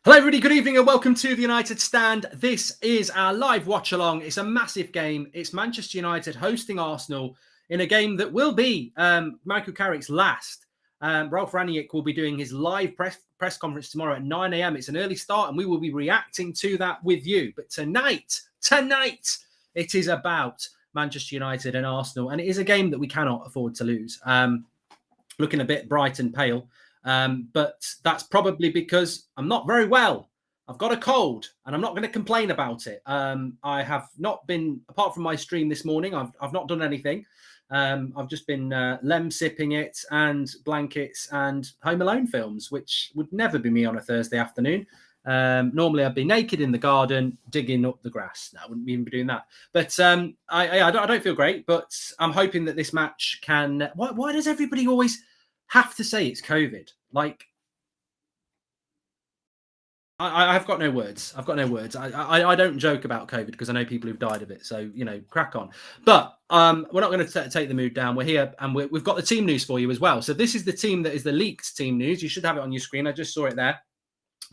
Hello, everybody. Good evening and welcome to the United Stand. This is our live watch-along. It's a massive game. It's Manchester United hosting Arsenal in a game that will be Michael Carrick's last. Ralf Rangnick will be doing his live press conference tomorrow at 9 a.m. It's an early start and we will be reacting to that with you. But tonight, it is about Manchester United and Arsenal. And it is a game that we cannot afford to lose. Looking a bit bright and pale. But that's probably because I'm not very well. I've got a cold and I'm not going to complain about it. I have not been, apart from my stream this morning, I've not done anything. I've just been lem sipping it and blankets and Home Alone films, which would never be me on a Thursday afternoon. Normally I'd be naked in the garden, digging up the grass. No, I wouldn't even be doing that. But I don't feel great, but I'm hoping that this match can... Why does everybody always have to say it's COVID? Like, I've got no words. I've got no words. I don't joke about COVID because I know people who've died of it. So, you know, crack on. But we're not going to take the mood down. We're here and we've got the team news for you as well. So this is the team that is the leaked team news. You should have it on your screen. I just saw it there.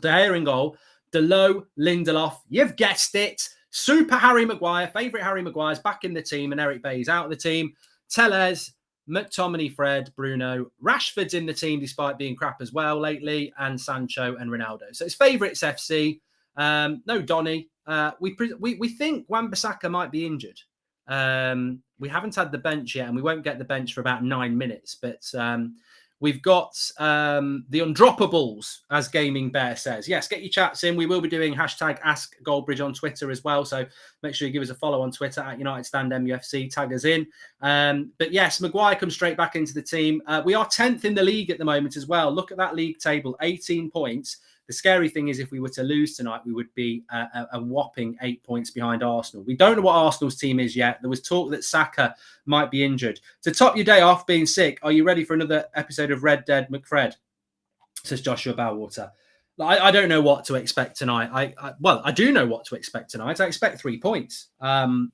De Gea in goal. Delo, Lindelof. You've guessed it. Super Harry Maguire. Favourite Harry Maguire's back in the team and Eric Bailly's out of the team. Tellez, McTominay, Fred, Bruno, Rashford's in the team despite being crap as well lately, and Sancho and Ronaldo. So it's favourites FC. No Donny. We think Wan-Bissaka might be injured. We haven't had the bench yet, and we won't get the bench for about 9 minutes. But we've got the undroppables, as Gaming Bear says. Yes, get your chats in. We will be doing hashtag Ask Goldbridge on Twitter as well. So make sure you give us a follow on Twitter at United Stand MUFC. Tag us in. But yes, Maguire comes straight back into the team. We are 10th in the league at the moment as well. Look at that league table, 18 points. The scary thing is if we were to lose tonight, we would be a whopping 8 points behind Arsenal. We don't know what Arsenal's team is yet. There was talk that Saka might be injured. To top your day off being sick, are you ready for another episode of Red Dead McFred? Says Joshua Bowwater. I don't know what to expect tonight. Well, I do know what to expect tonight. I expect 3 points. 5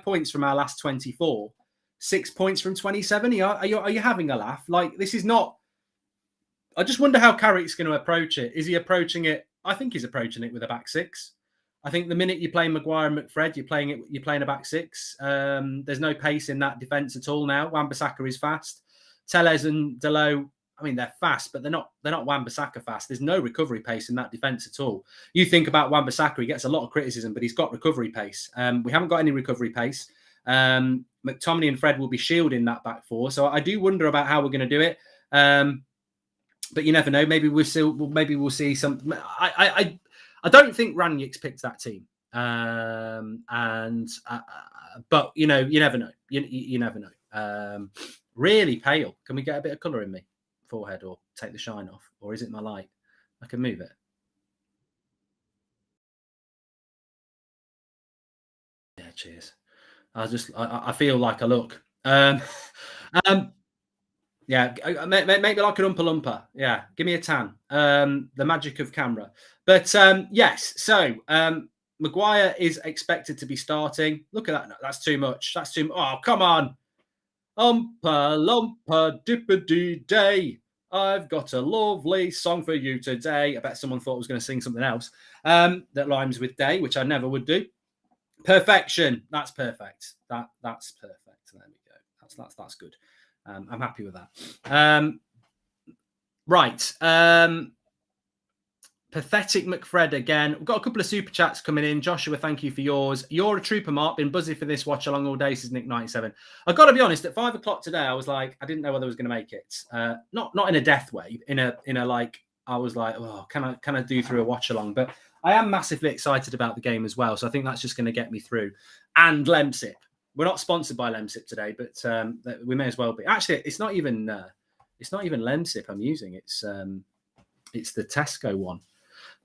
points from our last 24. 6 points from 27. Are you having a laugh? Like, this is not... I just wonder how Carrick's going to approach it. Is he approaching it? I think he's approaching it with a back six. I think the minute you play Maguire and McFred, you're playing a back six. There's no pace in that defence at all now. Wan-Bissaka is fast. Tellez and Delo, I mean, they're fast, but they're not Wan-Bissaka fast. There's no recovery pace in that defence at all. You think about Wan-Bissaka, he gets a lot of criticism, but he's got recovery pace. We haven't got any recovery pace. McTominay and Fred will be shielding that back four. So I do wonder about how we're going to do it. But you never know. Maybe we'll see some. I don't think Rangnick's picked that team. But you never know. You never know. Really pale. Can we get a bit of colour in me forehead, or take the shine off, or is it my light? I can move it. Yeah. Cheers. I feel like I look. Yeah, maybe like an Oompa Loompa. Yeah, give me a tan. The magic of camera. But yes, so Maguire is expected to be starting. Look at that. No, that's too much. That's too much. Oh, come on. Oompa Loompa Dippity Day. I've got a lovely song for you today. I bet someone thought I was going to sing something else that rhymes with day, which I never would do. Perfection. That's perfect. That's perfect. There we go. That's good. I'm happy with that. Right. Pathetic McFred again. We've got a couple of super chats coming in. Joshua, thank you for yours. You're a trooper, Mark. Been buzzy for this watch along all day, says Nick97. I've got to be honest, at 5 o'clock today, I was like, I didn't know whether I was going to make it. Not in a death way, in a like, I was like, oh, can I do through a watch along? But I am massively excited about the game as well. So I think that's just going to get me through. And Lemsip. We're not sponsored by Lemsip today, but we may as well be. Actually, it's not even Lemsip I'm using. It's the Tesco one.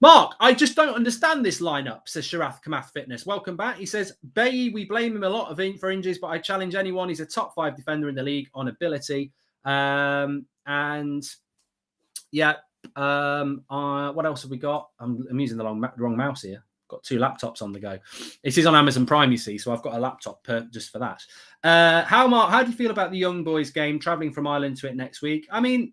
Mark, I just don't understand this lineup, says Sharath Kamath Fitness. Welcome back. He says, Bailly, we blame him a lot for injuries, but I challenge anyone. He's a top 5 defender in the league on ability. And yeah, what else have we got? I'm using the wrong mouse here. Got 2 laptops on the go. It is on Amazon Prime, you see, so I've got a laptop just for that. Mark, how do you feel about the young boys game, travelling from Ireland to it next week? I mean,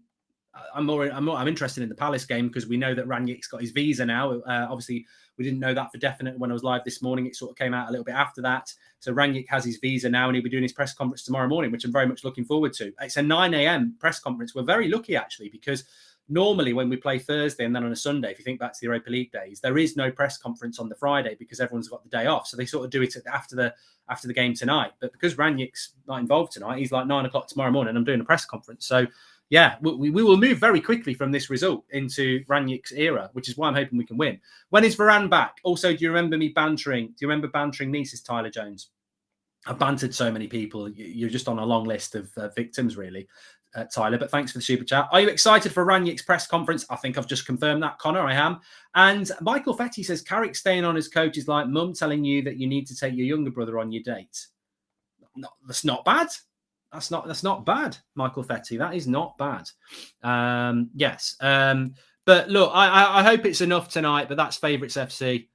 I'm interested in the Palace game because we know that Rangnick's got his visa now. Obviously, we didn't know that for definite when I was live this morning. It sort of came out a little bit after that. So Rangnick has his visa now, and he'll be doing his press conference tomorrow morning, which I'm very much looking forward to. It's a 9 a.m. press conference. We're very lucky, actually, because normally when we play Thursday and then on a Sunday, if you think back to the Europa League days, there is no press conference on the Friday because everyone's got the day off. So they sort of do it after the game tonight. But because Rangnick's not involved tonight, he's like 9 o'clock tomorrow morning. I'm doing a press conference. So yeah, we will move very quickly from this result into Rangnick's era, which is why I'm hoping we can win. When is Varane back? Also, do you remember me bantering? Do you remember bantering Nice's Tyler Jones? I've bantered so many people. You're just on a long list of victims, really, Tyler. But thanks for the super chat. Are you excited for Rangnick's press conference? I think I've just confirmed that, Connor. I am. And Michael Fetty says, Carrick staying on as coach is like mum telling you that you need to take your younger brother on your date. No, that's not bad. That's not bad, Michael Fetty. That is not bad. Yes. But look, I hope it's enough tonight, but that's Favourites FC.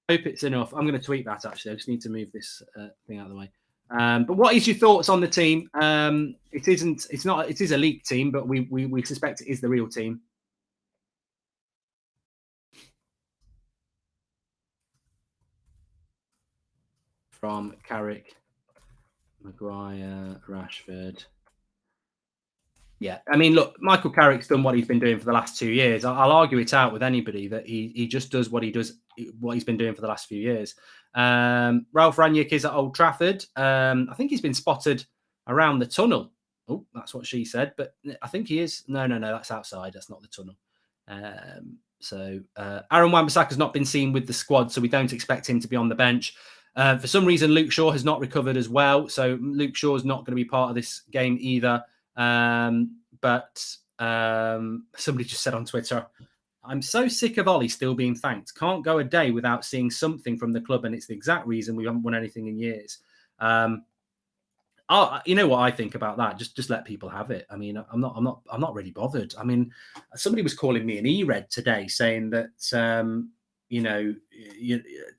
Hope it's enough. I'm going to tweet that, actually. I just need to move this thing out of the way. But what is your thoughts on the team? It is a league team, but we suspect it is the real team. From Carrick, Maguire, Rashford. Yeah, I mean, look, Michael Carrick's done what he's been doing for the last 2 years. I'll argue it out with anybody that he just does what he's been doing for the last few years. Ralf Rangnick is at Old Trafford. I think he's been spotted around the tunnel. Oh, that's what she said, but I think he is. No, that's outside. That's not the tunnel. Aaron Wan-Bissaka's not been seen with the squad, so we don't expect him to be on the bench. For some reason, Luke Shaw has not recovered as well, so Luke Shaw is not going to be part of this game either. But somebody just said on Twitter, I'm so sick of Ollie still being thanked. Can't go a day without seeing something from the club, and it's the exact reason we haven't won anything in years. You know what I think about that? Just let people have it. I mean, I'm not really bothered. I mean, somebody was calling me an E-Red today, saying that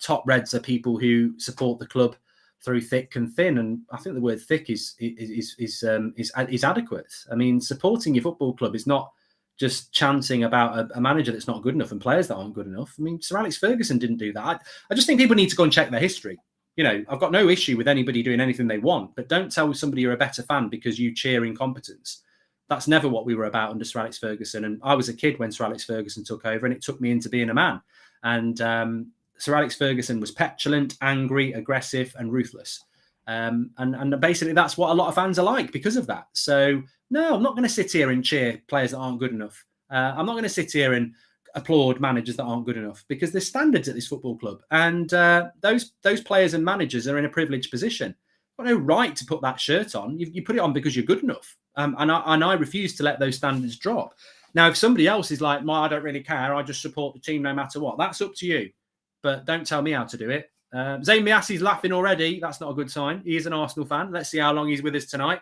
top Reds are people who support the club through thick and thin, and I think the word thick is adequate. I mean, supporting your football club is not just chanting about a manager that's not good enough and players that aren't good enough. I mean, Sir Alex Ferguson didn't do that. I just think people need to go and check their history. You know, I've got no issue with anybody doing anything they want, but don't tell somebody you're a better fan because you cheer incompetence. That's never what we were about under Sir Alex Ferguson. And I was a kid when Sir Alex Ferguson took over, and it took me into being a man. And Sir Alex Ferguson was petulant, angry, aggressive, and ruthless. And basically that's what a lot of fans are like because of that. So no, I'm not going to sit here and cheer players that aren't good enough. I'm not going to sit here and applaud managers that aren't good enough because there's standards at this football club. And those players and managers are in a privileged position. You've got no right to put that shirt on. You put it on because you're good enough. And I refuse to let those standards drop. Now, if somebody else is like, I don't really care, I just support the team no matter what, that's up to you. But don't tell me how to do it. Zayn Miasi's laughing already. That's not a good sign. He is an Arsenal fan. Let's see how long he's with us tonight.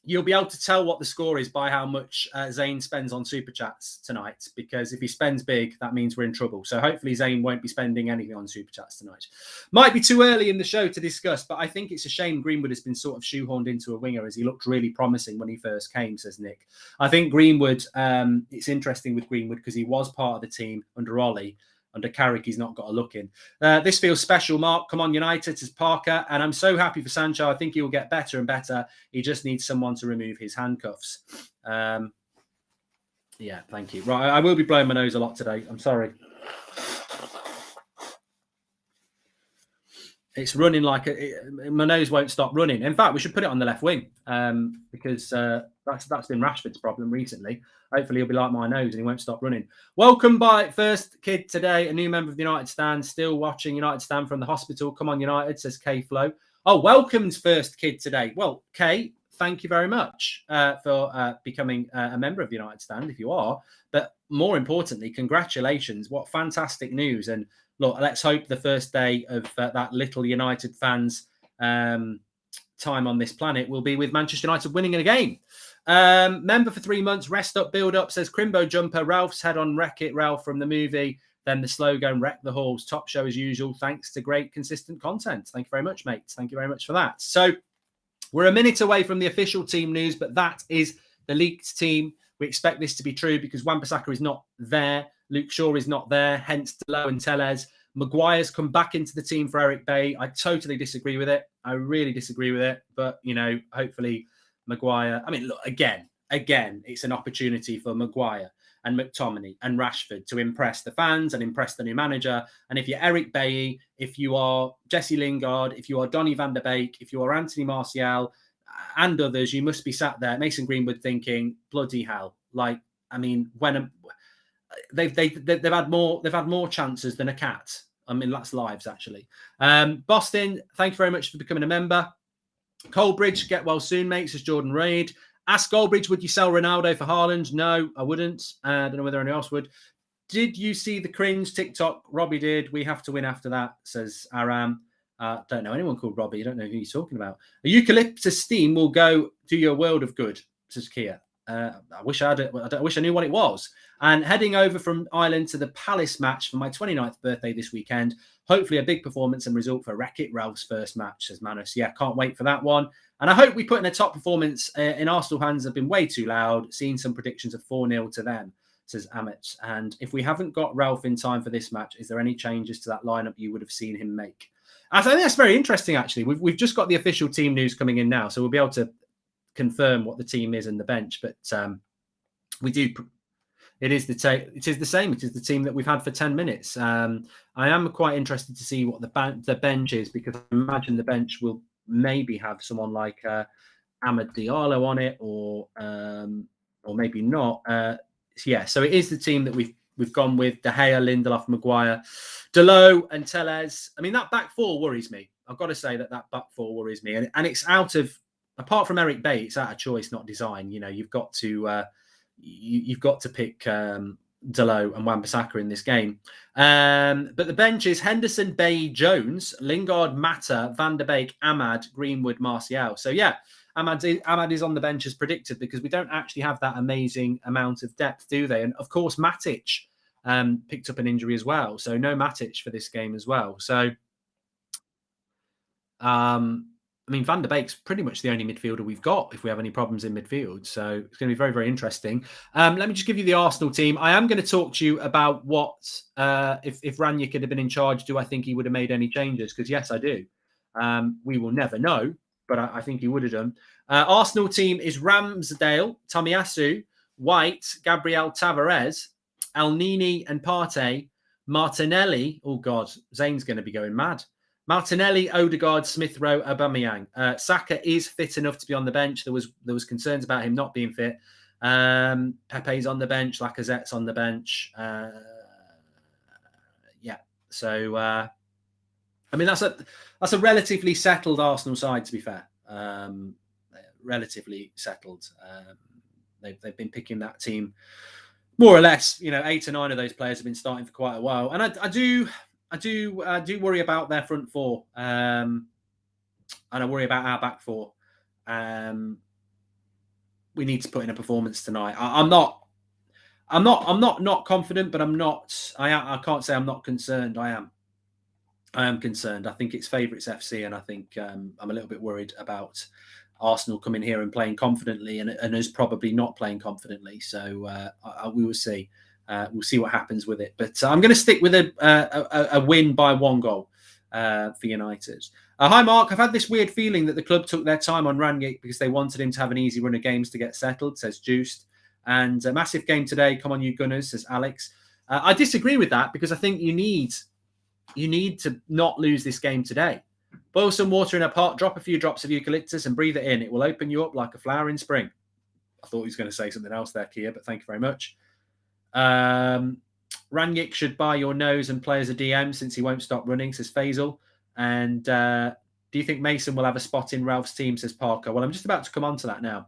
You'll be able to tell what the score is by how much Zayn spends on Super Chats tonight, because if he spends big, that means we're in trouble. So hopefully Zayn won't be spending anything on Super Chats tonight. Might be too early in the show to discuss, but I think it's a shame Greenwood has been sort of shoehorned into a winger as he looked really promising when he first came, says Nick. I think Greenwood, it's interesting with Greenwood because he was part of the team under Ollie. Under Carrick, he's not got a look in. This feels special, Mark. Come on, United, says Parker. And I'm so happy for Sancho. I think he will get better and better. He just needs someone to remove his handcuffs. Yeah, thank you. Right, I will be blowing my nose a lot today. I'm sorry. It's running like my nose won't stop running. In fact, we should put it on the left wing because that's been Rashford's problem recently. Hopefully he'll be like my nose and he won't stop running. Welcome by first kid today, a new member of the United Stand, still watching United Stand from the hospital. Come on, United, says K Flow. Oh, welcome's first kid today. Well, Kay, thank you very much for becoming a member of the United Stand, if you are. But more importantly, congratulations. What fantastic news. And look, let's hope the first day of that little United fans' time on this planet will be with Manchester United winning a game. Member for 3 months, rest up, build up, says Crimbo Jumper. Ralph's head on Wreck It Ralph from the movie. Then the slogan, Wreck the Halls. Top show as usual. Thanks to great, consistent content. Thank you very much, mates. Thank you very much for that. So we're a minute away from the official team news, but that is the leaked team We expect this to be true because Wan-Bissaka is not there. Luke Shaw is not there, hence Delo and Tellez. Maguire's come back into the team for Eric Bailly. I totally disagree with it. I really disagree with it. But, hopefully Maguire... I mean, look, again, it's an opportunity for Maguire and McTominay and Rashford to impress the fans and impress the new manager. And if you're Eric Bailly, if you are Jesse Lingard, if you are Donny van der Beek, if you are Anthony Martial and others, you must be sat there, Mason Greenwood, thinking, bloody hell. Like, I mean, when they've had more chances than a cat. I mean, that's lives, actually. Boston, thank you very much for becoming a member. Goldbridge, get well soon, mate, says Jordan Reid. Ask Goldbridge, would you sell Ronaldo for Haaland? No, I wouldn't. I don't know whether anyone else would. Did you see the cringe TikTok? Robbie did. We have to win after that, says Aram. Don't know anyone called Robbie. I don't know who he's talking about. A eucalyptus steam will go do you a world of good, says Kia. I wish I knew what it was. And heading over from Ireland to the Palace match for my 29th birthday this weekend. Hopefully a big performance and result for Wreck-It Ralph's first match, says Manus. Yeah, can't wait for that one. And I hope we put in a top performance. In Arsenal hands have been way too loud. Seen some predictions of 4-0 to them, says Amit. And if we haven't got Ralph in time for this match, is there any changes to that lineup you would have seen him make? I think that's very interesting, actually. We've just got the official team news coming in now, so we'll be able to confirm what the team is and the bench. But we do... It is the same. It is the team that we've had for 10 minutes. I am quite interested to see what the bench is, because I imagine the bench will maybe have someone like Amad Diallo on it, or maybe not. So it is the team that we've gone with: De Gea, Lindelof, Maguire, Delo, and Tellez. I mean, that back four worries me. I've got to say that back four worries me, and it's out of, apart from Eric Bailly, it's out of choice, not design. You've got to. You've got to pick Delo and Wan-Bissaka in this game. But the bench is Henderson, Bailly, Jones, Lingard, Mata, Van der Beek, Amad, Greenwood, Martial. So, yeah, Amad is on the bench as predicted, because we don't actually have that amazing amount of depth, do they? And, of course, Matic picked up an injury as well. So, no Matic for this game as well. So, I mean, Van der Beek's pretty much the only midfielder we've got if we have any problems in midfield. So it's going to be very, very interesting. Let me just give you the Arsenal team. I am going to talk to you about what, if Rangnick had been in charge, do I think he would have made any changes? Because, yes, I do. We will never know, but I think he would have done. Arsenal team is Ramsdale, Tomiyasu, White, Gabriel Tavares, El Nini and Partey, Martinelli. Oh, God, Zane's going to be going mad. Martinelli, Odegaard, Smith Rowe, Aubameyang. Saka is fit enough to be on the bench. There was concerns about him not being fit. Pepe's on the bench. Lacazette's on the bench. So I mean, that's a relatively settled Arsenal side, to be fair. Relatively settled. They've been picking that team more or less. 8 or 9 of those players have been starting for quite a while, and I do worry about their front four, and I worry about our back four. We need to put in a performance tonight. I'm not confident, but I'm not. I can't say I'm not concerned. I am concerned. I think it's favourites FC, and I think I'm a little bit worried about Arsenal coming here and playing confidently, and us probably not playing confidently. So we will see. We'll see what happens with it. But I'm going to stick with a win by 1 goal for United. Hi, Mark. I've had this weird feeling that the club took their time on Rangnick because they wanted him to have an easy run of games to get settled, says Juiced. And a massive game today. Come on, you Gunners, says Alex. I disagree with that, because I think you need to not lose this game today. Boil some water in a pot, drop a few drops of eucalyptus and breathe it in. It will open you up like a flower in spring. I thought he was going to say something else there, Kia, but thank you very much. Rangnick should buy your nose and play as a DM since he won't stop running, says Faisal. And do you think Mason will have a spot in Ralph's team, says Parker? Well, I'm just about to come on to that now.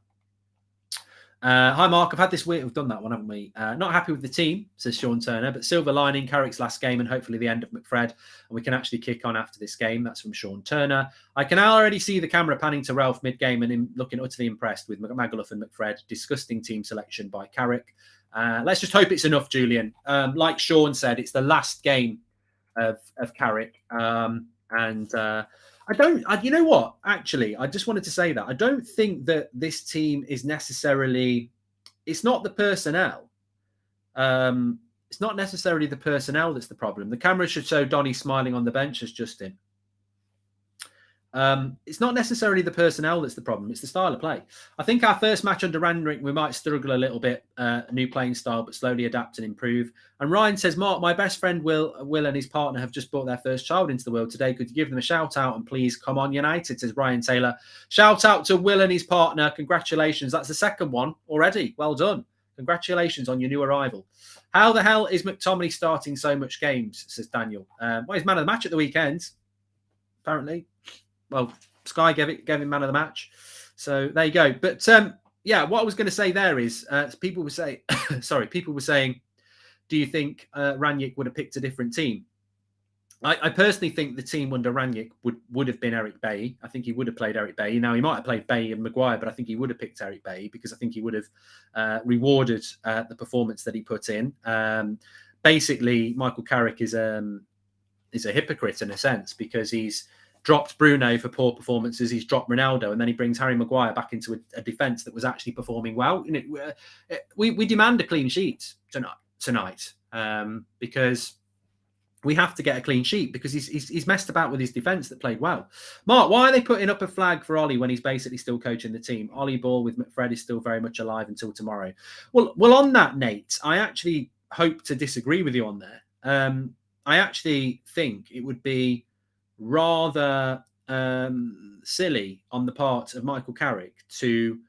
Hi, Mark. I've had this week. We've done that one, haven't we? Not happy with the team, says Sean Turner, but silver lining, Carrick's last game and hopefully the end of McFred. And we can actually kick on after this game. That's from Sean Turner. I can already see the camera panning to Ralph mid-game and him looking utterly impressed with Magaluf and McFred. Disgusting team selection by Carrick. Let's just hope it's enough, Julian. Like Sean said, it's the last game of Carrick. You know what? Actually, I just wanted to say that I don't think that this team is necessarily it's not the personnel. It's not necessarily the personnel that's the problem. The camera should show Donny smiling on the bench as Justin. It's not necessarily the personnel that's the problem. It's the style of play. I think our first match under Rangnick, we might struggle a little bit, new playing style, but slowly adapt and improve. And Ryan says, Mark, my best friend Will and his partner have just brought their first child into the world today. Could you give them a shout out? And please come on United, says Ryan Taylor. Shout out to Will and his partner. Congratulations. That's the second one already. Well done. Congratulations on your new arrival. How the hell is McTominay starting so much games, says Daniel. Well, he's man of the match at the weekend, apparently. Well, Sky gave him man of the match. So there you go. But yeah, what I was going to say there is people were saying, people were saying, do you think Rangnick would have picked a different team? I personally think the team under Rangnick would have been Eric Bailly. I think he would have played Eric Bailly. Now, he might have played Bailly and Maguire, but I think he would have picked Eric Bailly because I think he would have rewarded the performance that he put in. Basically, Michael Carrick is a hypocrite in a sense because he's dropped Bruno for poor performances. He's dropped Ronaldo, and then he brings Harry Maguire back into a defence that was actually performing well. You know, we demand a clean sheet tonight because we have to get a clean sheet because he's messed about with his defence that played well. Mark, why are they putting up a flag for Ollie when he's basically still coaching the team? Ollie Ball with McFred is still very much alive until tomorrow. Well, on that, Nate, I actually hope to disagree with you on there. I actually think it would be rather silly on the part of Michael Carrick to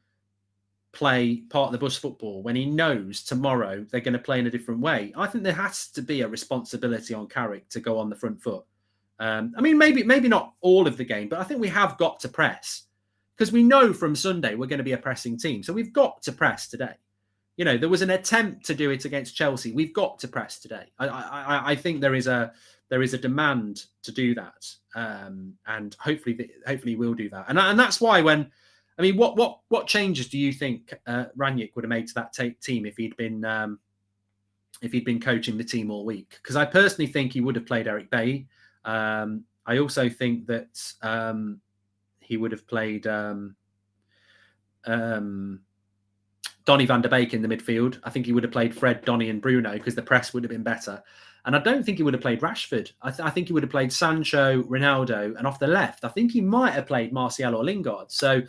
play part of the bus football when he knows tomorrow they're going to play in a different way. I think there has to be a responsibility on Carrick to go on the front foot. I mean, maybe not all of the game, but I think we have got to press because we know from Sunday we're going to be a pressing team. So we've got to press today. You know, there was an attempt to do it against Chelsea. We've got to press today. I think there is a demand to do that, and hopefully we'll do that. And that's why what changes do you think Rangnick would have made to that team if he'd been coaching the team all week? Because I personally think he would have played Eric Bailly. I also think that he would have played Donny van der Beek in the midfield. I think he would have played Fred, Donny and Bruno because the press would have been better. And I don't think he would have played Rashford. I think he would have played Sancho, Ronaldo, and off the left, I think he might have played Martial or Lingard. So,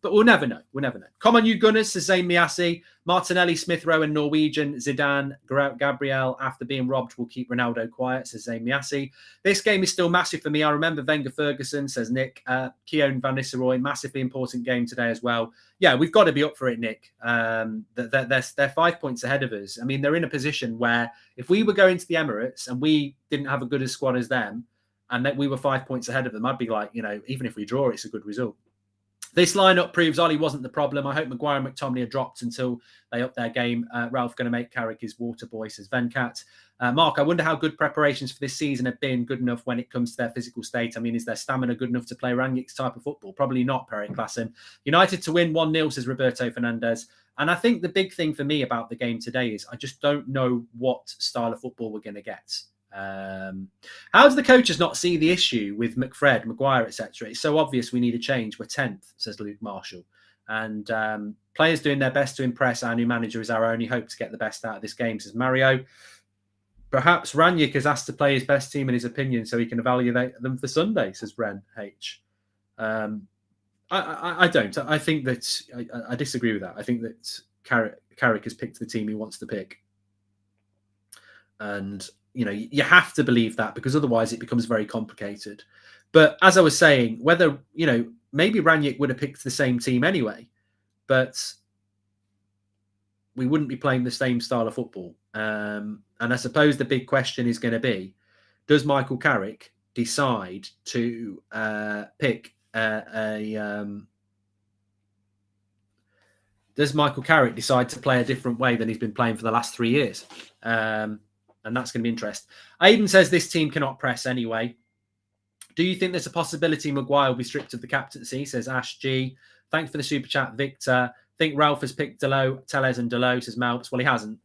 but we'll never know. We'll never know. Come on, you Gunners, says Zayn Miassi. Martinelli, Smith Rowe, and Norwegian. Zidane, Gabriel, after being robbed, will keep Ronaldo quiet, says Zayn Miassi. This game is still massive for me. I remember Wenger Ferguson, says Nick. Keown Van Nistelrooy, massively important game today as well. Yeah, we've got to be up for it, Nick. They're 5 points ahead of us. I mean, they're in a position where if we were going to the Emirates and we didn't have a good squad as them and that we were 5 points ahead of them, I'd be like, you know, even if we draw, it's a good result. This lineup proves Ollie wasn't the problem. I hope Maguire and McTominay are dropped until they up their game. Ralph going to make Carrick his water boy, says Venkat. Mark, I wonder how good preparations for this season have been good enough when it comes to their physical state. I mean, is their stamina good enough to play Rangnick's type of football? Probably not, Perry Klassen. United to win 1-0, says Roberto Fernandez. And I think the big thing for me about the game today is I just don't know what style of football we're going to get. How do the coaches not see the issue with McFred, Maguire, etc.? It's so obvious we need a change. We're 10th, says Luke Marshall. And players doing their best to impress. Our new manager is our only hope to get the best out of this game, says Mario. Perhaps Rangnick is asked to play his best team in his opinion so he can evaluate them for Sunday, says Ren H. I don't. I think that I disagree with that. I think that Carrick has picked the team he wants to pick. And you know, you have to believe that because otherwise it becomes very complicated. But as I was saying, whether, you know, maybe Rangnick would have picked the same team anyway, but we wouldn't be playing the same style of football. And I suppose the big question is going to be, does Michael Carrick decide to pick does Michael Carrick decide to play a different way than he's been playing for the last 3 years? And that's going to be interesting. Aiden says this team cannot press anyway. Do you think there's a possibility Maguire will be stripped of the captaincy, says Ash G. Thanks for the super chat, Victor. Think Ralph has picked Tellez and Delo, says Malps. Well, he hasn't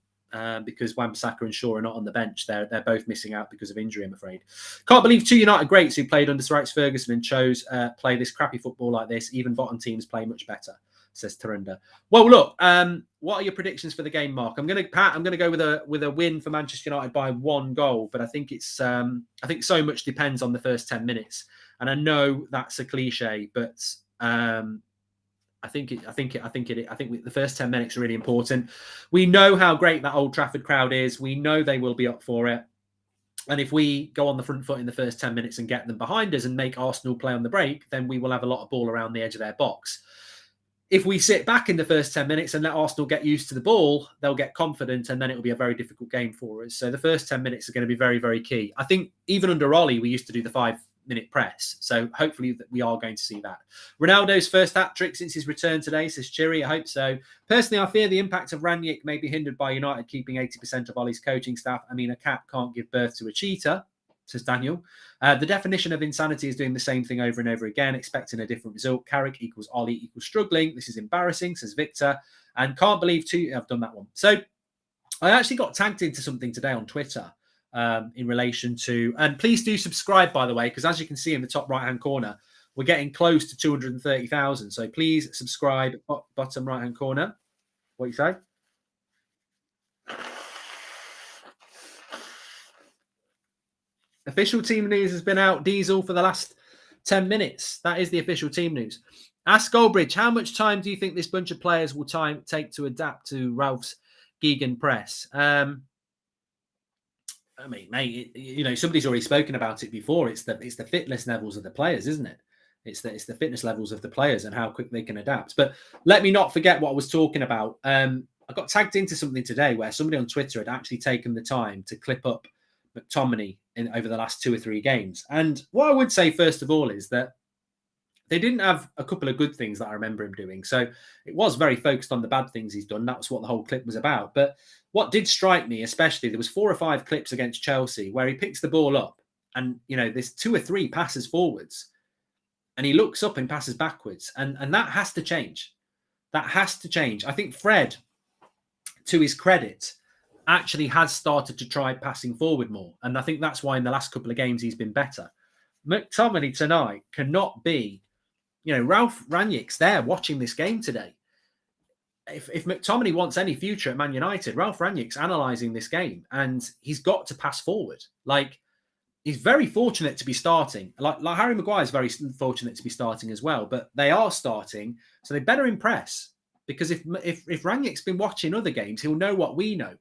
because Wan-Bissaka and Shaw are not on the bench. They're both missing out because of injury, I'm afraid. Can't believe 2 United greats who played under Sir Alex Ferguson and chose play this crappy football like this. Even bottom teams play much better. says Tarunda. Well, look, what are your predictions for the game, Mark? I'm going to go with a win for Manchester United by 1 goal, but I think I think so much depends on the first 10 minutes, and I know that's a cliche, but I think the first 10 minutes are really important. We know how great that Old Trafford crowd is. We know they will be up for it. And if we go on the front foot in the first 10 minutes and get them behind us and make Arsenal play on the break, then we will have a lot of ball around the edge of their box. If we sit back in the first 10 minutes and let Arsenal get used to the ball, they'll get confident, and then it will be a very difficult game for us. So the first 10 minutes are going to be very, very key. I think even under Ollie, we used to do the 5-minute press. So hopefully we are going to see that. Ronaldo's first hat-trick since his return today, says Chiri. I hope so. Personally, I fear the impact of Rangnick may be hindered by United keeping 80% of Ollie's coaching staff. I mean, a cat can't give birth to a cheetah, says Daniel. The definition of insanity is doing the same thing over and over again, expecting a different result. Carrick equals Ollie equals struggling. This is embarrassing, says Victor. And can't believe I've done that one. So I actually got tagged into something today on Twitter in relation to, and please do subscribe, by the way, because as you can see in the top right-hand corner, we're getting close to 230,000. So please subscribe, bottom right-hand corner. What you say? Official team news has been out, Diesel, for the last 10 minutes. That is the official team news. Ask Goldbridge, how much time do you think this bunch of players will take to adapt to Ralph's Gegan press? I mean, mate, somebody's already spoken about it before. It's the fitness levels of the players, isn't it? It's the fitness levels of the players and how quick they can adapt. But let me not forget what I was talking about. I got tagged into something today where somebody on Twitter had actually taken the time to clip up McTominay over the last 2 or 3 games. And what I would say, first of all, is that they didn't have a couple of good things that I remember him doing. So it was very focused on the bad things he's done. That was what the whole clip was about. But what did strike me, especially, there was 4 or 5 clips against Chelsea where he picks the ball up and, there's 2 or 3 passes forwards and he looks up and passes backwards. And that has to change. That has to change. I think Fred, to his credit, actually has started to try passing forward more. And I think that's why in the last couple of games he's been better. McTominay tonight cannot be, Ralf Rangnick's there watching this game today. If McTominay wants any future at Man United, Ralf Rangnick's analysing this game and he's got to pass forward. Like, he's very fortunate to be starting. Like Harry Maguire is very fortunate to be starting as well, but they are starting, so they better impress. Because if Rangnick's been watching other games, he'll know what we know.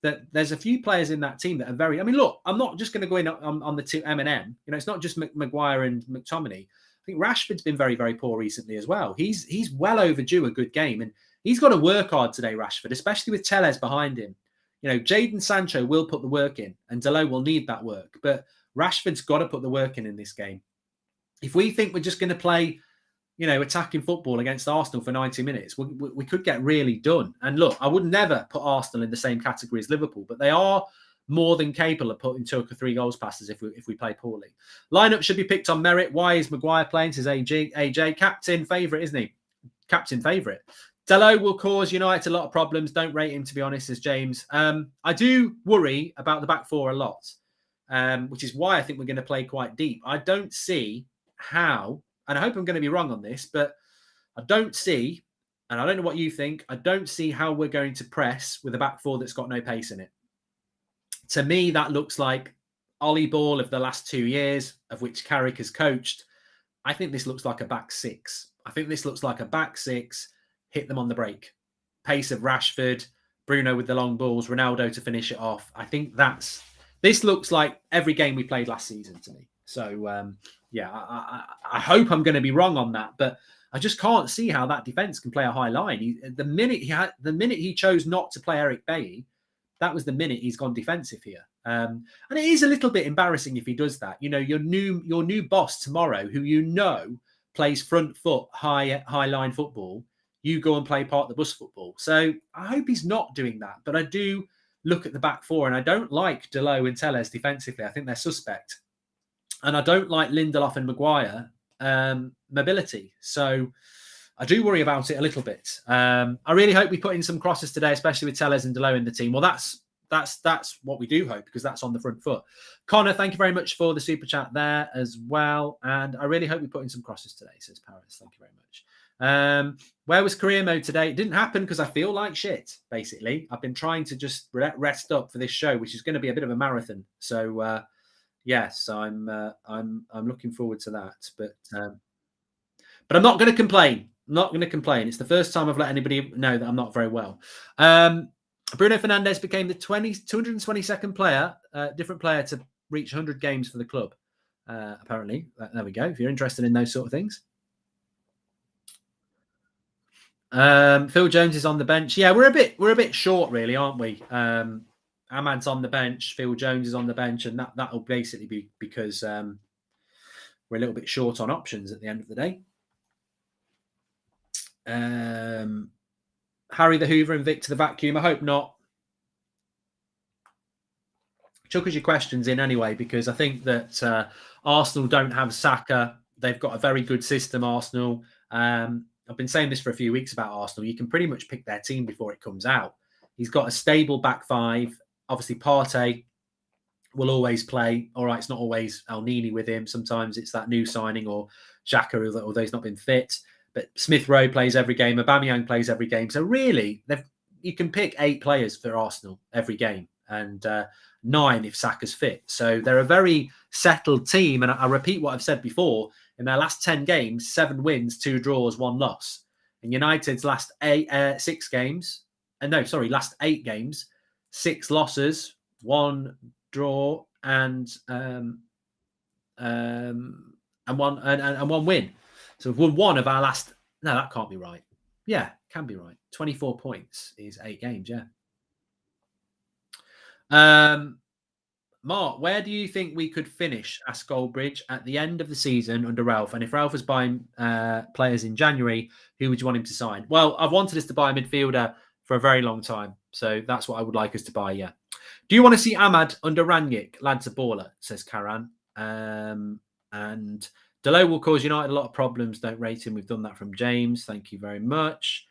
That there's a few players in that team that are very... I mean, look, I'm not just going to go in on the 2 M&M. It's not just Maguire and McTominay. I think Rashford's been very, very poor recently as well. He's well overdue a good game. And he's got to work hard today, Rashford, especially with Telles behind him. Jadon Sancho will put the work in and Delo will need that work. But Rashford's got to put the work in this game. If we think we're just going to play... attacking football against Arsenal for 90 minutes, we could get really done. And look, I would never put Arsenal in the same category as Liverpool, but they are more than capable of putting 2 or 3 goals past us if we play poorly. Lineup should be picked on merit. Why is Maguire playing? Says AJ. Captain favourite, isn't he? Captain favourite. Delo will cause United a lot of problems. Don't rate him, to be honest, says James. I do worry about the back 4 a lot, which is why I think we're going to play quite deep. I don't see how... And I hope I'm going to be wrong on this, but I don't see, and I don't know what you think, I don't see how we're going to press with a back 4 that's got no pace in it. To me, that looks like Ollie ball of the last 2 years, of which Carrick has coached. I think this looks like a back 6. I think this looks like a back 6, hit them on the break. Pace of Rashford, Bruno with the long balls, Ronaldo to finish it off. I think this looks like every game we played last season to me. So, yeah, I hope I'm going to be wrong on that, but I just can't see how that defence can play a high line. The minute he chose not to play Eric Bailly, that was the minute he's gone defensive here. And it is a little bit embarrassing if he does that. Your new boss tomorrow, who plays front foot high line football, you go and play part of the bus football. So I hope he's not doing that. But I do look at the back 4, and I don't like Delo and Telles defensively. I think they're suspect. And I don't like Lindelof and Maguire mobility. So I do worry about it a little bit. I really hope we put in some crosses today, especially with Telles and Delo in the team. Well, that's what we do hope, because that's on the front foot. Connor, thank you very much for the super chat there as well. And I really hope we put in some crosses today, says Paris. Thank you very much. Where was career mode today? It didn't happen because I feel like shit, basically. I've been trying to just rest up for this show, which is going to be a bit of a marathon. So, yes, I'm looking forward to that. But I'm not going to complain. Not going to complain. It's the first time I've let anybody know that I'm not very well. Bruno Fernandes became the 222nd player, different player to reach 100 games for the club. Apparently, there we go. If you're interested in those sort of things. Phil Jones is on the bench. Yeah, we're a bit short, really, aren't we? Ahmad's on the bench. Phil Jones is on the bench, and that'll basically be because we're a little bit short on options at the end of the day. Harry the Hoover and Victor the Vacuum. I hope not. Chuck us your questions in anyway, because I think that Arsenal don't have Saka. They've got a very good system, Arsenal. I've been saying this for a few weeks about Arsenal. You can pretty much pick their team before it comes out. He's got a stable back five. Obviously, Partey will always play. All right, it's not always El Nini with him. Sometimes it's that new signing or Xhaka, although he's not been fit. But Smith Rowe plays every game. Aubameyang plays every game. So really, you can pick 8 players for Arsenal every game, and 9 if Saka's fit. So they're a very settled team. And I repeat what I've said before. In their last 10 games, 7 wins, 2 draws, 1 loss. In United's last 8 games, 6 losses, 1 draw, and 1 win. So we've won 1 of our last. No, that can't be right. Yeah, can be right. 24 points is 8 games. Yeah. Mark, where do you think we could finish? Asked Goldbridge at the end of the season under Ralf. And if Ralf was buying players in January, who would you want him to sign? Well, I've wanted us to buy a midfielder for a very long time. So that's what I would like us to buy, yeah. Do you want to see Ahmad under Rangnick? Lad's a baller, says Karan. And Delo will cause United a lot of problems. Don't rate him. We've done that from James. Thank you very much.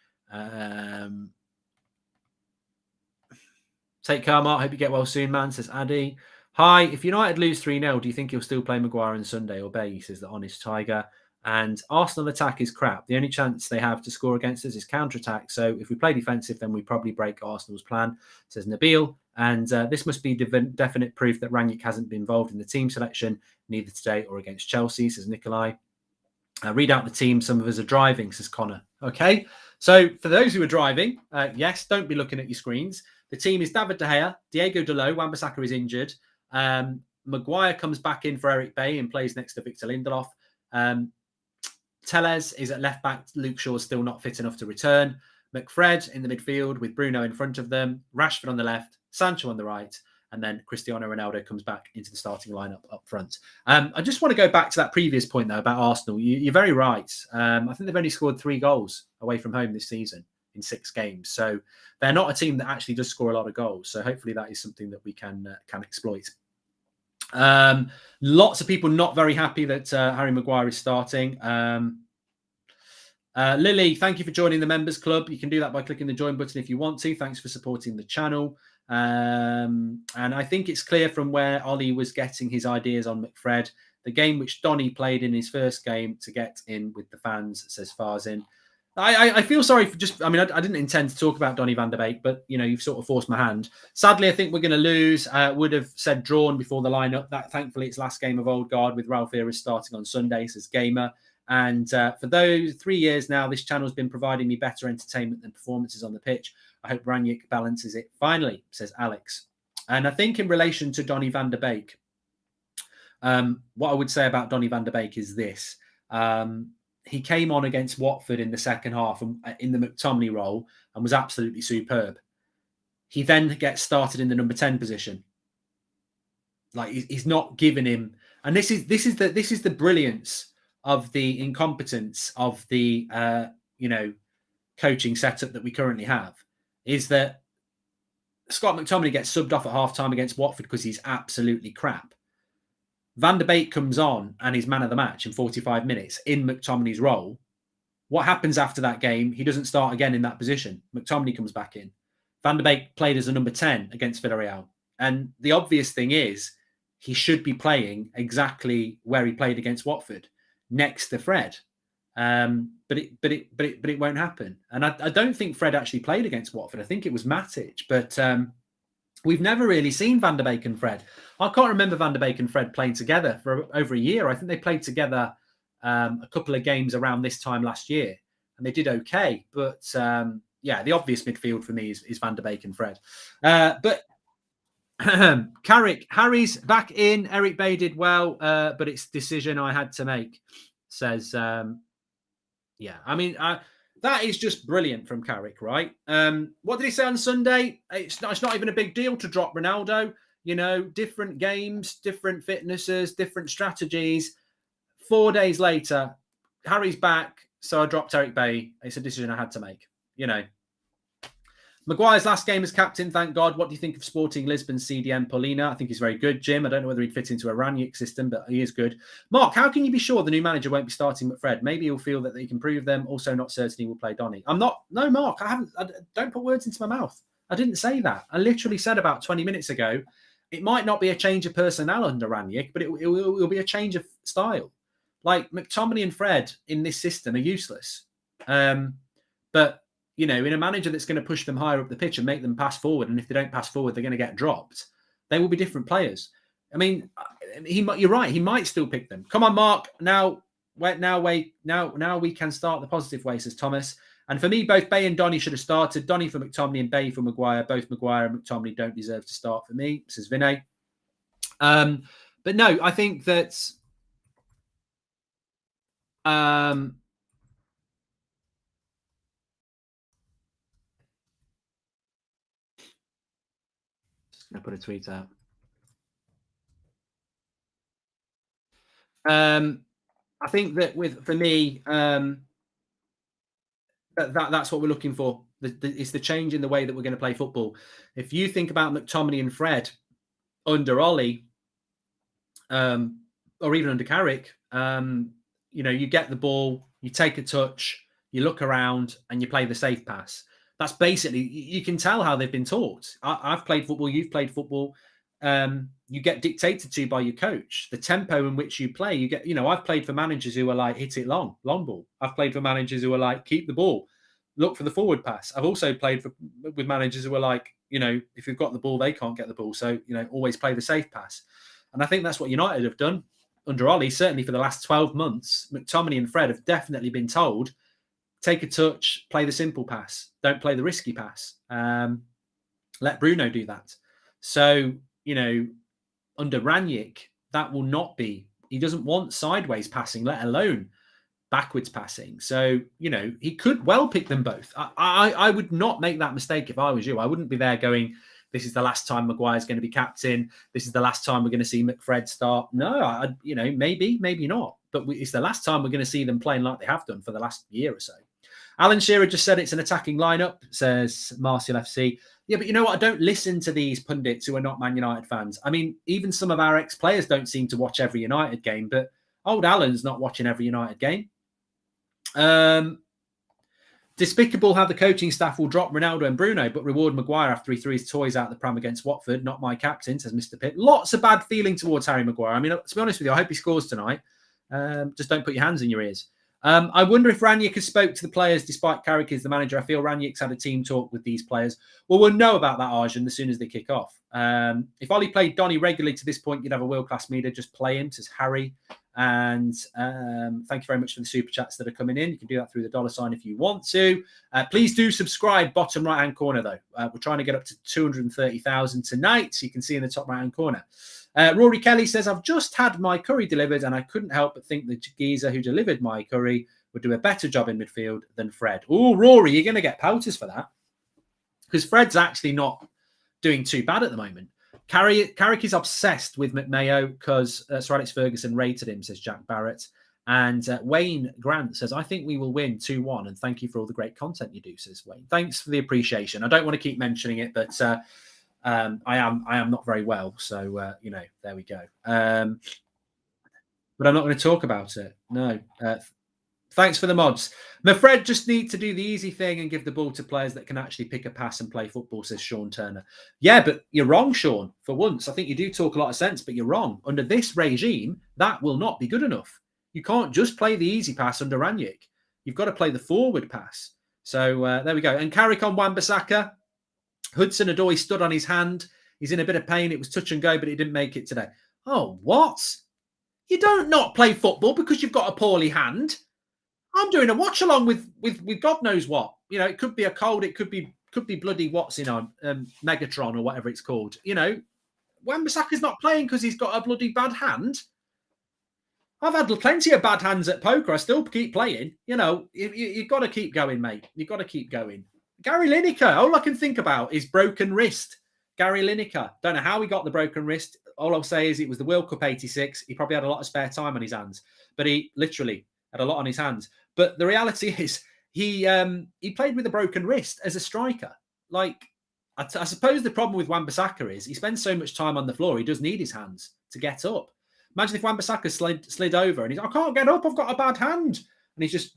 Take care, Mark. Hope you get well soon, man, says Addy. Hi, if United lose 3-0, do you think he'll still play Maguire on Sunday or Bay, says the honest Tiger. And Arsenal attack is crap. The only chance they have to score against us is counter-attack. So if we play defensive, then we probably break Arsenal's plan, says Nabil. And this must be definite proof that Rangnick hasn't been involved in the team selection, neither today or against Chelsea, says Nikolai. Read out the team. Some of us are driving, says Connor. Okay, so for those who are driving, yes, don't be looking at your screens. The team is David De Gea, Diego Dalot, Wan-Bissaka is injured. Maguire comes back in for Eric Bay and plays next to Victor Lindelof. Tellez is at left back. Luke Shaw's still not fit enough to return. McFred in the midfield with Bruno in front of them. Rashford on the left, Sancho on the right. And then Cristiano Ronaldo comes back into the starting lineup up front. I just want to go back to that previous point, though, about Arsenal. You're very right. I think they've only scored 3 goals away from home this season in 6 games. So they're not a team that actually does score a lot of goals. So hopefully that is something that we can exploit. Lots of people not very happy that Harry Maguire is starting. Lily, thank you for joining the members club. You can do that by clicking the join button if you want to. Thanks for supporting the channel. And I think it's clear from where Ollie was getting his ideas on McFred, the game which Donny played in his first game to get in with the fans, says Farzin. I feel sorry for I didn't intend to talk about Donny van der Beek, but, you've sort of forced my hand. Sadly, I think we're going to lose. Would have said drawn before the lineup. Thankfully, it's last game of Old Guard with Ralf Eras starting on Sunday, says Gamer. And for those 3 years now, this channel has been providing me better entertainment than performances on the pitch. I hope Rangnick balances it finally, says Alex. And I think in relation to Donny van der Beek, what I would say about Donny van der Beek is this. He came on against Watford in the second half in the McTominay role and was absolutely superb. He then gets started in the number 10 position. Like, he's not giving him, and this is the brilliance of the incompetence of the coaching setup that we currently have, is that Scott McTominay gets subbed off at half-time against Watford because he's absolutely crap. Van der Beek comes on and he's man of the match in 45 minutes in McTominay's role. What happens after that game? He doesn't start again in that position. McTominay comes back in. Van der Beek played as a number 10 against Villarreal. And the obvious thing is he should be playing exactly where he played against Watford, next to Fred. But it won't happen. And I don't think Fred actually played against Watford. I think it was Matic. But we've never really seen Van der Beek and Fred. I can't remember Van der Beek and Fred playing together for over a year. I think they played together a couple of games around this time last year, and they did okay. But yeah, the obvious midfield for me is Van der Beek and Fred. But Carrick, Harry's back in. Eric Bay did well, but it's a decision I had to make, says... yeah, I mean, that is just brilliant from Carrick, right? What did he say on Sunday? It's not even a big deal to drop Ronaldo. You know, different games, different fitnesses, different strategies. 4 days later, Harry's back, so I dropped Eric Bay. It's a decision I had to make, you know. Maguire's last game as captain, thank God. What do you think of Sporting Lisbon's CDM Paulina? I think he's very good, Jim. I don't know whether he'd fit into a Rangnick system, but he is good. Mark, how can you be sure the new manager won't be starting McFred? Maybe he'll feel that he can prove them. Also, not certain he will play Donny. No, Mark, don't put words into my mouth. I didn't say that. I literally said about 20 minutes ago, it might not be a change of personnel under Rangnick, but it will be a change of style. Like McTominay and Fred in this system are useless. But you know, in a manager that's going to push them higher up the pitch and make them pass forward, and if they don't pass forward, they're going to get dropped. They will be different players. I mean, you're right. He might still pick them. Come on, Mark. Now we can start the positive way, says Thomas. And for me, both Bay and Donny should have started. Donny for McTominay and Bay for Maguire. Both Maguire and McTominay don't deserve to start for me, says Vinay. But no, I think that I put a tweet out. I think that for me, that's what we're looking for. It's the change in the way that we're going to play football. If you think about McTominay and Fred under Ollie, or even under Carrick, you know, you get the ball, you take a touch, you look around, and you play the safe pass. That's basically, you can tell how they've been taught. I've played football, you've played football. You get dictated to by your coach. The tempo in which you play, you get, you know, I've played for managers who are like, hit it long ball. I've played for managers who are like, keep the ball, look for the forward pass. I've also played with managers who are like, you know, if you've got the ball, they can't get the ball. So, you know, always play the safe pass. And I think that's what United have done under Ollie, certainly for the last 12 months. McTominay and Fred have definitely been told, take a touch, play the simple pass. Don't play the risky pass. Let Bruno do that. So, you know, under Rangnick, that will not be. He doesn't want sideways passing, let alone backwards passing. So, you know, he could well pick them both. I would not make that mistake if I was you. I wouldn't be there going, this is the last time Maguire's going to be captain. This is the last time we're going to see McFred start. No, you know, maybe not. But it's the last time we're going to see them playing like they have done for the last year or so. Alan Shearer just said it's an attacking lineup, says Martial FC. Yeah, but you know what? I don't listen to these pundits who are not Man United fans. I mean, even some of our ex-players don't seem to watch every United game, but old Alan's not watching every United game. Despicable how the coaching staff will drop Ronaldo and Bruno, but reward Maguire after he threw his toys out the pram against Watford. Not my captain, says Mr. Pitt. Lots of bad feeling towards Harry Maguire. I mean, to be honest with you, I hope he scores tonight. Just don't put your hands in your ears. I wonder if Rangnick has spoke to the players despite Carrick is the manager. I feel Rangnick's had a team talk with these players. Well, we'll know about that, Arjun, as soon as they kick off. If Ollie played Donny regularly to this point, you'd have a world-class meter. Just play him, says Harry. And thank you very much for the super chats that are coming in. You can do that through the $ if you want to. Please do subscribe, bottom right-hand corner, though. We're trying to get up to 230,000 tonight, so you can see in the top right-hand corner. Rory Kelly says, I've just had my curry delivered and I couldn't help but think the geezer who delivered my curry would do a better job in midfield than Fred. Oh, Rory, you're going to get pouters for that. Because Fred's actually not doing too bad at the moment. Carrick is obsessed with McMayo because Sir Alex Ferguson rated him, says Jack Barrett. And Wayne Grant says, I think we will win 2-1. And thank you for all the great content you do, says Wayne. Thanks for the appreciation. I don't want to keep mentioning it, but I am not very well. So, you know, there we go. But I'm not going to talk about it. No. Thanks for the mods. McFred just need to do the easy thing and give the ball to players that can actually pick a pass and play football, says Sean Turner. Yeah, but you're wrong, Sean, for once. I think you do talk a lot of sense, but you're wrong. Under this regime, that will not be good enough. You can't just play the easy pass under Rangnick. You've got to play the forward pass. So there we go. And Carrick on Wan-Bissaka. Hudson-Odoi stood on his hand. He's in a bit of pain. It was touch and go, but he didn't make it today. Oh, what? You don't not play football because you've got a poorly hand. I'm doing a watch along with God knows what. You know, it could be a cold. It could be bloody what's in on Megatron or whatever it's called. You know, Wan-Bissaka's not playing because he's got a bloody bad hand. I've had plenty of bad hands at poker. I still keep playing. You know, you've got to keep going, mate. You've got to keep going. Gary Lineker, all I can think about is broken wrist. Gary Lineker. Don't know how he got the broken wrist. All I'll say is it was the World Cup 86. He probably had a lot of spare time on his hands. But he literally had a lot on his hands. But the reality is he played with a broken wrist as a striker. Like, I suppose the problem with Wan-Bissaka is he spends so much time on the floor, he does need his hands to get up. Imagine if Wan-Bissaka slid over and he's, I can't get up, I've got a bad hand. And he's just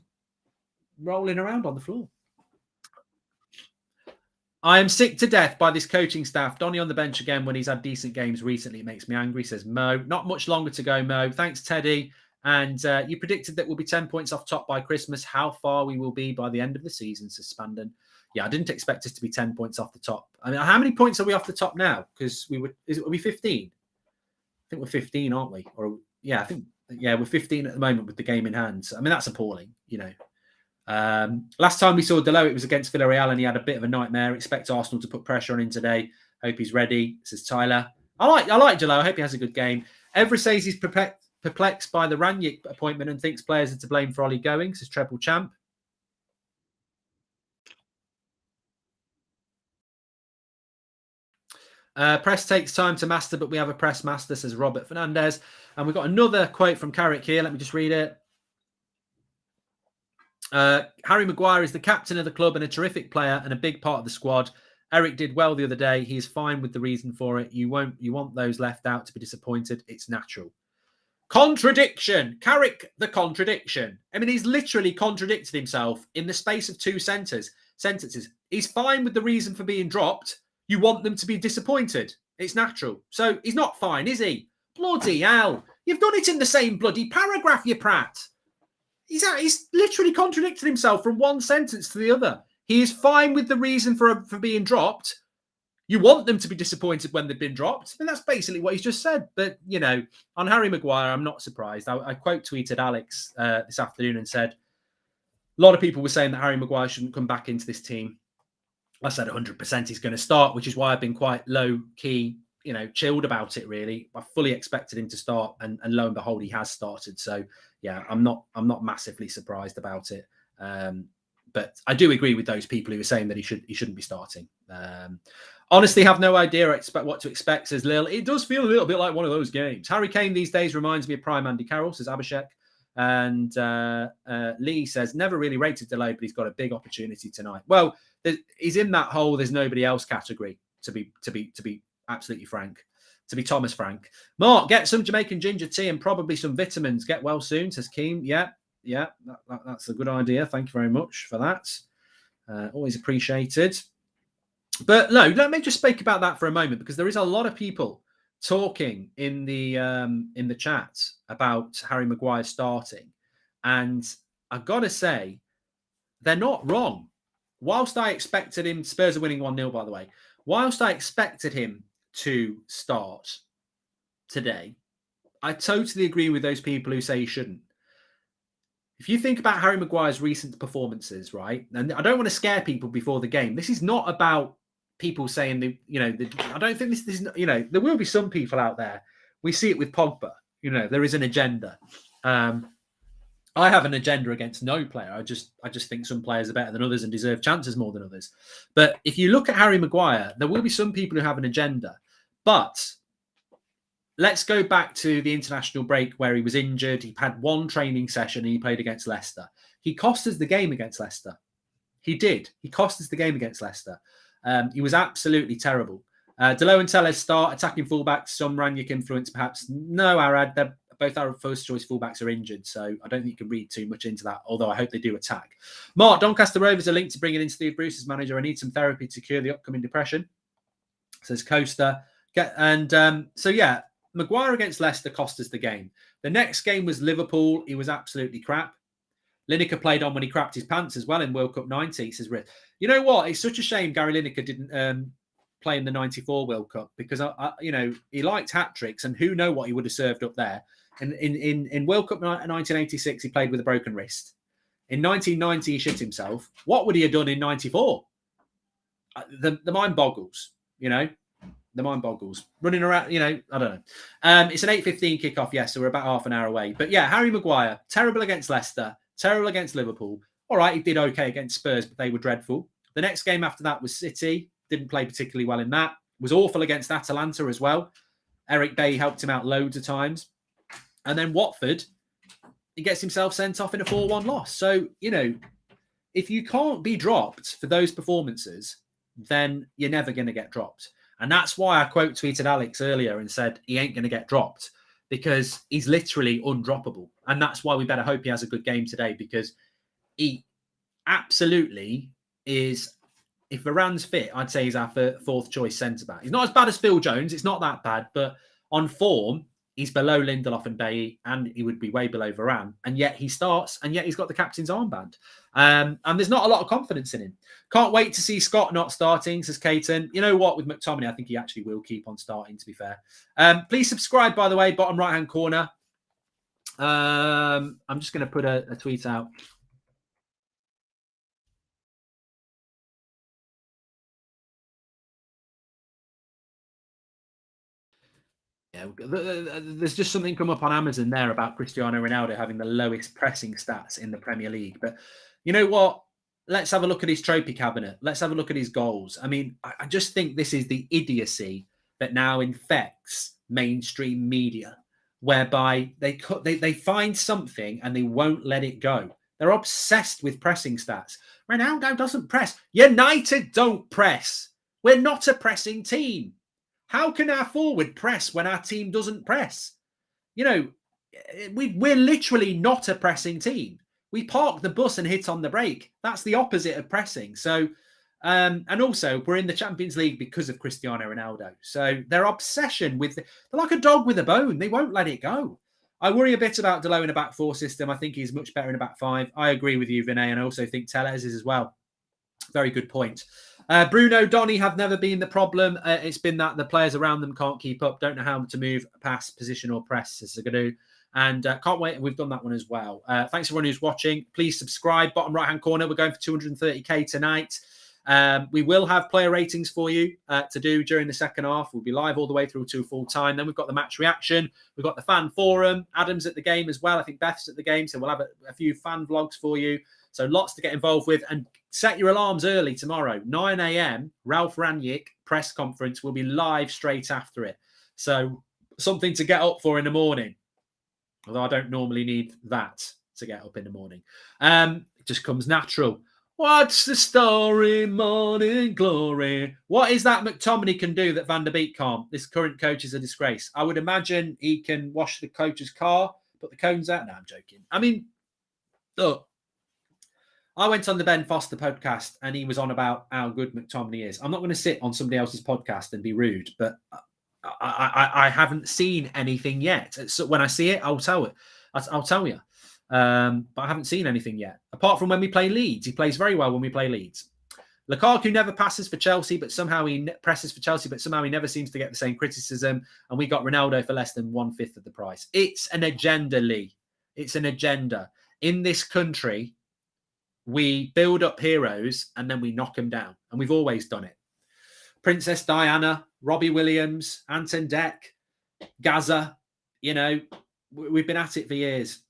rolling around on the floor. I am sick to death by this coaching staff. Donny on the bench again when he's had decent games recently. It makes me angry, says Mo. Not much longer to go, Mo. Thanks, Teddy. And you predicted that we'll be 10 points off top by Christmas. How far we will be by the end of the season, says Spandon. Yeah, I didn't expect us to be 10 points off the top. I mean, how many points are we off the top now? Because are we 15? I think we're 15, aren't we? Or yeah, I think we're 15 at the moment with the game in hand. So, I mean, that's appalling, you know. Last time we saw Delo, it was against Villarreal, and he had a bit of a nightmare. Expect Arsenal to put pressure on him today. Hope he's ready, says Tyler. I like Delo. I hope he has a good game. Evra says he's perplexed by the Rangnick appointment and thinks players are to blame for Ollie going, says Treble Champ. Press takes time to master, but we have a press master, says Robert Fernandez. And we've got another quote from Carrick here. Let me just read it. Harry Maguire is the captain of the club and a terrific player and a big part of the squad. Eric did well the other day. He's fine with the reason for it. You want those left out to be disappointed. It's natural. Contradiction. Carrick, the contradiction. I mean, he's literally contradicted himself in the space of two sentences. He's fine with the reason for being dropped. You want them to be disappointed. It's natural. So he's not fine, is he? Bloody hell. You've done it in the same bloody paragraph, you prat. He's literally contradicted himself from one sentence to the other. He is fine with the reason for being dropped. You want them to be disappointed when they've been dropped. And that's basically what he's just said. But, you know, on Harry Maguire, I'm not surprised. I quote tweeted Alex this afternoon and said, a lot of people were saying that Harry Maguire shouldn't come back into this team. I said 100% he's going to start, which is why I've been quite low-key, you know, chilled about it, really. I fully expected him to start, and lo and behold, he has started. So, yeah, I'm not massively surprised about it. But I do agree with those people who are saying that he shouldn't be starting. Honestly, have no idea what to expect, says Lil. It does feel a little bit like one of those games. Harry Kane these days reminds me of prime Andy Carroll, says Abhishek. And Lee says, never really rated Delay, but he's got a big opportunity tonight. Well, he's in that whole there's nobody else category, to be absolutely frank, to be Thomas Frank. Mark, get some Jamaican ginger tea and probably some vitamins. Get well soon, says Keem. Yeah, that's a good idea. Thank you very much for that. Always appreciated. But no, let me just speak about that for a moment, because there is a lot of people talking in the chat about Harry Maguire starting, and I've got to say they're not wrong. Whilst I expected him, Spurs are winning 1-0 by the way, whilst I expected him to start today, I totally agree with those people who say he shouldn't. If you think about Harry Maguire's recent performances, right, and I don't want to scare people before the game, this is not about people saying, I don't think this is, there will be some people out there. We see it with Pogba. There is an agenda. I have an agenda against no player. I just think some players are better than others and deserve chances more than others. But if you look at Harry Maguire, there will be some people who have an agenda. But let's go back to the international break where he was injured. He had one training session and he played against Leicester. He cost us the game against Leicester. He did. He cost us the game against Leicester. He was absolutely terrible. Delo and Telles start attacking fullbacks. Some Rangnick influence, perhaps. No, Arad. Both our first choice fullbacks are injured, so I don't think you can read too much into that, although I hope they do attack. Mark, Doncaster Rovers are linked to bringing in Steve Bruce as manager. I need some therapy to cure the upcoming depression, says Coaster. Maguire against Leicester cost us the game. The next game was Liverpool. He was absolutely crap. Lineker played on when he crapped his pants as well in World Cup 90. He says, you know what? It's such a shame Gary Lineker didn't play in the 94 World Cup because, he liked hat-tricks and who know what he would have served up there. And in World Cup 1986, he played with a broken wrist. In 1990, he shit himself. What would he have done in 94? The mind boggles, The mind boggles. Running around, I don't know. It's an 8:15 kickoff, yes, so we're about half an hour away. But yeah, Harry Maguire, terrible against Leicester, terrible against Liverpool. All right, he did okay against Spurs, but they were dreadful. The next game after that was City. Didn't play particularly well in that. Was awful against Atalanta as well. Eric Bailly helped him out loads of times. And then Watford, he gets himself sent off in a 4-1 loss. So, if you can't be dropped for those performances, then you're never going to get dropped. And that's why I quote tweeted Alex earlier and said he ain't going to get dropped because he's literally undroppable. And that's why we better hope he has a good game today because he absolutely is. If Varane's fit, I'd say he's our fourth choice centre-back. He's not as bad as Phil Jones. It's not that bad. But on form, he's below Lindelof and Bailly, and he would be way below Varane. And yet he starts, and yet he's got the captain's armband. And there's not a lot of confidence in him. Can't wait to see Scott not starting, says Caton. You know what? With McTominay, I think he actually will keep on starting, to be fair. Please subscribe, by the way, bottom right-hand corner. I'm just going to put a tweet out. Yeah, there's just something come up on Amazon there about Cristiano Ronaldo having the lowest pressing stats in the Premier League. But you know what? Let's have a look at his trophy cabinet. Let's have a look at his goals. I mean, I just think this is the idiocy that now infects mainstream media, whereby they find something and they won't let it go. They're obsessed with pressing stats. Ronaldo doesn't press. United don't press. We're not a pressing team. How can our forward press when our team doesn't press? We're literally not a pressing team. We park the bus and hit on the brake. That's the opposite of pressing. So, and also we're in the Champions League because of Cristiano Ronaldo. So their obsession they're like a dog with a bone. They won't let it go. I worry a bit about Dalot in a back four system. I think he's much better in a back five. I agree with you, Vinay, and I also think Tellez is as well. Very good point. Bruno, Donny have never been the problem. It's been that the players around them can't keep up, don't know how to move, pass, position, or press as they're going to do. And can't wait. We've done that one as well. Thanks everyone who's watching. Please subscribe. Bottom right-hand corner. We're going for 230k tonight. We will have player ratings for you to do during the second half. We'll be live all the way through to full time. Then we've got the match reaction. We've got the fan forum. Adam's at the game as well. I think Beth's at the game. So we'll have a few fan vlogs for you. So lots to get involved with. And set your alarms early tomorrow. 9 a.m. Ralf Rangnick press conference will be live straight after it. So something to get up for in the morning. Although I don't normally need that to get up in the morning. It just comes natural. What's the story, morning glory? What is that McTominay can do that Van der Beek can't? This current coach is a disgrace. I would imagine he can wash the coach's car, put the cones out. No, I'm joking. I mean, look, I went on the Ben Foster podcast and he was on about how good McTominay is. I'm not going to sit on somebody else's podcast and be rude, but I haven't seen anything yet. So when I see it, I'll tell it. I'll tell you. But I haven't seen anything yet. Apart from when we play Leeds. He plays very well when we play Leeds. Lukaku never passes for Chelsea, but somehow he presses for Chelsea, but somehow he never seems to get the same criticism. And we got Ronaldo for less than 1/5 of the price. It's an agenda, Lee. It's an agenda. In this country, we build up heroes and then we knock them down. And we've always done it. Princess Diana, Robbie Williams, Anton Deck, Gaza, we've been at it for years.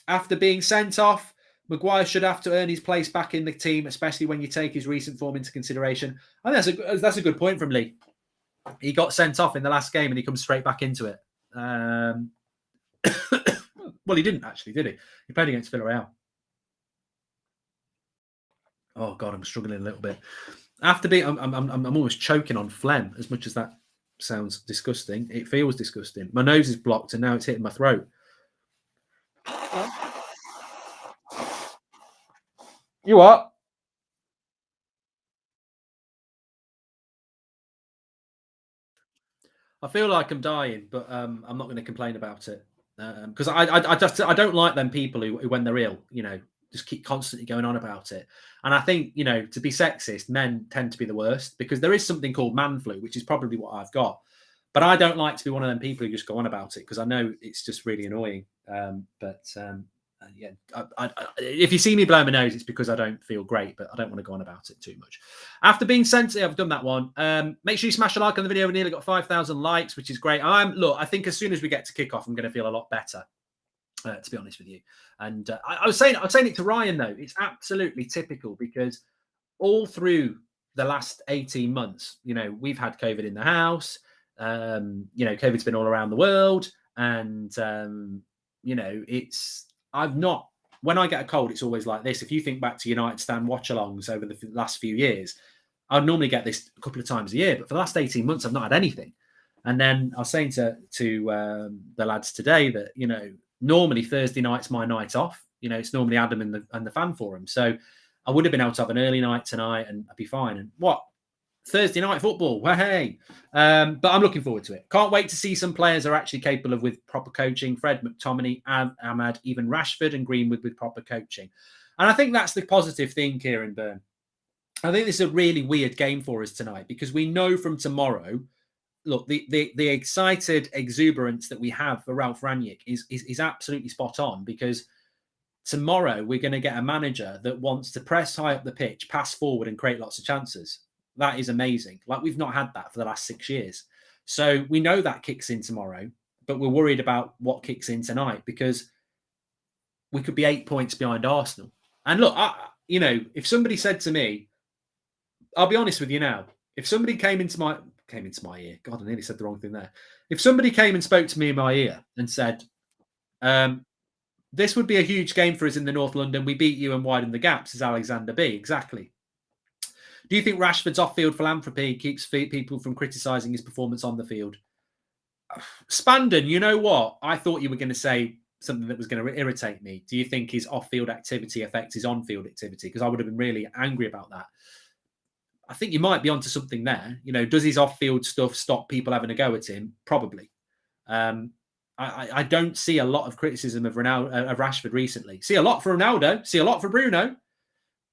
After being sent off, Maguire should have to earn his place back in the team, especially when you take his recent form into consideration. I think that's a good point from Lee. He got sent off in the last game and he comes straight back into it. Well, he didn't actually, did he? He played against Villarreal. Oh God, I'm struggling a little bit. After being, I'm almost choking on phlegm. As much as that sounds disgusting, it feels disgusting. My nose is blocked and now it's hitting my throat. You what? I feel like I'm dying, but I'm not going to complain about it because I don't like them people who when they're ill, just keep constantly going on about it. And I think, you know, to be sexist, men tend to be the worst because there is something called man flu, which is probably what I've got. But I don't like to be one of them people who just go on about it because I know it's just really annoying. Yeah, if you see me blow my nose, it's because I don't feel great, but I don't want to go on about it too much. After being sensitive, I've done that one. Make sure you smash a like on the video. We nearly got 5,000 likes, which is great. Look, I think as soon as we get to kick off, I'm going to feel a lot better. To be honest with you, and I was saying it to Ryan though. It's absolutely typical because all through the last 18 months, you know, we've had COVID in the house. You know, COVID's been all around the world, and you know, when I get a cold, it's always like this. If you think back to United stand watchalongs over the last few years, I'd normally get this a couple of times a year, but for the last 18 months, I've not had anything. And then I was saying to the lads today that, you know, normally Thursday night's my night off. You know, it's normally Adam and the fan forum. So I would have been able to have an early night tonight and I'd be fine. And what? Thursday night football. Well, hey. But I'm looking forward to it. Can't wait to see some players are actually capable of with proper coaching. Fred, McTominay, Ahmad, even Rashford and Greenwood with proper coaching. And I think that's the positive thing, Kieran Byrne. I think this is a really weird game for us tonight because we know from tomorrow, look, the excited exuberance that we have for Ralf Rangnick is absolutely spot on because tomorrow we're going to get a manager that wants to press high up the pitch, pass forward and create lots of chances. That is amazing. Like we've not had that for the last 6 years. So we know that kicks in tomorrow, but we're worried about what kicks in tonight because we could be 8 points behind Arsenal. And look, you know, if somebody said to me, I'll be honest with you now, if somebody came into my ear, God, I nearly said the wrong thing there. If somebody came and spoke to me in my ear and said, this would be a huge game for us in the North London. We beat you and widen the gaps, as Alexander B. Exactly. Do you think Rashford's off-field philanthropy keeps people from criticising his performance on the field? Spandon, you know what? I thought you were going to say something that was going to irritate me. Do you think his off-field activity affects his on-field activity? Because I would have been really angry about that. I think you might be onto something there. You know, does his off-field stuff stop people having a go at him? Probably. I don't see a lot of criticism of Rashford recently. See a lot for Ronaldo. See a lot for Bruno.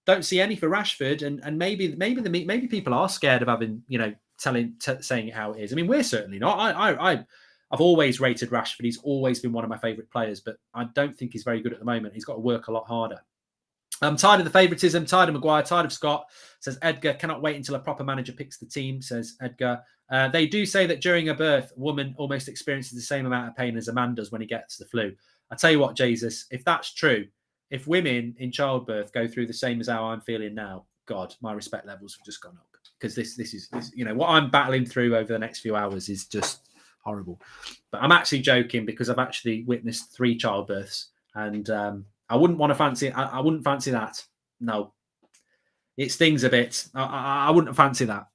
Don't see any for Rashford. And maybe people are scared of having, you know, saying it how it is. I mean, we're certainly not. I've always rated Rashford. He's always been one of my favourite players, but I don't think he's very good at the moment. He's got to work a lot harder. I'm tired of the favouritism, tired of Maguire, tired of Scott, says Edgar. Cannot wait until a proper manager picks the team, says Edgar. They do say that during a birth, a woman almost experiences the same amount of pain as a man does when he gets the flu. I tell you what, Jesus, if that's true, if women in childbirth go through the same as how I'm feeling now, God, my respect levels have just gone up. Because this is, you know, what I'm battling through over the next few hours is just horrible. But I'm actually joking because I've actually witnessed 3 childbirths and I wouldn't want to fancy. I wouldn't fancy that. No, it stings a bit. I wouldn't fancy that.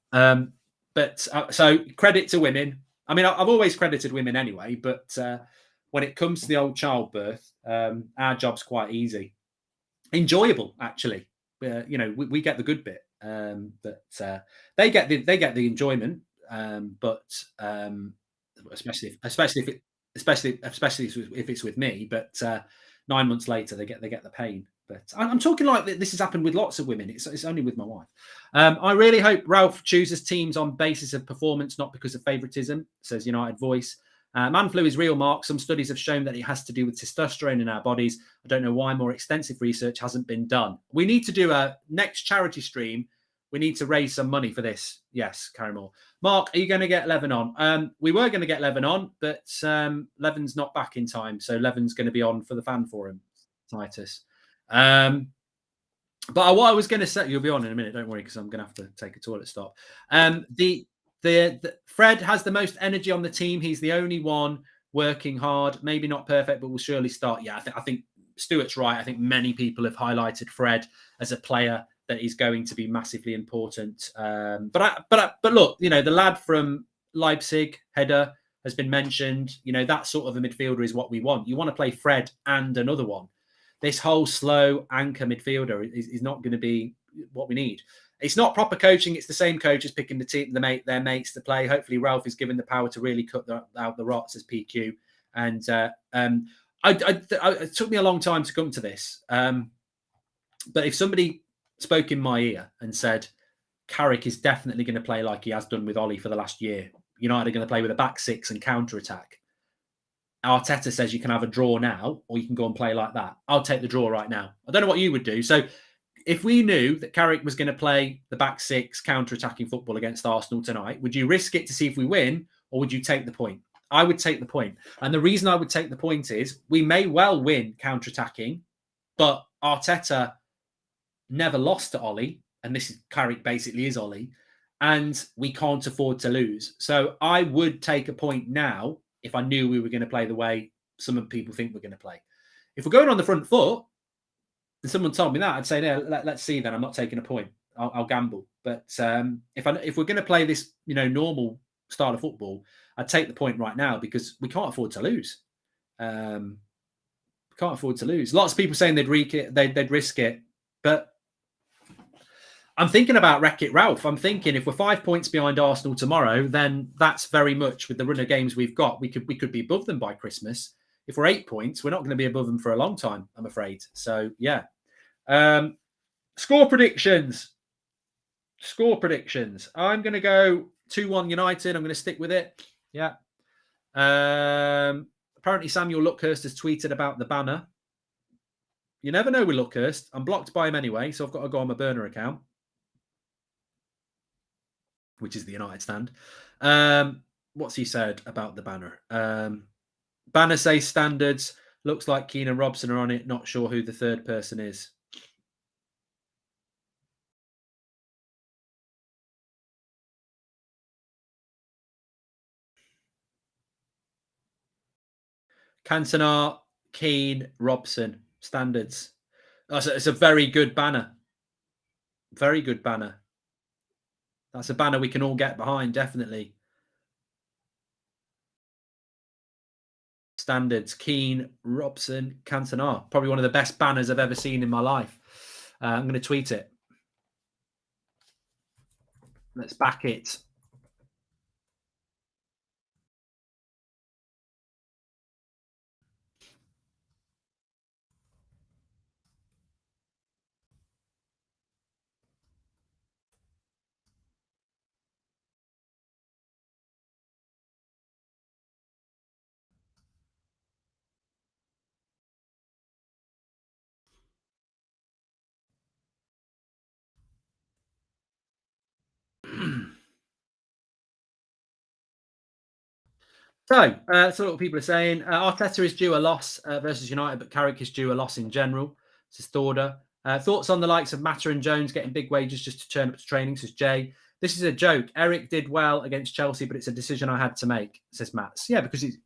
So credit to women. I mean, I've always credited women anyway. But when it comes to the old childbirth, our job's quite easy, enjoyable actually. You know, we get the good bit, but they get the enjoyment. Especially if it's with me. But 9 months later, they get the pain. But I'm talking like this has happened with lots of women. It's only with my wife. I really hope Ralf chooses teams on basis of performance, not because of favouritism, says United Voice. Man flu is real, Mark. Some studies have shown that it has to do with testosterone in our bodies. I don't know why more extensive research hasn't been done. We need to do a next charity stream. We need to raise some money for this. Yes, Carrymore. Mark, are you going to get Levin on? We were going to get Levin on, but Levin's not back in time. So Levin's going to be on for the fan forum, Titus. But what I was going to say, you'll be on in a minute. Don't worry, because I'm going to have to take a toilet stop. The Fred has the most energy on the team. He's the only one working hard. Maybe not perfect, but will surely start. Yeah, I think Stuart's right. I think many people have highlighted Fred as a player that is going to be massively important. But look, you know, the lad from Leipzig, Header, has been mentioned. You know, that sort of a midfielder is what we want. You want to play Fred and another one. This whole slow anchor midfielder is not going to be what we need. It's not proper coaching. It's the same coaches picking their mates to play. Hopefully, Ralf is given the power to really cut out the rots as PQ. And it took me a long time to come to this. But if somebody spoke in my ear and said, Carrick is definitely going to play like he has done with Ollie for the last year, United are going to play with a back six and counter-attack. Arteta says you can have a draw now, or you can go and play like that. I'll take the draw right now. I don't know what you would do. So if we knew that Carrick was going to play the back six counter-attacking football against Arsenal tonight, would you risk it to see if we win, or would you take the point? I would take the point. And the reason I would take the point is we may well win counter-attacking, but Arteta never lost to Ollie, and this is Carrick basically is Ollie, and we can't afford to lose. So I would take a point now if I knew we were going to play the way some people think we're going to play. If we're going on the front foot, and someone told me that, I'd say, no, let's see then. I'm not taking a point. I'll gamble. But if we're going to play this, normal style of football, I'd take the point right now because we can't afford to lose. Can't afford to lose. Lots of people saying they'd risk it, but I'm thinking about Wreck-It Ralph. I'm thinking if we're 5 points behind Arsenal tomorrow, then that's very much with the run of games we've got. We could be above them by Christmas. If we're 8 points, we're not going to be above them for a long time, I'm afraid. So, yeah. Score predictions. I'm going to go 2-1 United. I'm going to stick with it. Yeah. Apparently, Samuel Luckhurst has tweeted about the banner. You never know with Luckhurst. I'm blocked by him anyway, so I've got to go on my burner account, which is the United stand. What's he said about the banner? Banner says standards. Looks like Keane and Robson are on it. Not sure who the third person is. Cantona, Keane, Robson, standards. It's a very good banner. Very good banner. That's a banner we can all get behind, definitely. Standards, Keane, Robson, Cantona. Probably one of the best banners I've ever seen in my life. I'm going to tweet it. Let's back it. So, that's what people are saying. Arteta is due a loss versus United, but Carrick is due a loss in general, says Thorder. Thoughts on the likes of Mata and Jones getting big wages just to turn up to training, says Jay. This is a joke. Eric did well against Chelsea, but it's a decision I had to make, says Mats. Yeah, because he's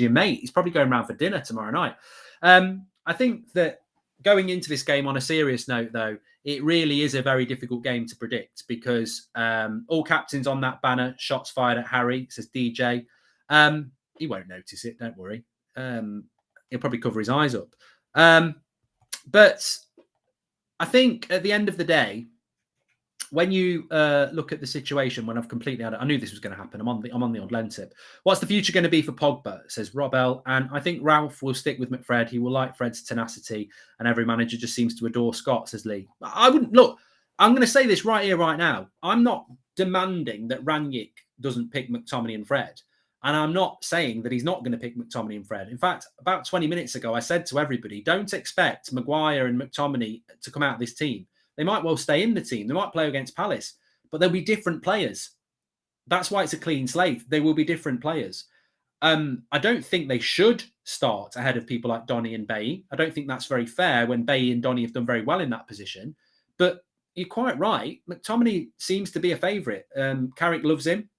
your mate. He's probably going around for dinner tomorrow night. I think that going into this game on a serious note, though, it really is a very difficult game to predict because all captains on that banner, shots fired at Harry, says DJ. He won't notice it, don't worry. He'll probably cover his eyes up. But I think at the end of the day, when you look at the situation, when I've completely had it, I knew this was going to happen. I'm on the odd lens tip. What's the future going to be for Pogba? Says Rob L. And I think Ralph will stick with McFred. He will like Fred's tenacity, and every manager just seems to adore Scott, says Lee. I wouldn't look. I'm going to say this right here, right now. I'm not demanding that Rangnick doesn't pick McTominay and Fred. And I'm not saying that he's not going to pick McTominay and Fred. In fact, about 20 minutes ago, I said to everybody, don't expect Maguire and McTominay to come out of this team. They might well stay in the team. They might play against Palace, but they'll be different players. That's why it's a clean slate. They will be different players. I don't think they should start ahead of people like Donny and Bailly. I don't think that's very fair when Bailly and Donny have done very well in that position. But you're quite right. McTominay seems to be a favourite. Carrick loves him.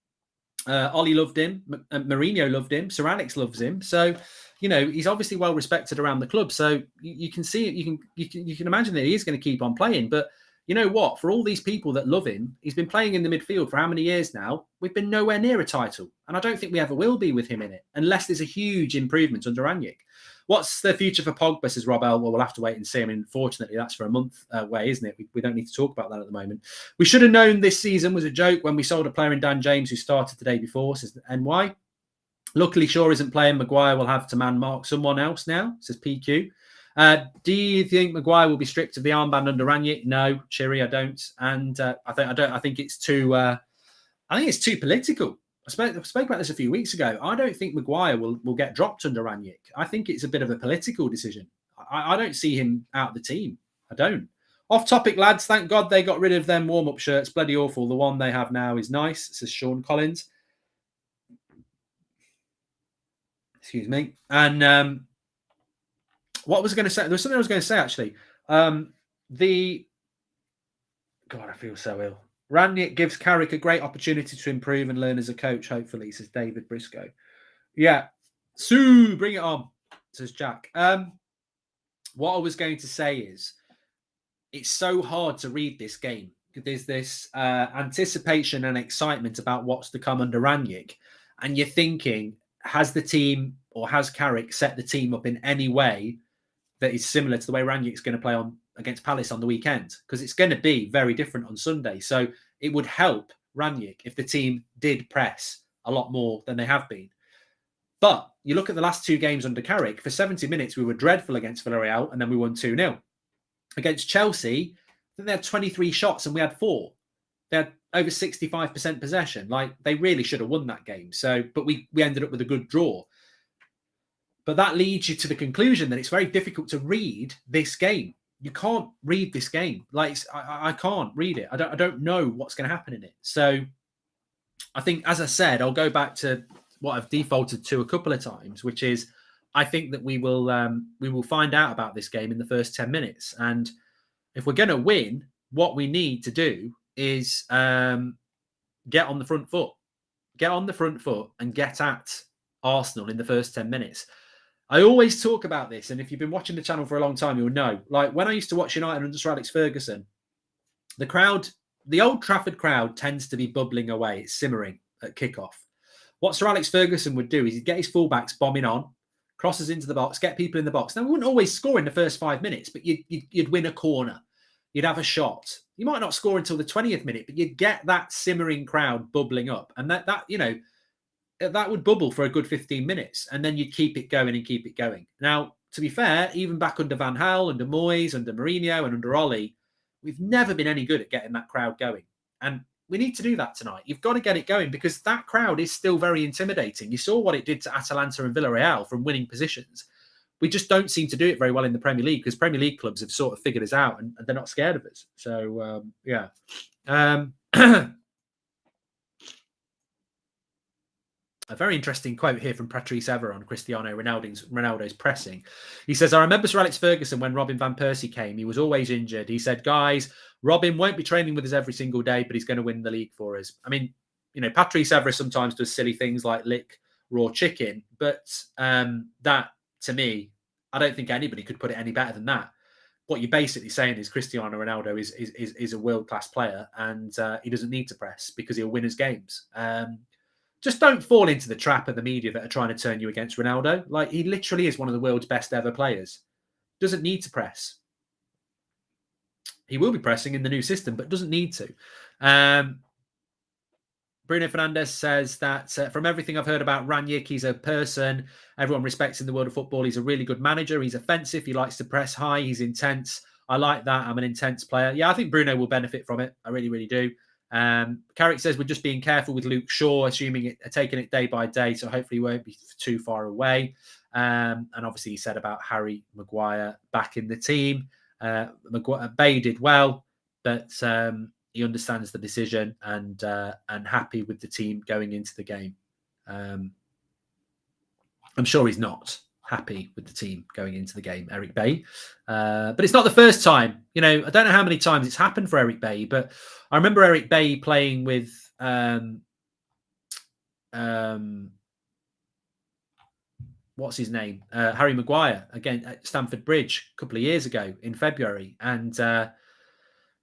Ollie loved him. Mourinho loved him. Sir Alex loves him. So, he's obviously well respected around the club. So you can see it. You can imagine that he is going to keep on playing. But you know what? For all these people that love him, he's been playing in the midfield for how many years now? We've been nowhere near a title, and I don't think we ever will be with him in it, unless there's a huge improvement under Rangnick. What's the future for Pogba, says Rob L? Well, we'll have to wait and see. I mean, fortunately, that's for a month away, isn't it? We don't need to talk about that at the moment. We should have known this season was a joke when we sold a player in Dan James who started the day before, says NY. Luckily, Shaw isn't playing. Maguire will have to man mark someone else now, says PQ. Do you think Maguire will be stripped of the armband under Rangnick? No, Chiri, I don't. And I think it's too. I think it's too political. I spoke about this a few weeks ago. I don't think Maguire will get dropped under Rangnick. I think it's a bit of a political decision. I don't see him out of the team. I don't. Off topic, lads. Thank God they got rid of them warm-up shirts. Bloody awful. The one they have now is nice, says Sean Collins. Excuse me. And what was I going to say? There was something I was going to say, actually. God, I feel so ill. Rangnick gives Carrick a great opportunity to improve and learn as a coach, hopefully, says David Briscoe. Yeah. Sue, bring it on, says Jack. What I was going to say is, it's so hard to read this game. There's this anticipation and excitement about what's to come under Rangnick. And you're thinking, has the team or has Carrick set the team up in any way that is similar to the way Rangnick's going to play on against Palace on the weekend? Because it's going to be very different on Sunday. So it would help Rangnick if the team did press a lot more than they have been. But you look at the last two games under Carrick, for 70 minutes, we were dreadful against Villarreal and then we won 2-0. Against Chelsea, I think they had 23 shots and we had 4. They had over 65% possession. Like, they really should have won that game. So, but we ended up with a good draw. But that leads you to the conclusion that it's very difficult to read this game. You can't read this game. Like, I can't read it. I don't know what's going to happen in it. So I think, as I said, I'll go back to what I've defaulted to a couple of times, which is I think that we will find out about this game in the first 10 minutes. And if we're going to win, what we need to do is get on the front foot. Get on the front foot and get at Arsenal in the first 10 minutes. I always talk about this, and if you've been watching the channel for a long time, you'll know. Like, when I used to watch United under Sir Alex Ferguson, the crowd, the Old Trafford crowd, tends to be bubbling away. It's simmering at kickoff. What Sir Alex Ferguson would do is he'd get his fullbacks bombing on, crosses into the box, get people in the box. Now, we wouldn't always score in the first 5 minutes, but you'd win a corner. You'd have a shot. You might not score until the 20th minute, but you'd get that simmering crowd bubbling up. And that would bubble for a good 15 minutes. And then you'd keep it going and keep it going. Now, to be fair, even back under Van Gaal, under Moyes, under Mourinho, and under Ollie, we've never been any good at getting that crowd going. And we need to do that tonight. You've got to get it going because that crowd is still very intimidating. You saw what it did to Atalanta and Villarreal from winning positions. We just don't seem to do it very well in the Premier League because Premier League clubs have sort of figured us out and they're not scared of us. So, yeah. A very interesting quote here from Patrice Evra on Cristiano Ronaldo's pressing. He says, I remember Sir Alex Ferguson when Robin Van Persie came. He was always injured. He said, guys, Robin won't be training with us every single day, but he's going to win the league for us. I mean, Patrice Evra sometimes does silly things like lick raw chicken, but that, to me, I don't think anybody could put it any better than that. What you're basically saying is Cristiano Ronaldo is a world-class player and he doesn't need to press because he'll win his games. Just don't fall into the trap of the media that are trying to turn you against Ronaldo. Like, he literally is one of the world's best ever players. Doesn't need to press. He will be pressing in the new system, but doesn't need to. Bruno Fernandes says that from everything I've heard about Rangnick, he's a person everyone respects in the world of football. He's a really good manager. He's offensive. He likes to press high. He's intense. I like that. I'm an intense player. Yeah, I think Bruno will benefit from it. I really, really do. Carrick says we're just being careful with Luke Shaw, taking it day by day, so hopefully he won't be too far away. And obviously he said about Harry Maguire back in the team. Bay did well, but he understands the decision and happy with the team going into the game. I'm sure he's not happy with the team going into the game, Eric Bay. But it's not the first time. I don't know how many times it's happened for Eric Bay, but I remember Eric Bay playing with what's his name? Harry Maguire again at Stamford Bridge a couple of years ago in February. And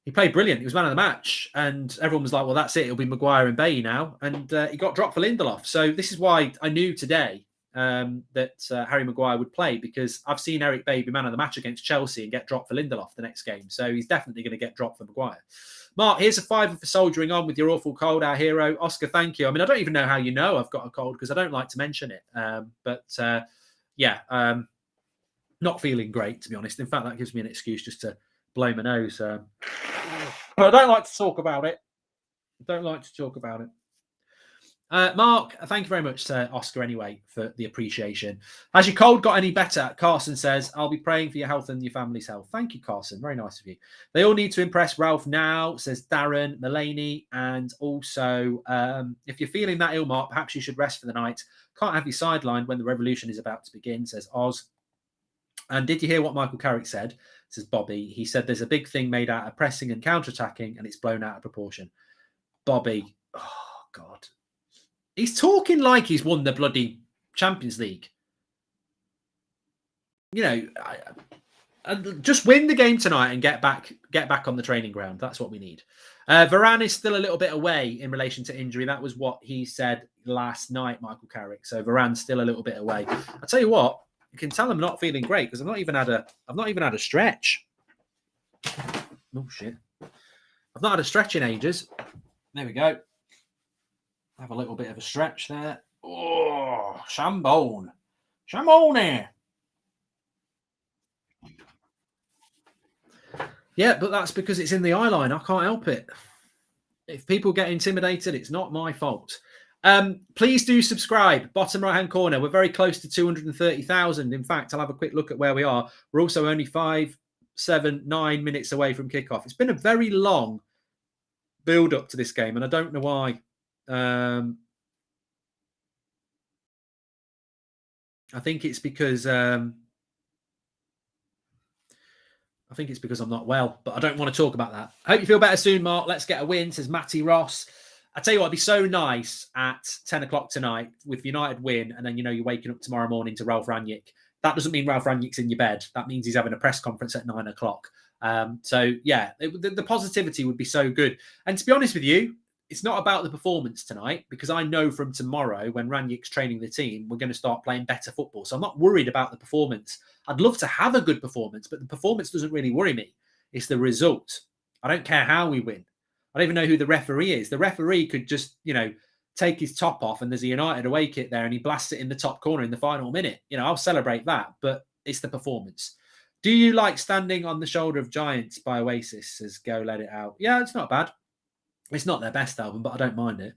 he played brilliant. He was man of the match. And everyone was like, well, that's it. It'll be Maguire and Bay now. And he got dropped for Lindelof. So this is why I knew today that Harry Maguire would play, because I've seen Eric Bay be man of the match against Chelsea and get dropped for Lindelof the next game. So he's definitely going to get dropped for Maguire. Mark, here's a $5 for soldiering on with your awful cold, our hero. Oscar, thank you. I mean, I don't even know how you know I've got a cold because I don't like to mention it. Not Not feeling great, to be honest. In fact, that gives me an excuse just to blow my nose. But I don't like to talk about it. Mark, thank you very much to Oscar anyway for the appreciation. Has your cold got any better? Carson says, I'll be praying for your health and your family's health. Thank you, Carson. Very nice of you. They all need to impress Ralf now, says Darren, Mulaney, and also if you're feeling that ill, Mark, perhaps you should rest for the night. Can't have you sidelined when the revolution is about to begin, says Oz. And did you hear what Michael Carrick said? Says Bobby. He said there's a big thing made out of pressing and counter-attacking, and it's blown out of proportion. Bobby, oh, God. He's talking like he's won the bloody Champions League. You know, just win the game tonight and get back on the training ground. That's what we need. Varane is still a little bit away in relation to injury. That was what he said last night, Michael Carrick. So Varane's still a little bit away. I tell you what, you can tell I'm not feeling great because I've not even had a stretch. Oh shit! I've not had a stretch in ages. There we go. Have a little bit of a stretch there. Oh, Shambone. Yeah, but that's because it's in the eye line. I can't help it. If people get intimidated, it's not my fault. Please do subscribe. Bottom right-hand corner. We're very close to 230,000. In fact, I'll have a quick look at where we are. We're also only 5, 7, 9 minutes away from kickoff. It's been a very long build-up to this game, and I don't know why. I think it's because I'm not well, but I don't want to talk about that. I hope you feel better soon, Mark. Let's get a win, says Matty Ross. I tell you what, it'd be so nice at 10 o'clock tonight with United win, and then, you know, you're waking up tomorrow morning to Ralf Rangnick. That doesn't mean Ralf Rangnick's in your bed. That means he's having a press conference at 9 o'clock. So, yeah, the positivity would be so good. And to be honest with you, it's not about the performance tonight, because I know from tomorrow when Rangnick's training the team, we're going to start playing better football. So I'm not worried about the performance. I'd love to have a good performance, but the performance doesn't really worry me. It's the result. I don't care how we win. I don't even know who the referee is. The referee could just, you know, take his top off and there's a United away kit there and he blasts it in the top corner in the final minute. You know, I'll celebrate that, but it's the performance. Do you like Standing on the Shoulder of Giants by Oasis? Says Go Let It Out. Yeah, it's not bad. It's not their best album, but I don't mind it.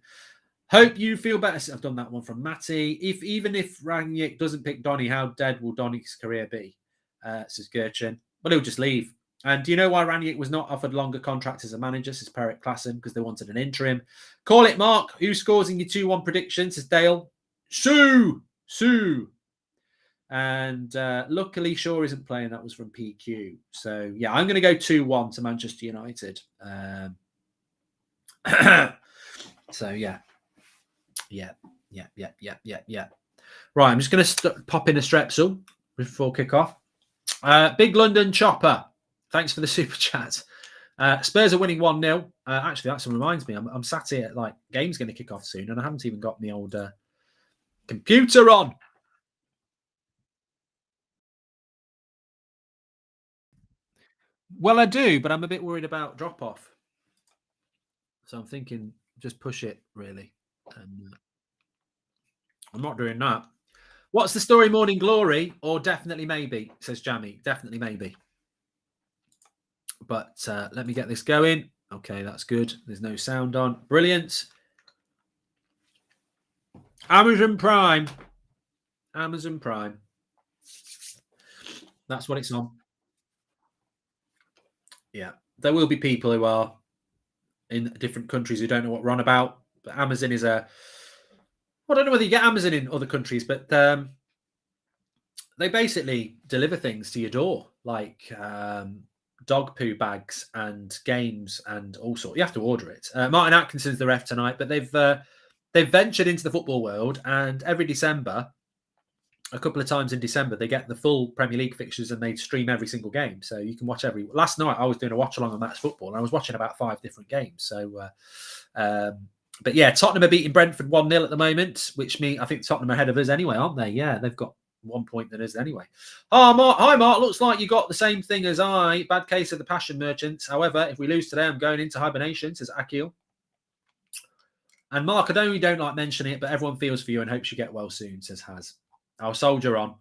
Hope you feel better. I've done that one from Matty. Even if Rangnick doesn't pick Donny, how dead will Donny's career be? Says Gertchen. Well, he'll just leave. And do you know why Rangnick was not offered longer contracts as a manager? Says Perrick Klassen, because they wanted an interim. Call it, Mark. Who scores in your 2-1 prediction? Says Dale. Sue. And luckily, Shaw isn't playing. That was from PQ. So, yeah, I'm going to go 2-1 to Manchester United. So, yeah. Right, I'm just going to pop in a Strepsil before kick-off. Big London Chopper. Thanks for the super chat. Spurs are winning 1-0. Actually, that reminds me. I'm sat here, like, game's going to kick off soon, and I haven't even got my old computer on. Well, I do, but I'm a bit worried about drop-off. So I'm thinking just push it, really. And I'm not doing that. What's the story, Morning Glory? Or definitely maybe, says Jammy. Definitely maybe. But let me get this going. Okay, that's good. There's no sound on. Brilliant. Amazon Prime. That's what it's on. Yeah. There will be people who are in different countries who don't know what we're on about. But Amazon is I don't know whether you get Amazon in other countries, but they basically deliver things to your door, like dog poo bags and games and all sorts. You have to order it. Martin Atkinson's the ref tonight, but they've ventured into the football world, and every December, a couple of times in December, they get the full Premier League fixtures and they stream every single game. So you can watch last night I was doing a watch along on Match Football and I was watching about 5 different games. So, but yeah, Tottenham are beating Brentford 1-0 at the moment, which means I think Tottenham are ahead of us anyway, aren't they? Yeah, they've got 1 point than us anyway. Oh, Mark, hi, Mark. Looks like you got the same thing as I. Bad case of the passion merchants. However, if we lose today, I'm going into hibernation, says Akil. And Mark, I know you don't like mentioning it, but everyone feels for you and hopes you get well soon, says Haz. I'll soldier on.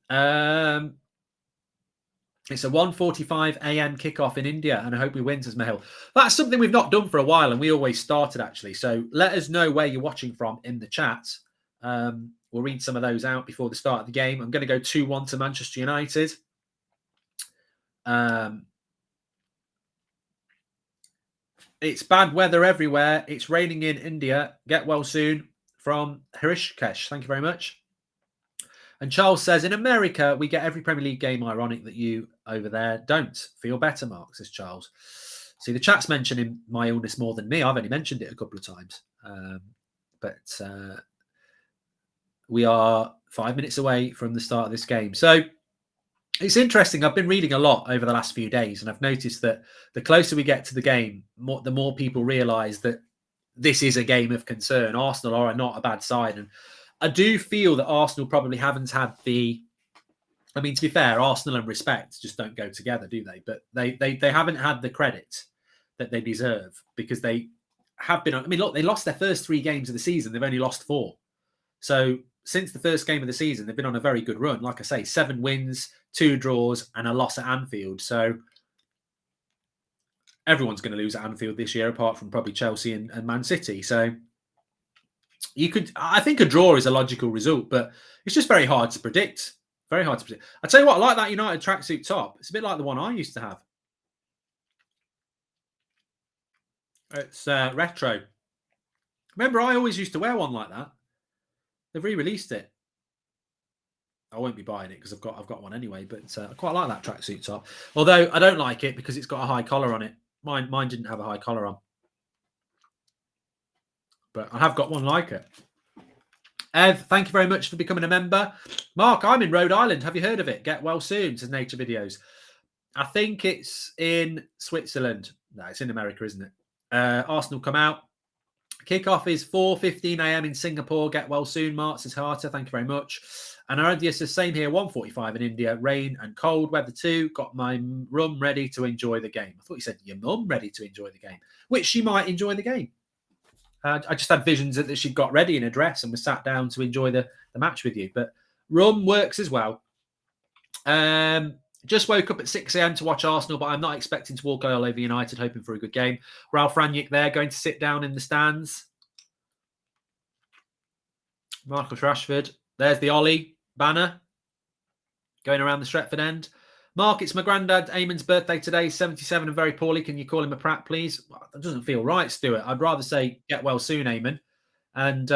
It's a 1:45 a.m. kickoff in India, and I hope we win, says Mahil. That's something we've not done for a while, and we always started, actually. So let us know where you're watching from in the chat. We'll read some of those out before the start of the game. I'm going to go 2-1 to Manchester United. It's bad weather everywhere. It's raining in India. Get well soon. From Harishkesh. Thank you very much. And Charles says, in America, we get every Premier League game. Ironic that you over there don't. Feel better, Mark, says Charles. See, the chat's mentioning my illness more than me. I've only mentioned it a couple of times. But we are 5 minutes away from the start of this game. So it's interesting. I've been reading a lot over the last few days, and I've noticed that the closer we get to the game, the more people realise that this is a game of concern. Arsenal are not a bad side. And I do feel that Arsenal probably haven't had the... I mean, to be fair, Arsenal and respect just don't go together, do they? But they haven't had the credit that they deserve, because they have been... I mean, look, they lost their first 3 games of the season. They've only lost 4. So since the first game of the season, they've been on a very good run. Like I say, 7 wins, 2 draws, and a loss at Anfield. So everyone's going to lose at Anfield this year, apart from probably Chelsea and Man City. So I think a draw is a logical result, but it's just very hard to predict. Very hard to predict. I tell you what, I like that United tracksuit top. It's a bit like the one I used to have. It's retro. Remember, I always used to wear one like that. They've re-released it. I won't be buying it because I've got one anyway, but I quite like that tracksuit top. Although I don't like it because it's got a high collar on it. Mine didn't have a high collar on. But I have got one like it. Ev, thank you very much for becoming a member. Mark, I'm in Rhode Island. Have you heard of it? Get well soon, says Nature Videos. I think it's in Switzerland. No, it's in America, isn't it? Arsenal come out. Kickoff is 4:15 a.m. in Singapore. Get well soon, Mark, says Harter. Thank you very much. And Aradia says, same here, 1:45 in India. Rain and cold weather too. Got my rum ready to enjoy the game. I thought you said your mum ready to enjoy the game, which she might enjoy the game. I just had visions that she got ready in a dress and was sat down to enjoy the match with you. But rum works as well. Just woke up at 6 a.m. to watch Arsenal, but I'm not expecting to walk all over United, hoping for a good game. Ralf Rangnick there, going to sit down in the stands. Marcus Rashford. There's the Ollie banner going around the Stretford end. Mark, it's my granddad Eamon's birthday today, 77 and very poorly. Can you call him a prat, please? Well, that doesn't feel right, Stuart. I'd rather say get well soon, Eamon. And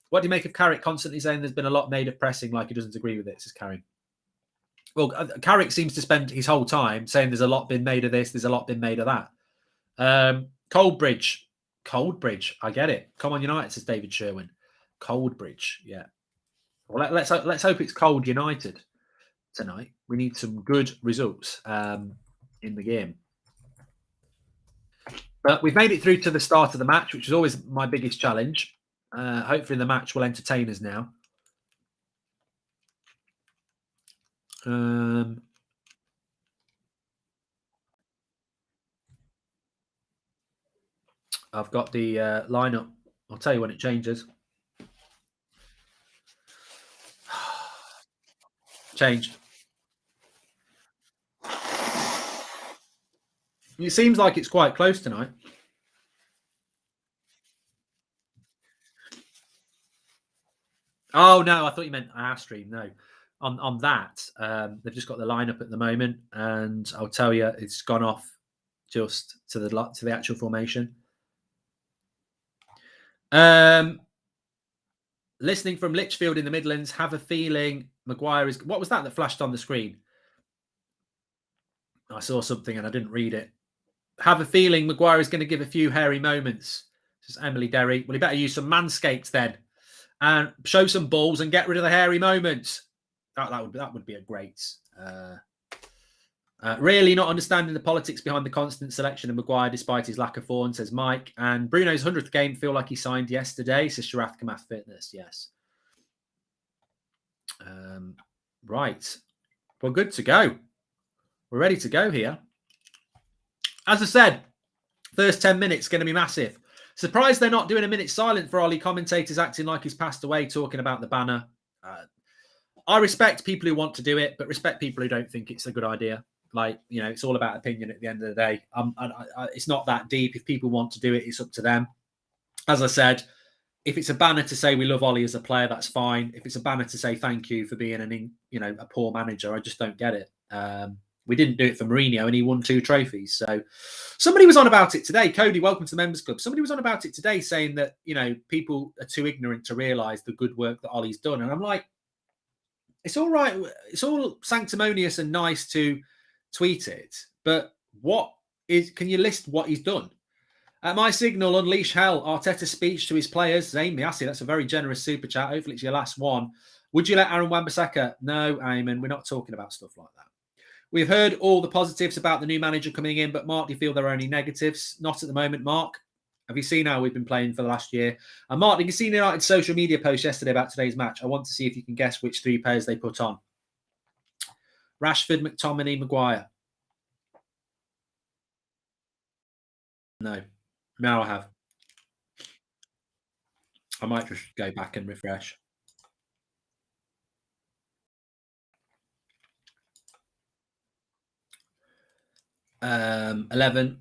what do you make of Carrick constantly saying there's been a lot made of pressing, like he doesn't agree with it, says Carrick. Well, Carrick seems to spend his whole time saying there's a lot been made of this, there's a lot been made of that. Goldbridge, I get it. Come on, United, says David Sherwin. Goldbridge, yeah. Well, let's hope it's cold United tonight. We need some good results in the game. But we've made it through to the start of the match, which is always my biggest challenge. Hopefully the match will entertain us now. I've got the lineup. I'll tell you when it changes. Changed. It seems like it's quite close tonight. Oh, no, I thought you meant our stream. No. On that, they've just got the lineup at the moment, and I'll tell you, it's gone off just to the actual formation. Listening from Lichfield in the Midlands, have a feeling Maguire is... What was that flashed on the screen? I saw something and I didn't read it. Have a feeling Maguire is going to give a few hairy moments, says Emily Derry. Well, he better use some Manscaped then and show some balls and get rid of the hairy moments. That would be a great... really not understanding the politics behind the constant selection of Maguire despite his lack of form, says Mike. And Bruno's 100th game feel like he signed yesterday, says Sharath Kamath Fitness. Yes. Right. Well, good to go. We're ready to go here. As I said, first 10 minutes going to be massive. Surprised they're not doing a minute silent for Ollie. Commentators acting like he's passed away, talking about the banner. I respect people who want to do it, but respect people who don't think it's a good idea. Like, it's all about opinion at the end of the day. It's not that deep. If people want to do it, it's up to them. As I said, if it's a banner to say we love Ollie as a player, that's fine. If it's a banner to say thank you for being a poor manager, I just don't get it. We didn't do it for Mourinho, and he won 2 trophies. So somebody was on about it today. Cody, welcome to the Members Club. Somebody was on about it today, saying that people are too ignorant to realise the good work that Ollie's done. And I'm like, it's all right. It's all sanctimonious and nice to tweet it, but can you list what he's done? At my signal, unleash hell. Arteta's speech to his players. Zayn Miassi, that's a very generous super chat. Hopefully it's your last one. Would you let Aaron Wan-Bissaka? No, Eamon, we're not talking about stuff like that. We've heard all the positives about the new manager coming in, but Mark, do you feel there are any negatives? Not at the moment, Mark. Have you seen how we've been playing for the last year? And Mark, did you see United's social media post yesterday about today's match? I want to see if you can guess which 3 players they put on. Rashford, McTominay, Maguire. No. Now I have. I might just go back and refresh. Um, 11.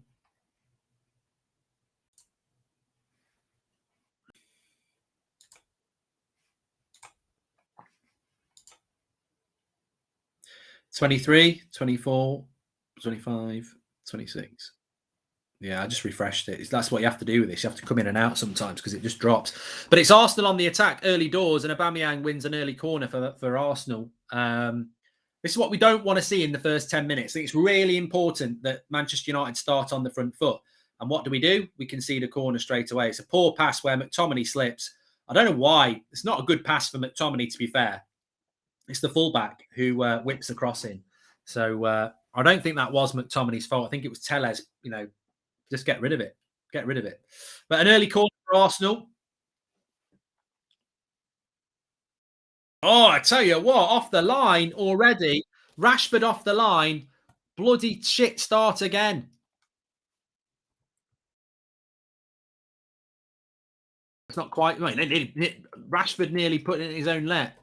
$23, $24, $25, $26. Yeah, I just refreshed it. That's what you have to do with this. You have to come in and out sometimes because it just drops. But it's Arsenal on the attack early doors, and Aubameyang wins an early corner for Arsenal. This is what we don't want to see in the first 10 minutes. I think it's really important that Manchester United start on the front foot. And what do? We concede a corner straight away. It's a poor pass where McTominay slips. I don't know why. It's not a good pass for McTominay, to be fair. It's the fullback who whips the cross in. So I don't think that was McTominay's fault. I think it was Tellez, just get rid of it. Get rid of it. But an early corner for Arsenal. Oh, I tell you what, off the line already. Rashford off the line. Bloody shit start again. It's not quite. Rashford nearly put it in his own net.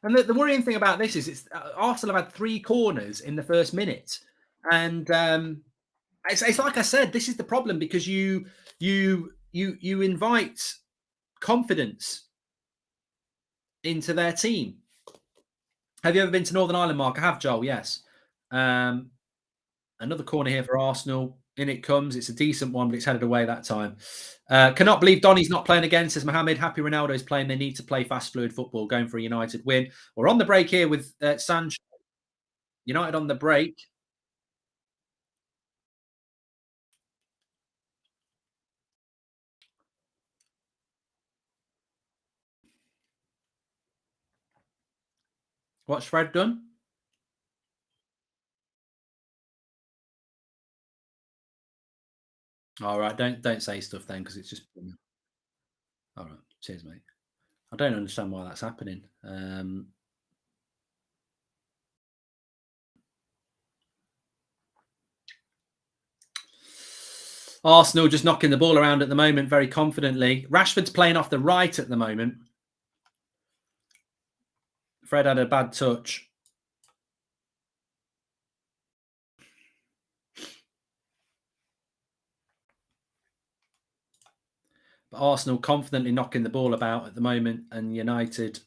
And the worrying thing about this is Arsenal have had 3 corners in the first minute. And it's like I said, this is the problem because you invite confidence into their team. Have you ever been to Northern Ireland, Mark? I have, Joel. Yes. Another corner here for Arsenal. In it comes. It's a decent one, but it's headed away that time. Cannot believe Donny's not playing again, says Mohammed. Happy Ronaldo's playing. They need to play fast, fluid football, going for a United win. We're on the break here with Sancho. United on the break. What's Fred done? All right, don't say stuff then because it's just. All right, cheers, mate. I don't understand why that's happening. Arsenal just knocking the ball around at the moment very confidently. Rashford's playing off the right at the moment. Fred had a bad touch. But Arsenal confidently knocking the ball about at the moment, and United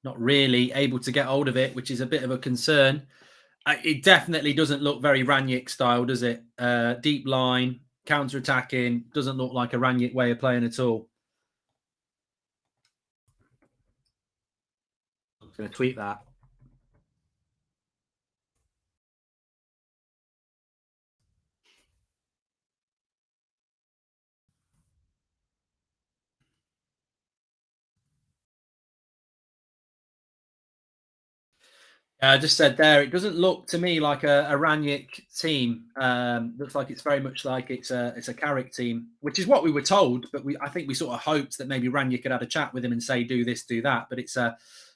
not really able to get hold of it, which is a bit of a concern. It definitely doesn't look very Rangnick style, does it? Deep line, counter-attacking, doesn't look like a Rangnick way of playing at all. I'm going to tweet that. I just said there, it doesn't look to me like a Rangnick team. Looks like it's very much like it's a Carrick team, which is what we were told. But I think we sort of hoped that maybe Rangnick could have a chat with him and say, do this, do that. But it's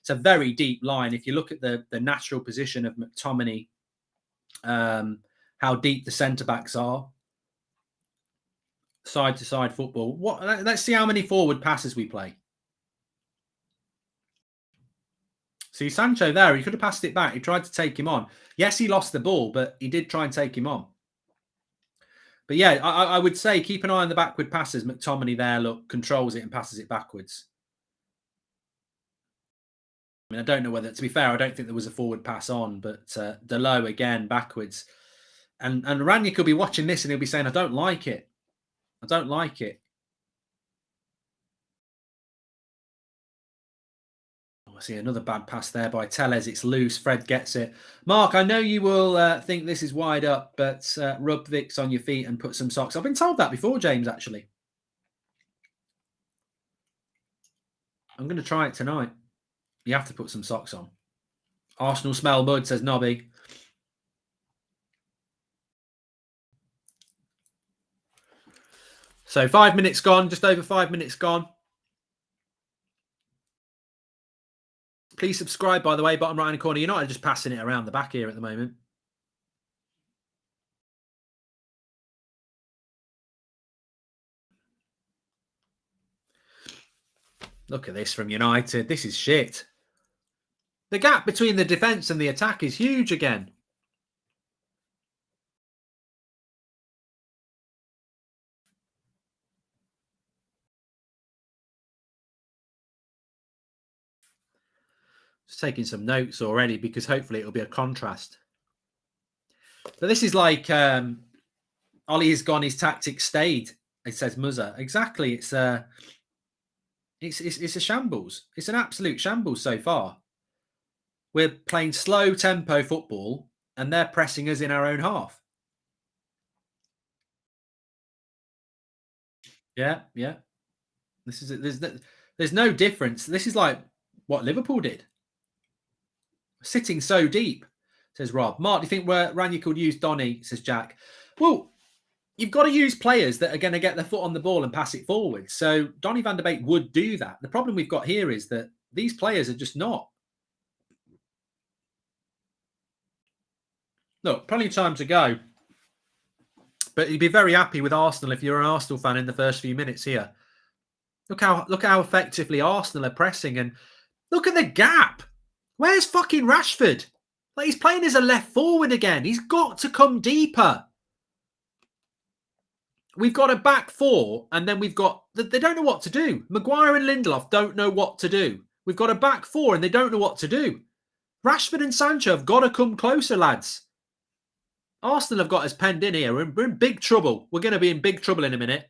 It's a very deep line. If you look at the natural position of McTominay, how deep the centre-backs are, side-to-side football. Let's see how many forward passes we play. See, Sancho there, he could have passed it back. He tried to take him on. Yes, he lost the ball, but he did try and take him on. But yeah, I would say keep an eye on the backward passes. McTominay there, look, controls it and passes it backwards. I mean, I don't know whether, to be fair, I don't think there was a forward pass on, but Delo again, backwards. And Rangnick will be watching this and he'll be saying, I don't like it. I don't like it. Oh, I see another bad pass there by Telles. It's loose. Fred gets it. Mark, I know you will think this is wide up, but rub Vicks on your feet and put some socks. I've been told that before, James, actually. I'm going to try it tonight. You have to put some socks on. Arsenal smell mud, says Nobby. So 5 minutes gone, just over 5 minutes gone. Please subscribe, by the way, bottom right-hand corner. United just passing it around the back here at the moment. Look at this from United. This is shit. The gap between the defence and the attack is huge again. Just taking some notes already because hopefully it'll be a contrast. But this is like Ollie has gone, his tactics stayed. It says Muzza. Exactly. It's a shambles. It's an absolute shambles so far. We're playing slow tempo football and they're pressing us in our own half. Yeah. This is there's no difference. This is like what Liverpool did. Sitting so deep, says Rob. Mark, do you think Rangnick could use Donny, says Jack? Well, you've got to use players that are going to get their foot on the ball and pass it forward. So Donny van de Beek would do that. The problem we've got here is that these players are just not. Look, plenty of time to go. But you'd be very happy with Arsenal if you're an Arsenal fan in the first few minutes here. Look how effectively Arsenal are pressing, and look at the gap. Where's fucking Rashford? Like, he's playing as a left forward again. He's got to come deeper. We've got a back four, and then we've got... They don't know what to do. Maguire and Lindelof don't know what to do. We've got a back four, and they don't know what to do. Rashford and Sancho have got to come closer, lads. Arsenal have got us penned in here. We're in big trouble. We're going to be in big trouble in a minute.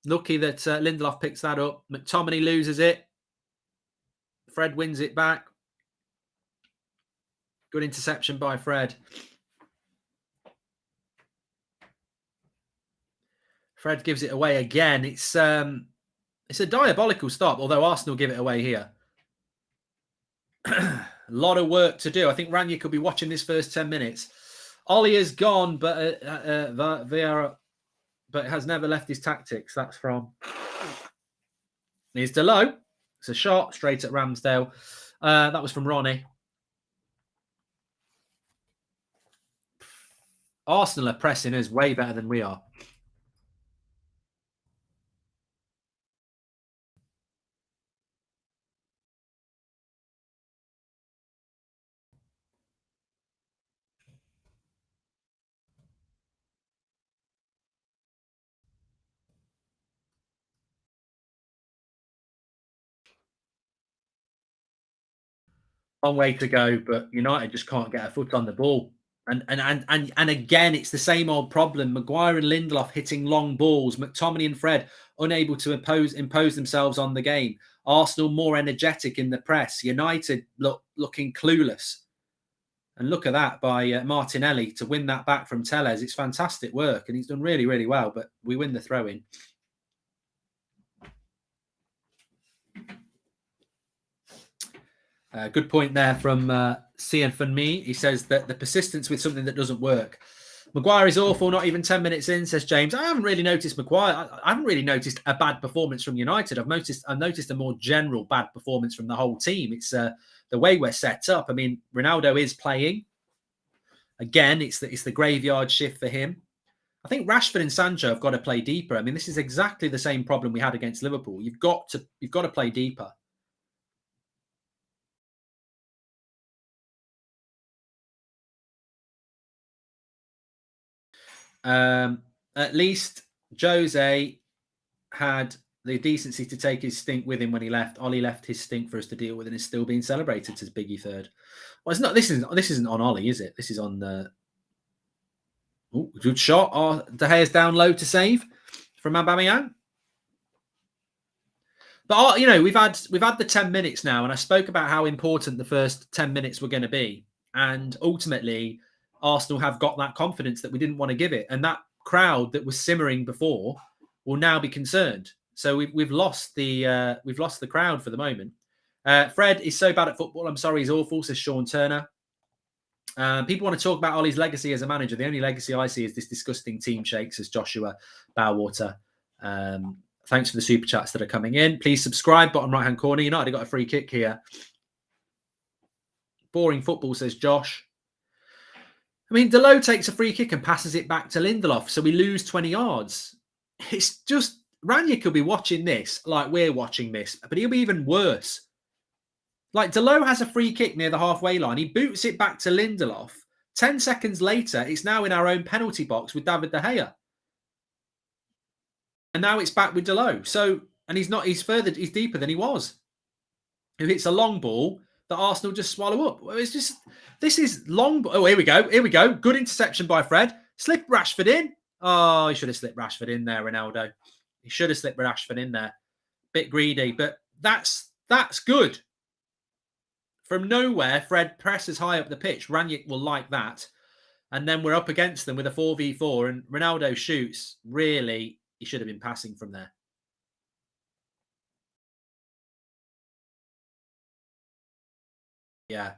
Lucky that Lindelof picks that up. McTominay loses it. Fred wins it back. Good interception by Fred. Fred gives it away again. It's a diabolical stop, although Arsenal give it away here. A lot of work to do. I think Rangnick could be watching this first 10 minutes. Ollie is gone, but has never left his tactics. That's from... Here's Delo. It's a shot straight at Ramsdale. That was from Ronnie. Arsenal are pressing us way better than we are. Long way to go, but United just can't get a foot on the ball. And again, it's the same old problem. Maguire and Lindelof hitting long balls. McTominay and Fred unable to impose themselves on the game. Arsenal more energetic in the press. United looking clueless. And look at that by Martinelli to win that back from Telles. It's fantastic work, and he's done really, really well. But we win the throw-in. Good point there from Cian Funmi. He says that the persistence with something that doesn't work. Maguire is awful, not even 10 minutes in, says James. I haven't really noticed Maguire. I haven't really noticed a bad performance from United. I've noticed a more general bad performance from the whole team. It's the way we're set up. I mean, Ronaldo is playing. Again, it's the graveyard shift for him. I think Rashford and Sancho have got to play deeper. I mean, this is exactly the same problem we had against Liverpool. You've got to play deeper. At least Jose had the decency to take his stink with him when he left. Ollie left his stink for us to deal with, and is still being celebrated as Biggie third. Well, it's not. This isn't on Ollie, is it? This is on the. Ooh, good shot. Oh, De Gea's down low to save from Aubameyang. But we've had the 10 minutes now, and I spoke about how important the first 10 minutes were going to be, and ultimately Arsenal have got that confidence that we didn't want to give it, and that crowd that was simmering before will now be concerned. So we've lost the crowd for the moment. Fred is so bad at football. I'm sorry, he's awful, says Sean Turner. People want to talk about Ollie's legacy as a manager. The only legacy I see is this disgusting team shake, says Joshua Bowater. Thanks for the super chats that are coming in. Please subscribe, bottom right-hand corner. United got a free kick here. Boring football, says Josh. I mean, Delo takes a free kick and passes it back to Lindelof, so we lose 20 yards. It's just, Rangnick could be watching this like we're watching this, but he'll be even worse. Like, Delo has a free kick near the halfway line. He boots it back to Lindelof. 10 seconds later, it's now in our own penalty box with David De Gea. And now it's back with Delo. So, and he's deeper than he was. Who hits a long ball that Arsenal just swallow up. It's just, this is long. Oh, here we go. Here we go. Good interception by Fred. Slip Rashford in. Oh, he should have slipped Rashford in there, Ronaldo. He should have slipped Rashford in there. Bit greedy, but that's good. From nowhere, Fred presses high up the pitch. Rangnick will like that. And then we're up against them with a 4v4 and Ronaldo shoots. Really, he should have been passing from there. Yeah.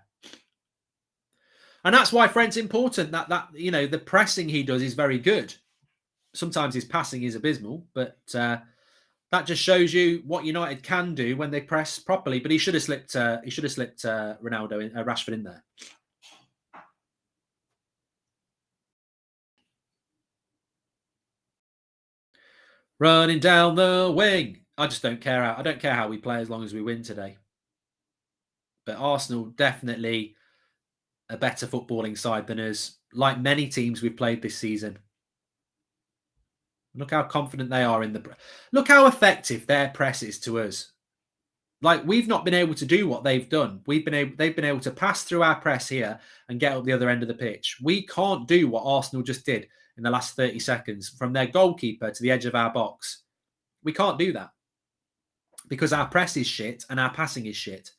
And that's why Fred's important. That the pressing he does is very good. Sometimes his passing is abysmal, but that just shows you what United can do when they press properly. But he should have slipped Ronaldo Rashford in there. Running down the wing. I just don't care. I don't care how we play as long as we win today. But Arsenal definitely a better footballing side than us, like many teams we've played this season. Look how confident they are look how effective their press is to us. Like, we've not been able to do what they've done. They've been able to pass through our press here and get up the other end of the pitch. We can't do what Arsenal just did in the last 30 seconds from their goalkeeper to the edge of our box. We can't do that because our press is shit and our passing is shit.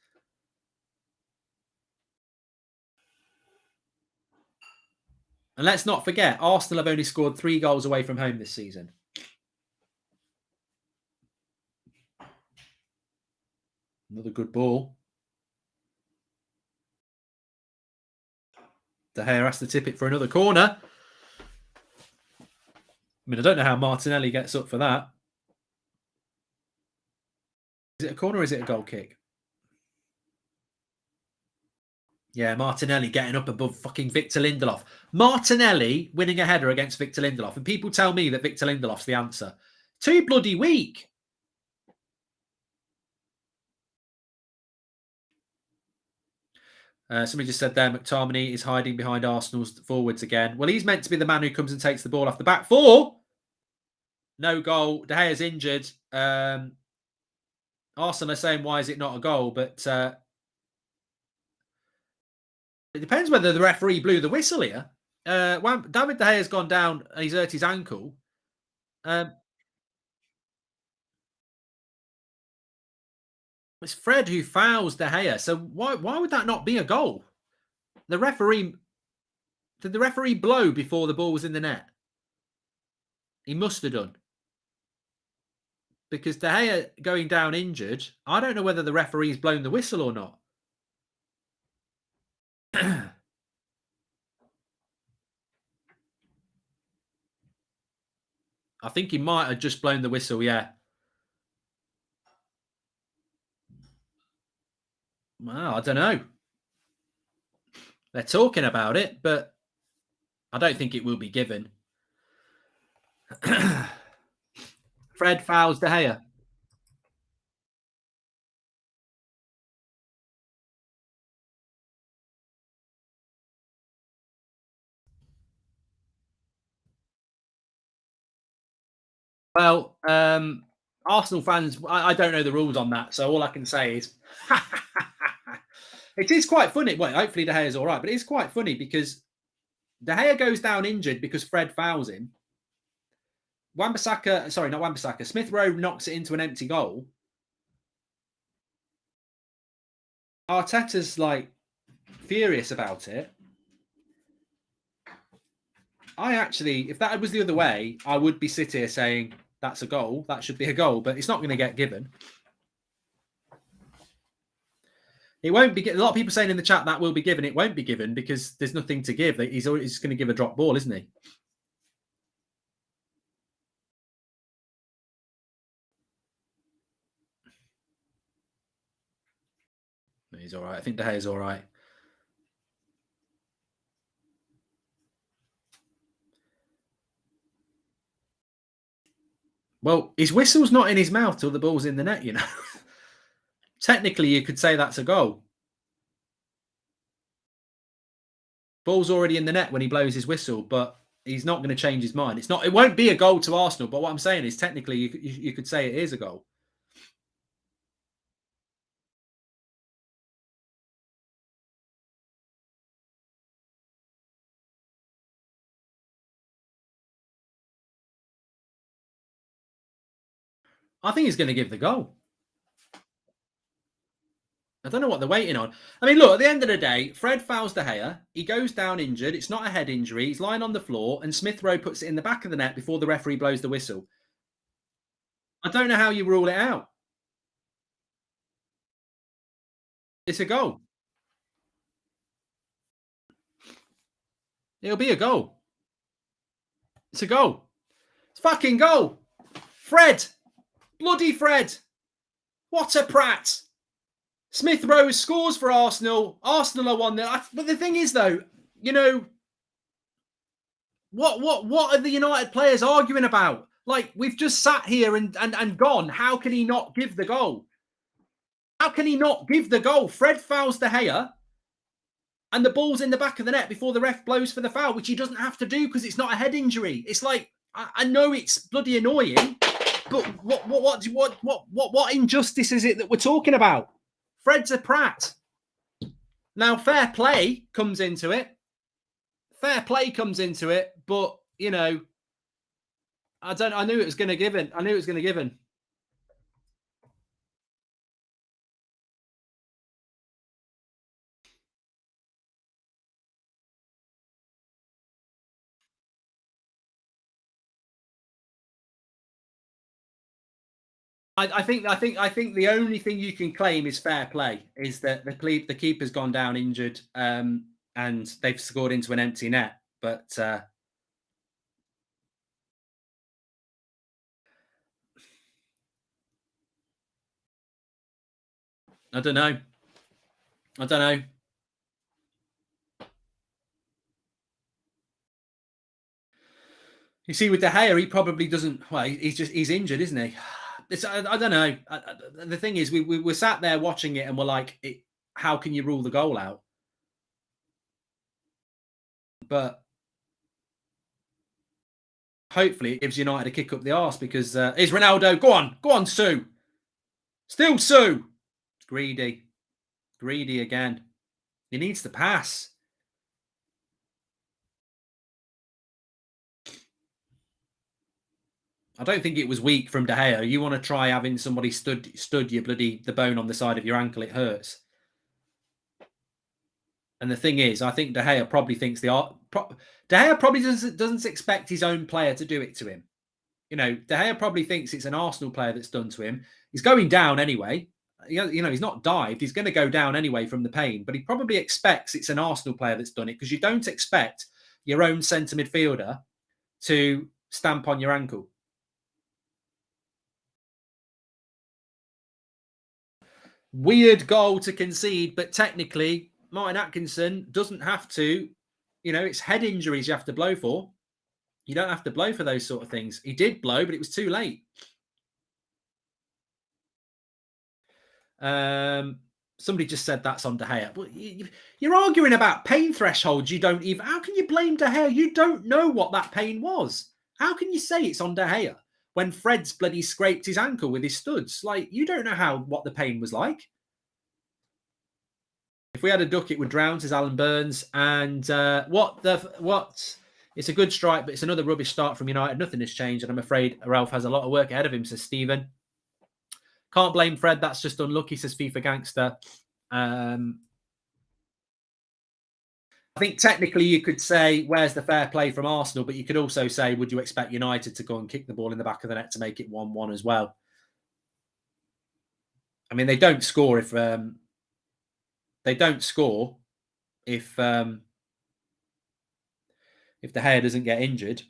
And let's not forget, Arsenal have only scored 3 goals away from home this season. Another good ball. De Gea has to tip it for another corner. I mean, I don't know how Martinelli gets up for that. Is it a corner or is it a goal kick? Yeah, Martinelli getting up above fucking Victor Lindelof. Martinelli winning a header against Victor Lindelof. And people tell me that Victor Lindelof's the answer. Too bloody weak. Somebody just said there, McTominay is hiding behind Arsenal's forwards again. Well, he's meant to be the man who comes and takes the ball off the back four. No goal. De Gea's injured. Arsenal are saying, why is it not a goal? But it depends whether the referee blew the whistle here. David De Gea's gone down and he's hurt his ankle. It's Fred who fouls De Gea. So why would that not be a goal? Did the referee blow before the ball was in the net? He must have done. Because De Gea going down injured, I don't know whether the referee's blown the whistle or not. I think he might have just blown the whistle. Yeah. Well, I don't know. They're talking about it, but I don't think it will be given. Fred fouls De Gea. Well, Arsenal fans, I don't know the rules on that, so all I can say is it is quite funny. Well, hopefully De Gea is all right, but it is quite funny because De Gea goes down injured because Fred fouls him. Wan-Bissaka, sorry, not Wan-Bissaka. Smith Rowe knocks it into an empty goal. Arteta's like furious about it. I actually, if that was the other way, I would be sitting here saying that's a goal. That should be a goal, but it's not going to get given. It won't be. A lot of people saying in the chat that will be given. It won't be given because there's nothing to give. He's always going to give a drop ball, isn't he? He's all right. I think De Gea's all right. Well, his whistle's not in his mouth till the ball's in the net, you know. Technically, you could say that's a goal. Ball's already in the net when he blows his whistle, but he's not going to change his mind. It's not. It won't be a goal to Arsenal, but what I'm saying is technically you could say it is a goal. I think he's going to give the goal. I don't know what they're waiting on. I mean, look, at the end of the day, Fred fouls De Gea. He goes down injured. It's not a head injury. He's lying on the floor, and Smith Rowe puts it in the back of the net before the referee blows the whistle. I don't know how you rule it out. It's a goal. It'll be a goal. It's a goal. It's fucking goal. Fred. Bloody Fred. What a prat. Smith Rowe scores for Arsenal. Arsenal are 1-0. But the thing is, though, you know, what are the United players arguing about? Like, we've just sat here and gone. How can he not give the goal? How can he not give the goal? Fred fouls De Gea, and the ball's in the back of the net before the ref blows for the foul, which he doesn't have to do because it's not a head injury. It's like, I know it's bloody annoying, but what injustice is it that we're talking about? Fred's a prat. Now, fair play comes into it. Fair play comes into it, but you know, I knew it was going to given. I knew it was going to given. I think the only thing you can claim is fair play is that the keeper's gone down injured, and they've scored into an empty net. But I don't know. I don't know. You see, with De Gea, he probably doesn't. Well, he's injured, isn't he? I don't know. The thing is, we sat there watching it, and we're like, how can you rule the goal out? But hopefully, it gives United a kick up the arse because is Ronaldo. Go on, Sue. Still Sue. Greedy again. He needs to pass. I don't think it was weak from De Gea. You want to try having somebody stood your the bone on the side of your ankle, it hurts. And the thing is, I think De Gea probably thinks De Gea probably doesn't expect his own player to do it to him. You know, De Gea probably thinks it's an Arsenal player that's done to him. He's going down anyway. You know, he's not dived. He's going to go down anyway from the pain, but he probably expects it's an Arsenal player that's done it because you don't expect your own centre midfielder to stamp on your ankle. Weird goal to concede, but technically, Martin Atkinson doesn't have to. You know, it's head injuries you have to blow for. You don't have to blow for those sort of things. He did blow, but it was too late. Somebody just said that's on De Gea. Well, you're arguing about pain thresholds. You don't even. How can you blame De Gea? You don't know what that pain was. How can you say it's on De Gea when Fred's bloody scraped his ankle with his studs? Like, you don't know what the pain was like. If we had a duck, it would drown, says Alan Burns. And what? It's a good strike, but it's another rubbish start from United. Nothing has changed, and I'm afraid Ralf has a lot of work ahead of him, says Stephen. Can't blame Fred. That's just unlucky, says FIFA Gangster. I think technically you could say, where's the fair play from Arsenal? But you could also say, would you expect United to go and kick the ball in the back of the net to make it 1-1 as well? I mean, they don't score if De Gea doesn't get injured.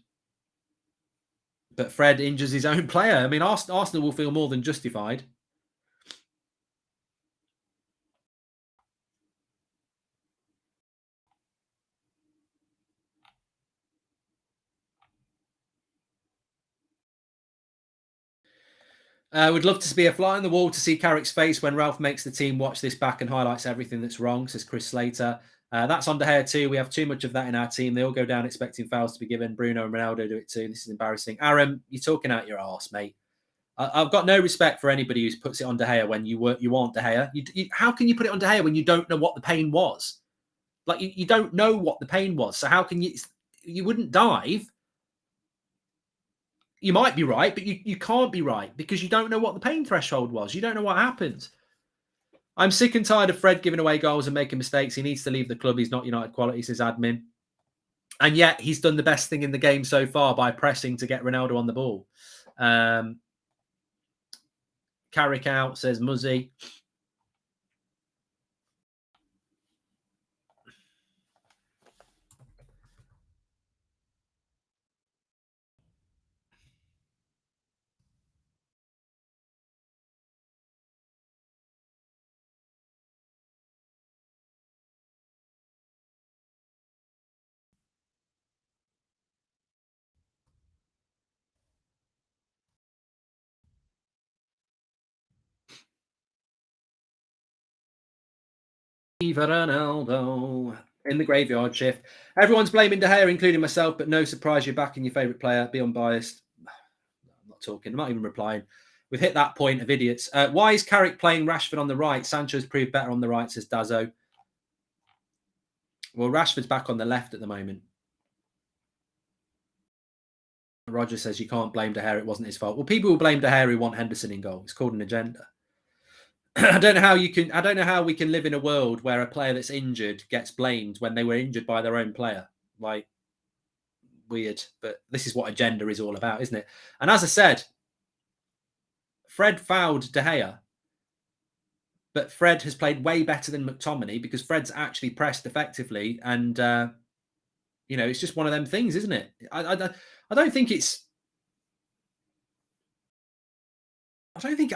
But Fred injures his own player. I mean, Arsenal will feel more than justified. Would love to be a fly on the wall to see Carrick's face when Ralf makes the team watch this back and highlights everything that's wrong, says Chris Slater. That's on De Gea too. We have too much of that in our team. They all go down expecting fouls to be given. Bruno and Ronaldo do it too. This is embarrassing. Aaron, you're talking out your arse, mate. I've got no respect for anybody who puts it on De Gea when you want De Gea. How can you put it on De Gea when you don't know what the pain was? Like, you don't know what the pain was. So how can you wouldn't dive. You might be right, but you can't be right because you don't know what the pain threshold was. You don't know what happened. I'm sick and tired of Fred giving away goals and making mistakes. He needs to leave the club. He's not United quality, says admin. And yet he's done the best thing in the game so far by pressing to get Ronaldo on the ball. Carrick out, says Muzzy. Ronaldo in the graveyard shift. Everyone's blaming De Gea, including myself, but no surprise you're backing your favourite player. Be unbiased. I'm not talking. I'm not even replying. We've hit that point of idiots. Why is Carrick playing Rashford on the right? Sancho's proved better on the right, says Dazzo. Well, Rashford's back on the left at the moment. Roger says you can't blame De Gea. It wasn't his fault. Well, people who blame De Gea who want Henderson in goal. It's called an agenda. I don't know how we can live in a world where a player that's injured gets blamed when they were injured by their own player. Like, weird. But this is what agenda is all about, isn't it? And as I said, Fred fouled De Gea, but Fred has played way better than McTominay because Fred's actually pressed effectively, and it's just one of them things, isn't it? I don't think it's. I think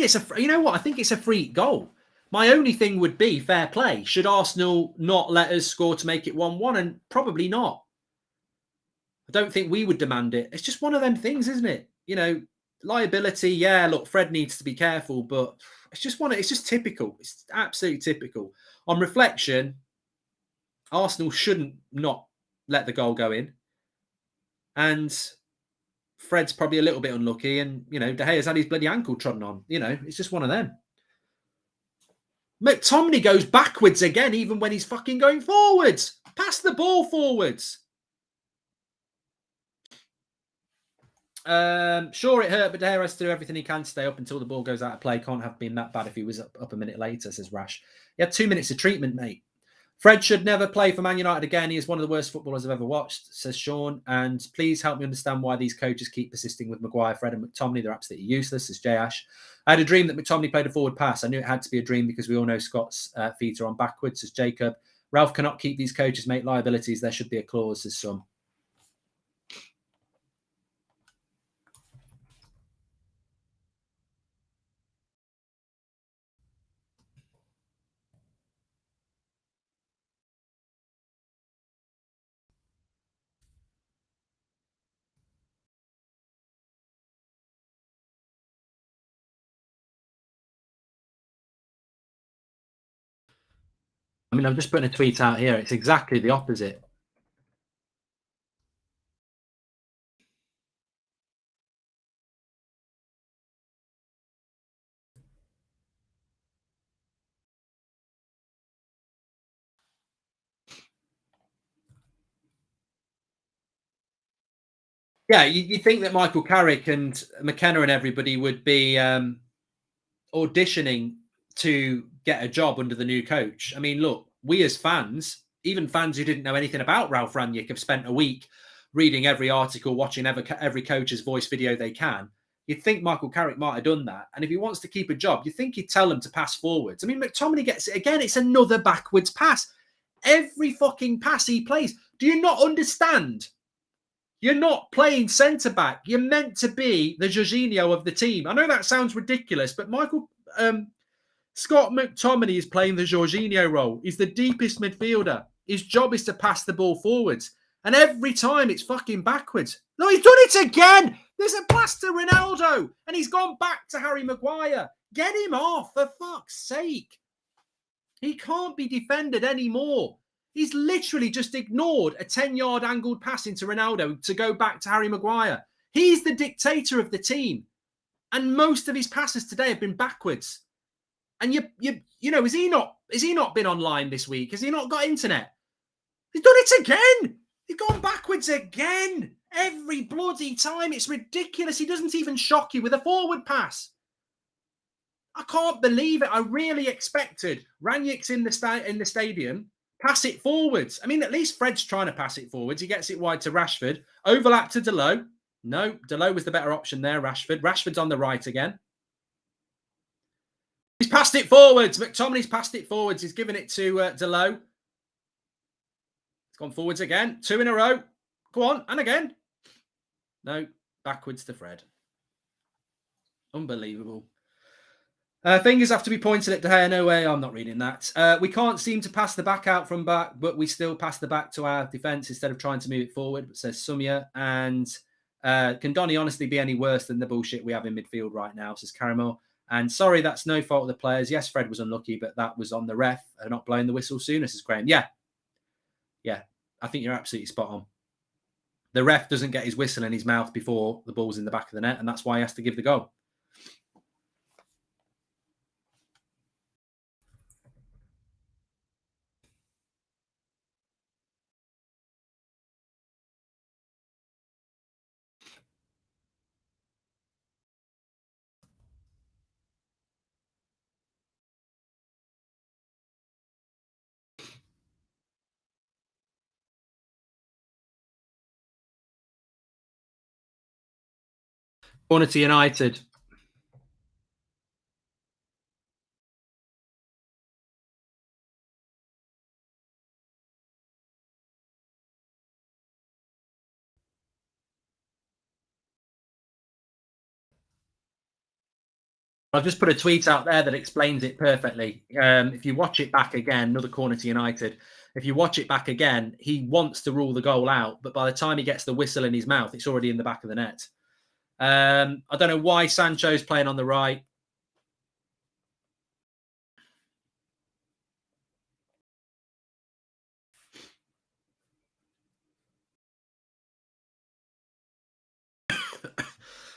it's a. You know what? I think it's a free goal. My only thing would be fair play. Should Arsenal not let us score to make it 1-1? And probably not. I don't think we would demand it. It's just one of them things, isn't it? Liability. Yeah, look, Fred needs to be careful, but it's just typical. It's absolutely typical. On reflection, Arsenal shouldn't not let the goal go in. And Fred's probably a little bit unlucky, and De Gea's had his bloody ankle trodden on. It's just one of them. McTominay goes backwards again, even when he's fucking going forwards. Pass the ball forwards. Sure, it hurt, but De Gea has to do everything he can to stay up until the ball goes out of play. Can't have been that bad if he was up a minute later, says Rash. He had 2 minutes of treatment, mate. Fred should never play for Man United again. He is one of the worst footballers I've ever watched, says Sean. And please help me understand why these coaches keep persisting with Maguire, Fred and McTominay. They're absolutely useless, says Jay Ash. I had a dream that McTominay played a forward pass. I knew it had to be a dream because we all know Scott's feet are on backwards, says Jacob. Ralf cannot keep these coaches, make liabilities. There should be a clause, says some. I mean, I'm just putting a tweet out here. It's exactly the opposite. Yeah, you think that Michael Carrick and McKenna and everybody would be auditioning to get a job under the new coach. I mean, look, we as fans, even fans who didn't know anything about Ralf Rangnick, have spent a week reading every article, watching every coach's voice video they can. You'd think Michael Carrick might have done that. And if he wants to keep a job, you think he'd tell them to pass forwards. I mean, McTominay gets it again. It's another backwards pass. Every fucking pass he plays. Do you not understand? You're not playing centre-back. You're meant to be the Jorginho of the team. I know that sounds ridiculous, but Scott McTominay is playing the Jorginho role. He's the deepest midfielder. His job is to pass the ball forwards. And every time it's fucking backwards. No, he's done it again. There's a pass to Ronaldo. And he's gone back to Harry Maguire. Get him off, for fuck's sake. He can't be defended anymore. He's literally just ignored a 10-yard angled pass into Ronaldo to go back to Harry Maguire. He's the dictator of the team. And most of his passes today have been backwards. And you know, has he not been online this week? Has he not got internet? He's done it again. He's gone backwards again. Every bloody time. It's ridiculous. He doesn't even shock you with a forward pass. I can't believe it. I really expected Rangnick's in the stadium, pass it forwards. I mean, at least Fred's trying to pass it forwards. He gets it wide to Rashford. Overlap to Delot. No, Delot was the better option there, Rashford. Rashford's on the right again. He's passed it forwards. McTominay's passed it forwards. He's given it to Delot. It's gone forwards again. 2 in a row. Go on. And again. No, backwards to Fred. Unbelievable. Fingers have to be pointed at De Gea. No way, I'm not reading that. We can't seem to pass the back out from back, but we still pass the back to our defence instead of trying to move it forward, says Sumia. And can Donny honestly be any worse than the bullshit we have in midfield right now, says Caramel. And sorry, that's no fault of the players. Yes, Fred was unlucky, but that was on the ref not blowing the whistle sooner, says Graham. Yeah, I think you're absolutely spot on. The ref doesn't get his whistle in his mouth before the ball's in the back of the net, and that's why he has to give the goal. Corner to United. I've just put a tweet out there that explains it perfectly. If you watch it back again, another corner to United. If you watch it back again, he wants to rule the goal out, but by the time he gets the whistle in his mouth, it's already in the back of the net. I don't know why Sancho's playing on the right.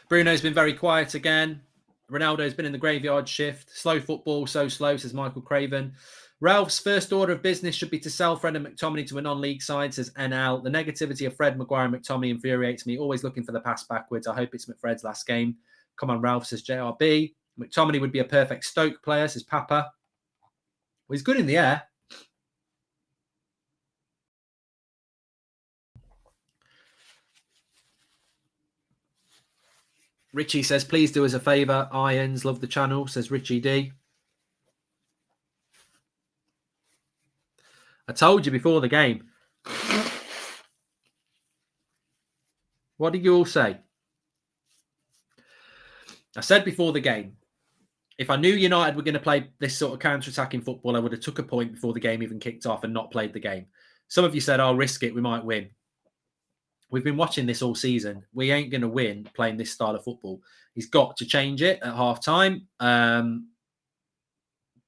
Bruno's been very quiet again. Ronaldo's been in the graveyard shift. Slow football, so slow, says Michael Craven. Ralph's first order of business should be to sell Fred and McTominay to a non-league side, says NL. The negativity of Fred, Maguire and McTominay infuriates me. Always looking for the pass backwards. I hope it's McFred's last game. Come on, Ralph, says JRB. McTominay would be a perfect Stoke player, says Papa. Well, he's good in the air. Richie says, please do us a favour. Irons, love the channel, says Richie D. I told you before the game. What did you all say? I said before the game, if I knew United were going to play this sort of counter-attacking football, I would have took a point before the game even kicked off and not played the game. Some of you said, I'll risk it, we might win. We've been watching this all season. We ain't going to win playing this style of football. He's got to change it at half-time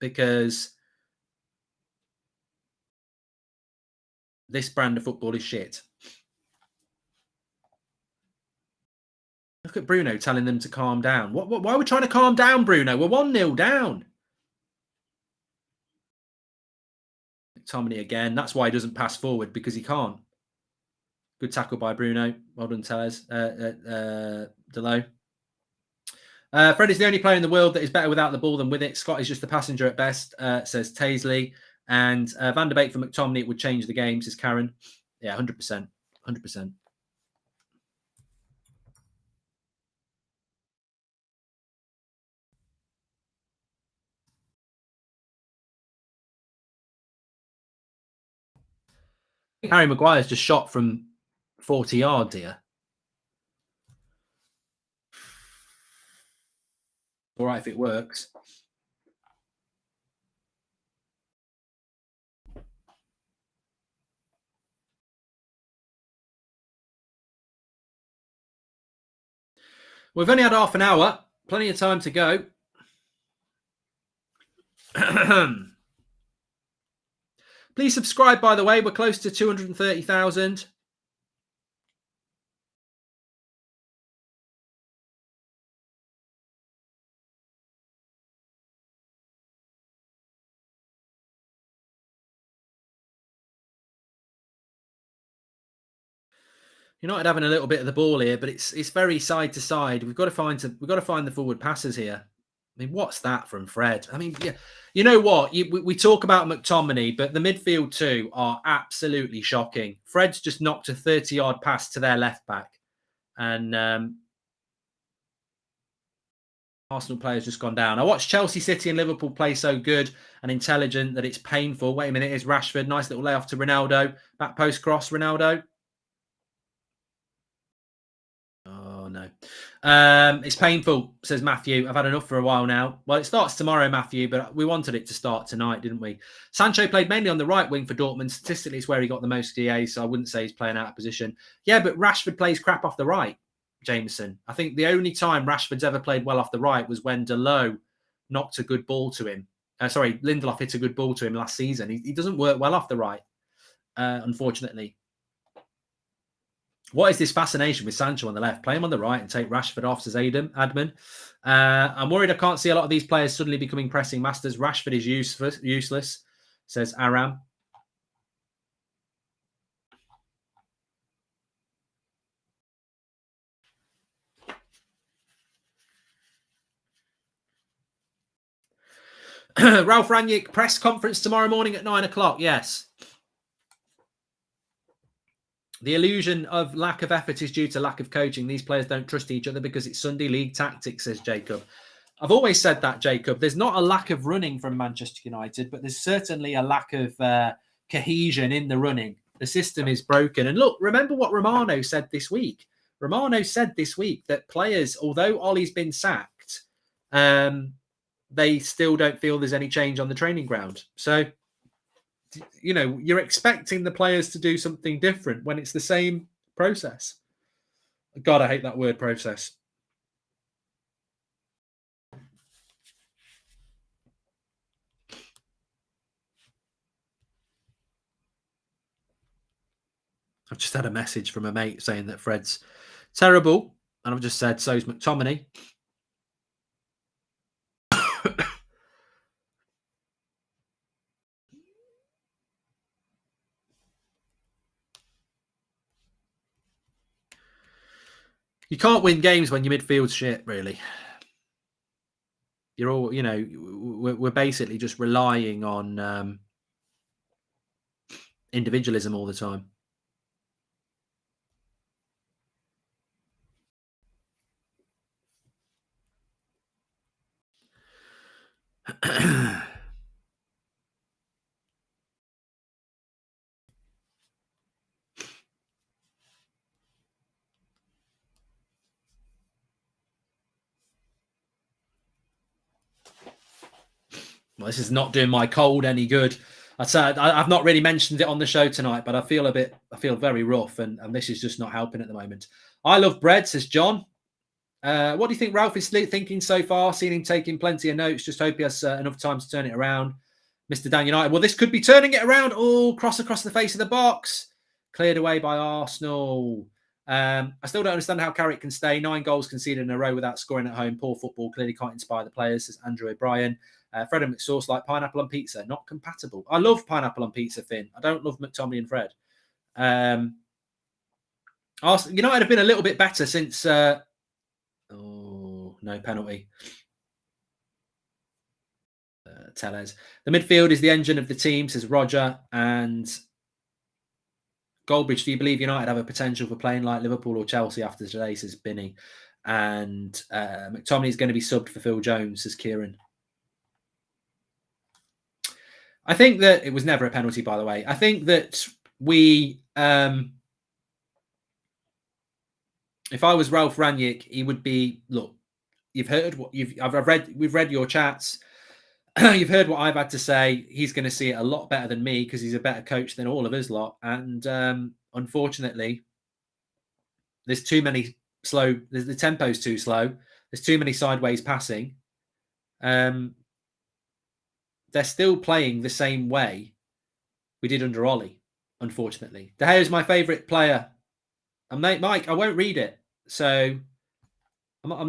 because This brand of football is shit. Look at Bruno telling them to calm down. Why are we trying to calm down, Bruno? We're 1-0 down. McTominay again. That's why he doesn't pass forward, because he can't. Good tackle by Bruno. Well done, Tellez. Delo. Fred is the only player in the world that is better without the ball than with it. Scott is just a passenger at best, says Taisley. And Van der Beek for McTominay, it would change the game, says Karen. Yeah, 100%. 100%. Harry Maguire's just shot from 40 yards here. All right if it works. We've only had half an hour. Plenty of time to go. Please subscribe, by the way. We're close to 230,000. United having a little bit of the ball here, but it's very side to side. We've got to find the forward passes here. I mean, what's that from Fred? I mean, yeah, you know what? We talk about McTominay, but the midfield too are absolutely shocking. Fred's just knocked a 30-yard pass to their left back, and Arsenal player's just gone down. I watched Chelsea, City, and Liverpool play so good and intelligent that it's painful. Wait a minute, here's Rashford. Nice little layoff to Ronaldo. Back post cross, Ronaldo. Oh, no. It's painful, says Matthew. I've had enough for a while now. Well, it starts tomorrow, Matthew, but we wanted it to start tonight, didn't we? Sancho played mainly on the right wing for Dortmund. Statistically, it's where he got the most DA, so I wouldn't say he's playing out of position. Yeah, but Rashford plays crap off the right, Jameson. I think the only time Rashford's ever played well off the right was when Delo knocked a good ball to him. Lindelof hit a good ball to him last season. He doesn't work well off the right, unfortunately. What is this fascination with Sancho on the left? Play him on the right and take Rashford off, says Adman. I'm worried I can't see a lot of these players suddenly becoming pressing masters. Rashford is useless, says Aram. Ralf Rangnick, press conference tomorrow morning at 9 o'clock. Yes. The illusion of lack of effort is due to lack of coaching. These players don't trust each other because it's Sunday league tactics, says Jacob. I've always said that, Jacob. There's not a lack of running from Manchester United, but there's certainly a lack of cohesion in the running. The system is broken. And look, remember what Romano said this week. Romano said this week that players, although Ollie's been sacked, they still don't feel there's any change on the training ground. So, you know, you're expecting the players to do something different when it's the same process. God, I hate that word, process. I've just had a message from a mate saying that Fred's terrible. And I've just said, so's McTominay. You can't win games when your midfield's shit, really. You're all, you know, we're basically just relying on individualism all the time. Well, this is not doing my cold any good. I've not really mentioned it on the show tonight, but I feel very rough, and this is just not helping at the moment. I love bread, says John. What do you think Ralf is thinking so far? Seen him taking plenty of notes. Just hope he has enough time to turn it around. Mr. Dan United. Well, this could be turning it around. Oh, cross across the face of the box. Cleared away by Arsenal. I still don't understand how Carrick can stay. 9 goals conceded in a row without scoring at home. Poor football. Clearly can't inspire the players, says Andrew O'Brien. Fred and McSauce like pineapple on pizza. Not compatible. I love pineapple on pizza, Finn. I don't love McTominay and Fred. United have been a little bit better since... oh, no penalty. Tellez. The midfield is the engine of the team, says Roger. And Goldbridge, do you believe United have a potential for playing like Liverpool or Chelsea after today, says Binny. And McTominay is going to be subbed for Phil Jones, says Kieran. I think that it was never a penalty, by the way. I think that we... if I was Ralf Rangnick, he would be, look, you've heard what we've read your chats. You've heard what I've had to say. He's going to see it a lot better than me because he's a better coach than all of us lot. And unfortunately, there's too many slow. The tempo's too slow. There's too many sideways passing. They're still playing the same way we did under Ollie, unfortunately. De Gea is my favourite player. And Mike, I won't read it. So I'm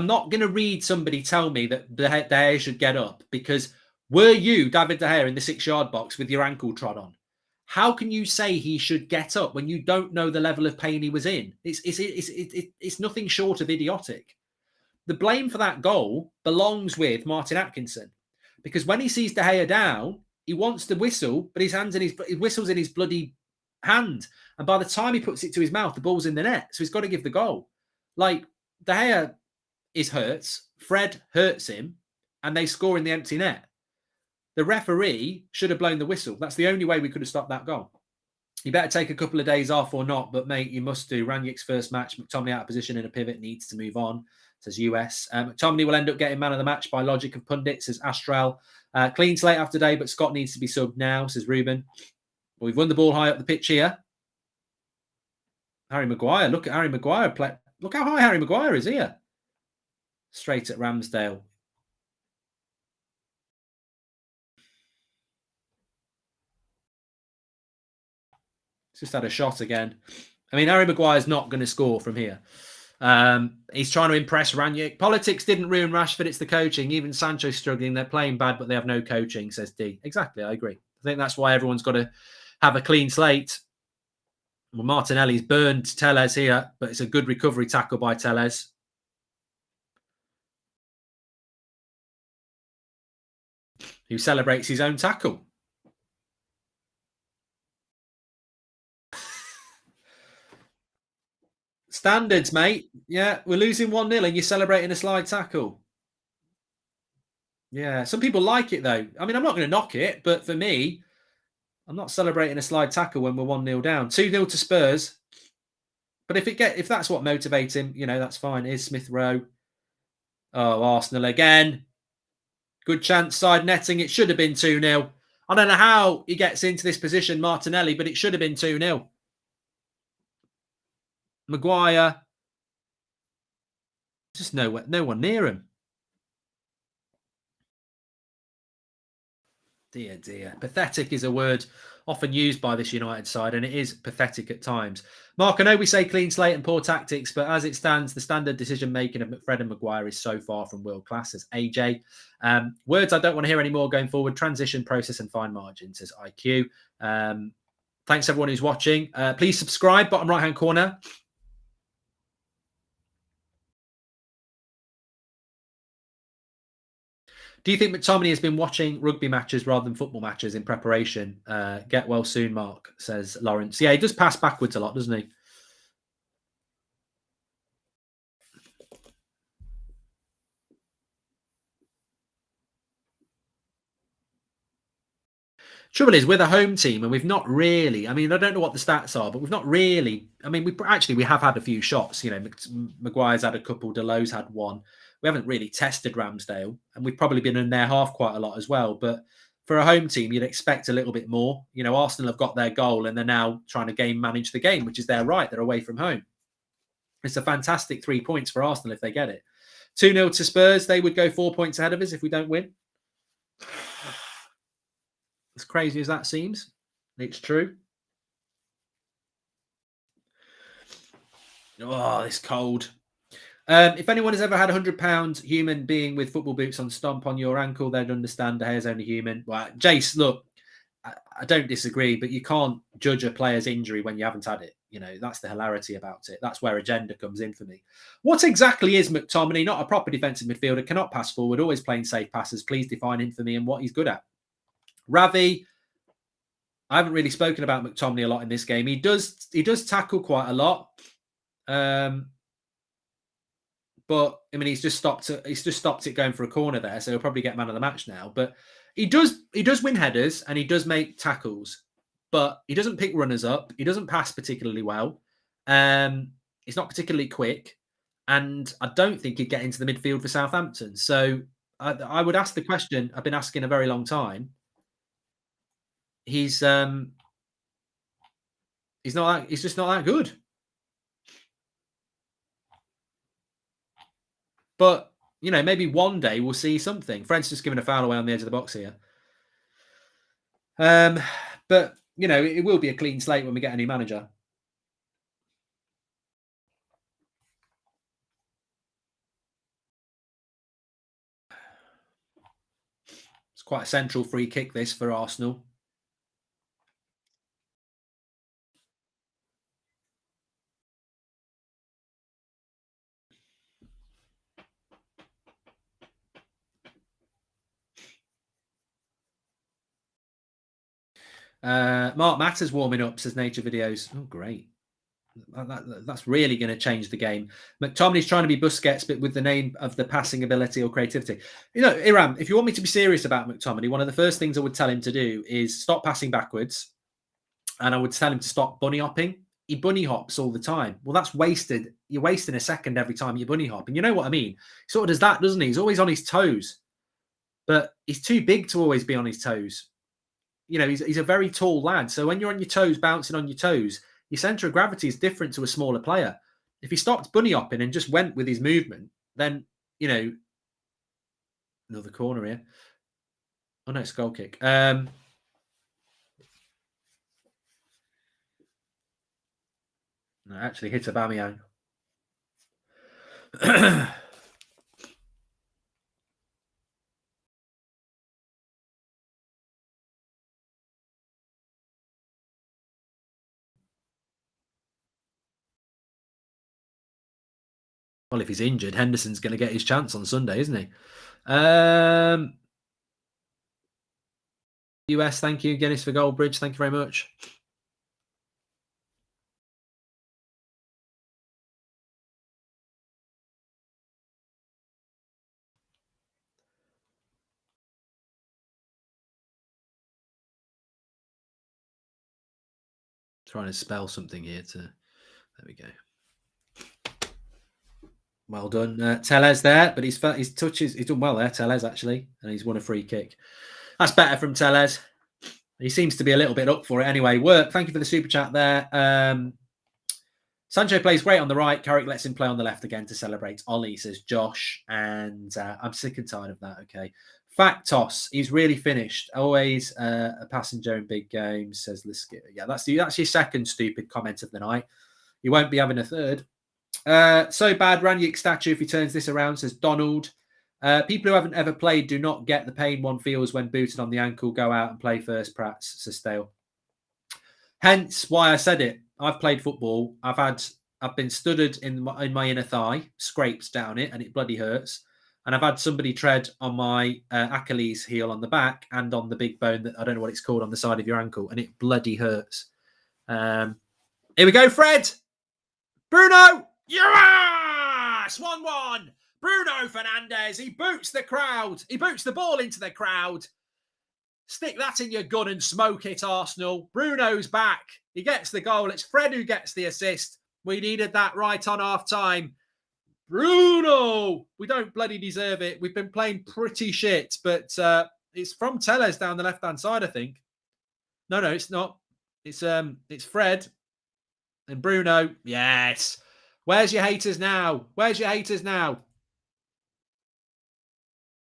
not going to read somebody tell me that De Gea should get up, because were you David De Gea in the 6-yard box with your ankle trod on? How can you say he should get up when you don't know the level of pain he was in? It's nothing short of idiotic. The blame for that goal belongs with Martin Atkinson, because when he sees De Gea down, he wants to whistle, but his whistle's in his bloody hand, and by the time he puts it to his mouth, the ball's in the net. So he's got to give the goal. Like, De Gea is hurt, Fred hurts him, and they score in the empty net. The referee should have blown the whistle. That's the only way we could have stopped that goal. You better take a couple of days off or not, but mate, you must do. Rangnick's first match, McTominay out of position in a pivot, needs to move on, says US. McTominay will end up getting man of the match by logic of pundits, says Astral. Clean slate after day, but Scott needs to be subbed now, says Ruben. Well, we've won the ball high up the pitch here. Harry Maguire, look at Harry Maguire. Look how high Harry Maguire is here. Straight at Ramsdale. Just had a shot again. I mean, Harry Maguire's not going to score from here. He's trying to impress Rangnick. Politics didn't ruin Rashford, it's the coaching. Even Sancho's struggling. They're playing bad, but they have no coaching, says D. Exactly, I agree. I think that's why everyone's got to have a clean slate. Well, Martinelli's burned Tellez here, but it's a good recovery tackle by Tellez. Who celebrates his own tackle. Standards, mate. Yeah, we're losing 1-0 and you're celebrating a slide tackle. Yeah, some people like it, though. I mean, I'm not going to knock it, but for me, I'm not celebrating a slide tackle when we're 1-0 down. 2-0 to Spurs. But if that's what motivates him, that's fine. Here's Smith Rowe. Oh, Arsenal again. Good chance, side netting. It should have been 2-0. I don't know how he gets into this position, Martinelli, but it should have been 2-0. Maguire. Just no one near him. Dear, dear. Pathetic is a word often used by this United side, and it is pathetic at times. Mark, I know we say clean slate and poor tactics, but as it stands, the standard decision-making of Fred and Maguire is so far from world class, as AJ. Words I don't want to hear anymore going forward. Transition, process, and fine margins, says IQ. Thanks, everyone who's watching. Please subscribe, bottom right-hand corner. Do you think McTominay has been watching rugby matches rather than football matches in preparation? Get well soon, Mark, says Lawrence. Yeah, he does pass backwards a lot, doesn't he? Trouble is, we're the home team and we've not really, I mean, I don't know what the stats are, but we've not really, I mean, we have had a few shots. Maguire's had a couple, Delo's had one. We haven't really tested Ramsdale, and we've probably been in their half quite a lot as well. But for a home team, you'd expect a little bit more. Arsenal have got their goal and they're now trying to manage the game, which is their right. They're away from home. It's a fantastic 3 points for Arsenal if they get it. 2-0 to Spurs. They would go 4 points ahead of us if we don't win. As crazy as that seems, it's true. Oh, it's cold. If anyone has ever had £100 human being with football boots on stomp on your ankle, they'd understand the hair's only human. Well, Jace, look, I don't disagree, but you can't judge a player's injury when you haven't had it. You know, that's the hilarity about it. That's where agenda comes in for me. What exactly is McTominay? Not a proper defensive midfielder, cannot pass forward, always playing safe passes. Please define him for me and what he's good at. Ravi, I haven't really spoken about McTominay a lot in this game. He does tackle quite a lot. But I mean, he's just stopped it going for a corner there, so he'll probably get man of the match now. But he does win headers and he does make tackles, but he doesn't pick runners up. He doesn't pass particularly well. He's not particularly quick, and I don't think he'd get into the midfield for Southampton. So I would ask the question I've been asking a very long time. He's not that, he's just not that good. But, you know, maybe one day we'll see something. Fred's just giving a foul away on the edge of the box here. But, you know, it will be a clean slate when we get a new manager. It's quite a central free kick, this, for Arsenal. Mark Matters warming up, says Nature Videos. Oh, great. That's really going to change the game. McTominay's trying to be Busquets, but with the name of the passing ability or creativity. You know, Iram, if you want me to be serious about McTominay, one of the first things I would tell him to do is stop passing backwards. And I would tell him to stop bunny hopping. He bunny hops all the time. Well, that's wasted. You're wasting a second every time you bunny hop. And you know what I mean? He sort of does that, doesn't he? He's always on his toes. But he's too big to always be on his toes. You know, he's a very tall lad. So when you're on your toes, bouncing on your toes, your centre of gravity is different to a smaller player. If he stopped bunny hopping and just went with his movement, then, you know, another corner here. Oh, no, it's a goal kick. No, actually hit Aubameyang. Well, if he's injured, Henderson's going to get his chance on Sunday, isn't he? US, thank you. Guinness for Goldbridge. Thank you very much. Trying to spell something here to. There we go. Well done, Tellez there, but his touches, he's done well there, Tellez actually, and he's won a free kick. That's better from Tellez. He seems to be a little bit up for it anyway. Work, thank you for the super chat there. Sancho plays great on the right. Carrick lets him play on the left again to celebrate Ollie, says Josh, and I'm sick and tired of that. Okay, fact toss, he's really finished. Always a passenger in big games, says Liskit. Yeah, that's your second stupid comment of the night. You won't be having a third. So bad, Rangnick statue if he turns this around, says Donald. People who haven't ever played do not get the pain one feels when booted on the ankle. Go out and play first, Prats, says Stale. Hence why I said it. I've played football. I've been studded in my inner thigh, scrapes down it, and it bloody hurts. And I've had somebody tread on my Achilles heel on the back and on the big bone that I don't know what it's called on the side of your ankle, and it bloody hurts. Here we go, Fred. Bruno. Yes! 1-1. Bruno Fernandes. He boots the crowd. He boots the ball into the crowd. Stick that in your gun and smoke it, Arsenal. Bruno's back. He gets the goal. It's Fred who gets the assist. We needed that right on half time. Bruno! We don't bloody deserve it. We've been playing pretty shit, but it's from Tellez down the left-hand side, I think. No, it's not. It's Fred and Bruno. Yes. Where's your haters now? Where's your haters now?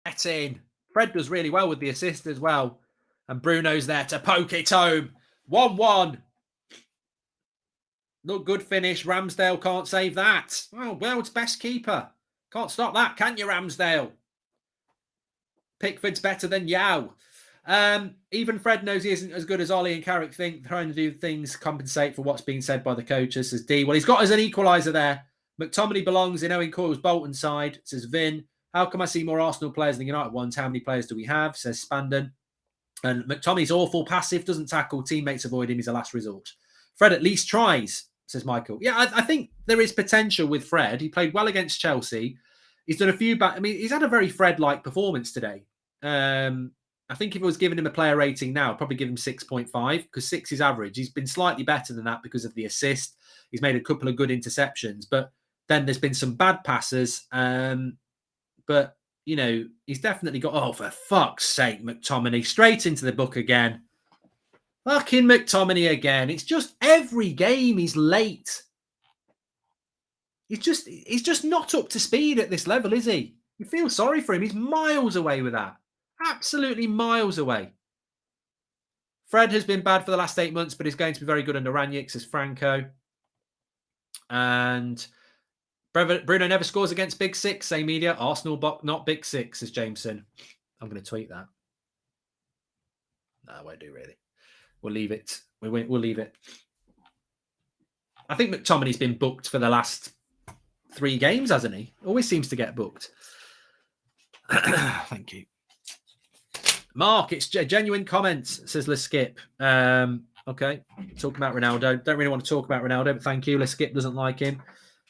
Get in. Fred does really well with the assist as well. And Bruno's there to poke it home. 1-1. Look, good finish. Ramsdale can't save that. Oh, world's best keeper. Can't stop that, can you, Ramsdale? Pickford's better than Yao. Even Fred knows he isn't as good as Ollie and Carrick think, trying to do things compensate for what's being said by the coaches, says D. Well, he's got us an equaliser there. McTominay belongs in Owen Coyle's Bolton side, says Vin. How come I see more Arsenal players than United ones? How many players do we have, says Spandon. And McTominay's awful, passive, doesn't tackle, teammates avoid him, he's a last resort. Fred at least tries, says Michael. Yeah, I think there is potential with Fred. He played well against Chelsea. He's done a few he's had a very Fred-like performance today. I think if I was giving him a player rating now, I'd probably give him 6.5 because 6 is average. He's been slightly better than that because of the assist. He's made a couple of good interceptions, but then there's been some bad passes. But, you know, he's definitely got, oh, for fuck's sake, McTominay, straight into the book again. Fucking McTominay again. It's just every game he's late. He's just not up to speed at this level, is he? You feel sorry for him. He's miles away with that. Absolutely miles away. Fred has been bad for the last 8 months, but he's going to be very good under Rangnick, says Franco. And Bruno never scores against Big Six, say media. Arsenal, not Big Six, says Jameson. I'm going to tweet that. No, I won't do, really. We'll leave it. We'll leave it. I think McTominay's been booked for the last 3 games, hasn't he? Always seems to get booked. Thank you. Mark, it's genuine comments, says Let's Skip. Okay, talk about Ronaldo. Don't really want to talk about Ronaldo, but thank you. Let's Skip doesn't like him.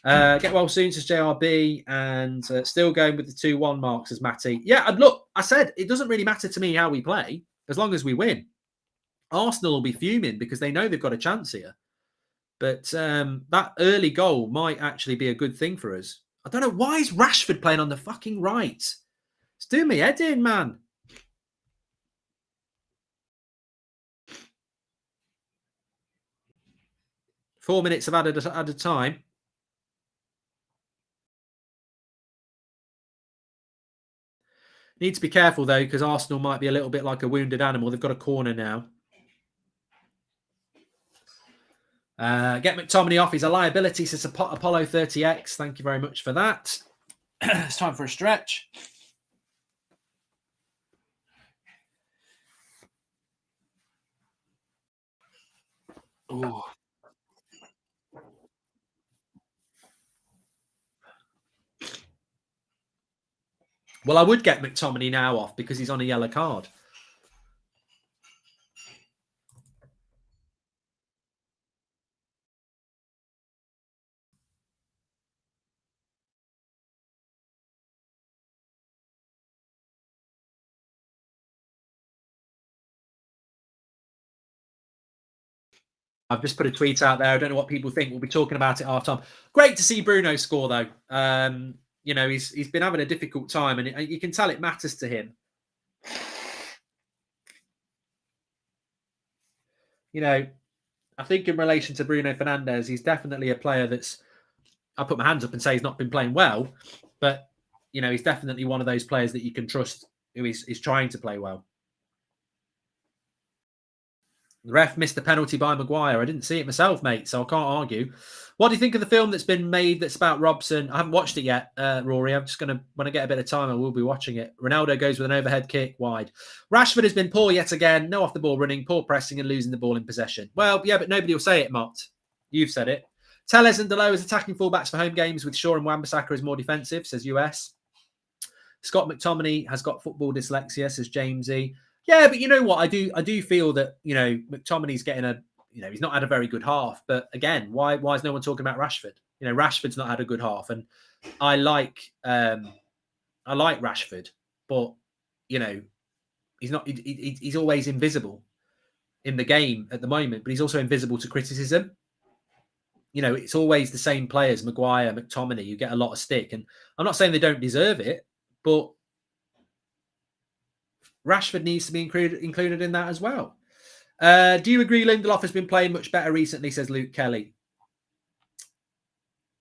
Get well soon, says JRB. And still going with the 2-1 mark, says Matty. Yeah, and look, I said it doesn't really matter to me how we play as long as we win. Arsenal will be fuming because they know they've got a chance here. But that early goal might actually be a good thing for us. I don't know. Why is Rashford playing on the fucking right? It's doing me head in, man. Four minutes of added time. Need to be careful, though, because Arsenal might be a little bit like a wounded animal. They've got a corner now. Get McTominay off. He's a liability, says Apollo 30X. Thank you very much for that. It's time for a stretch. Ooh. Well, I would get McTominay now off because he's on a yellow card. I've just put a tweet out there. I don't know what people think. We'll be talking about it after time. Great to see Bruno score, though. You know, he's been having a difficult time, and you can tell it matters to him. You know, I think in relation to Bruno Fernandes, he's definitely a player that's, I'll put my hands up and say he's not been playing well, but, you know, he's definitely one of those players that you can trust who is trying to play well. The ref missed the penalty by Maguire. I didn't see it myself, mate, so I can't argue. What do you think of the film that's been made that's about Robson? I haven't watched it yet, Rory. I'm just going to, when I get a bit of time, I will be watching it. Ronaldo goes with an overhead kick wide. Rashford has been poor yet again. No off-the-ball running, poor pressing and losing the ball in possession. Well, yeah, but nobody will say it, Mott. You've said it. Tellez and Delo as attacking fullbacks for home games with Shaw and Wan-Bissaka as more defensive, says US. Scott McTominay has got football dyslexia, says Jamesy. Yeah, but you know what? I do feel that, you know, McTominay's getting he's not had a very good half. But again, why is no one talking about Rashford? You know, Rashford's not had a good half, and I like Rashford, but you know, he's not. He's always invisible in the game at the moment, but he's also invisible to criticism. You know, it's always the same players: Maguire, McTominay. You get a lot of stick, and I'm not saying they don't deserve it, but Rashford needs to be included in that as well. Do you agree Lindelof has been playing much better recently, says Luke Kelly?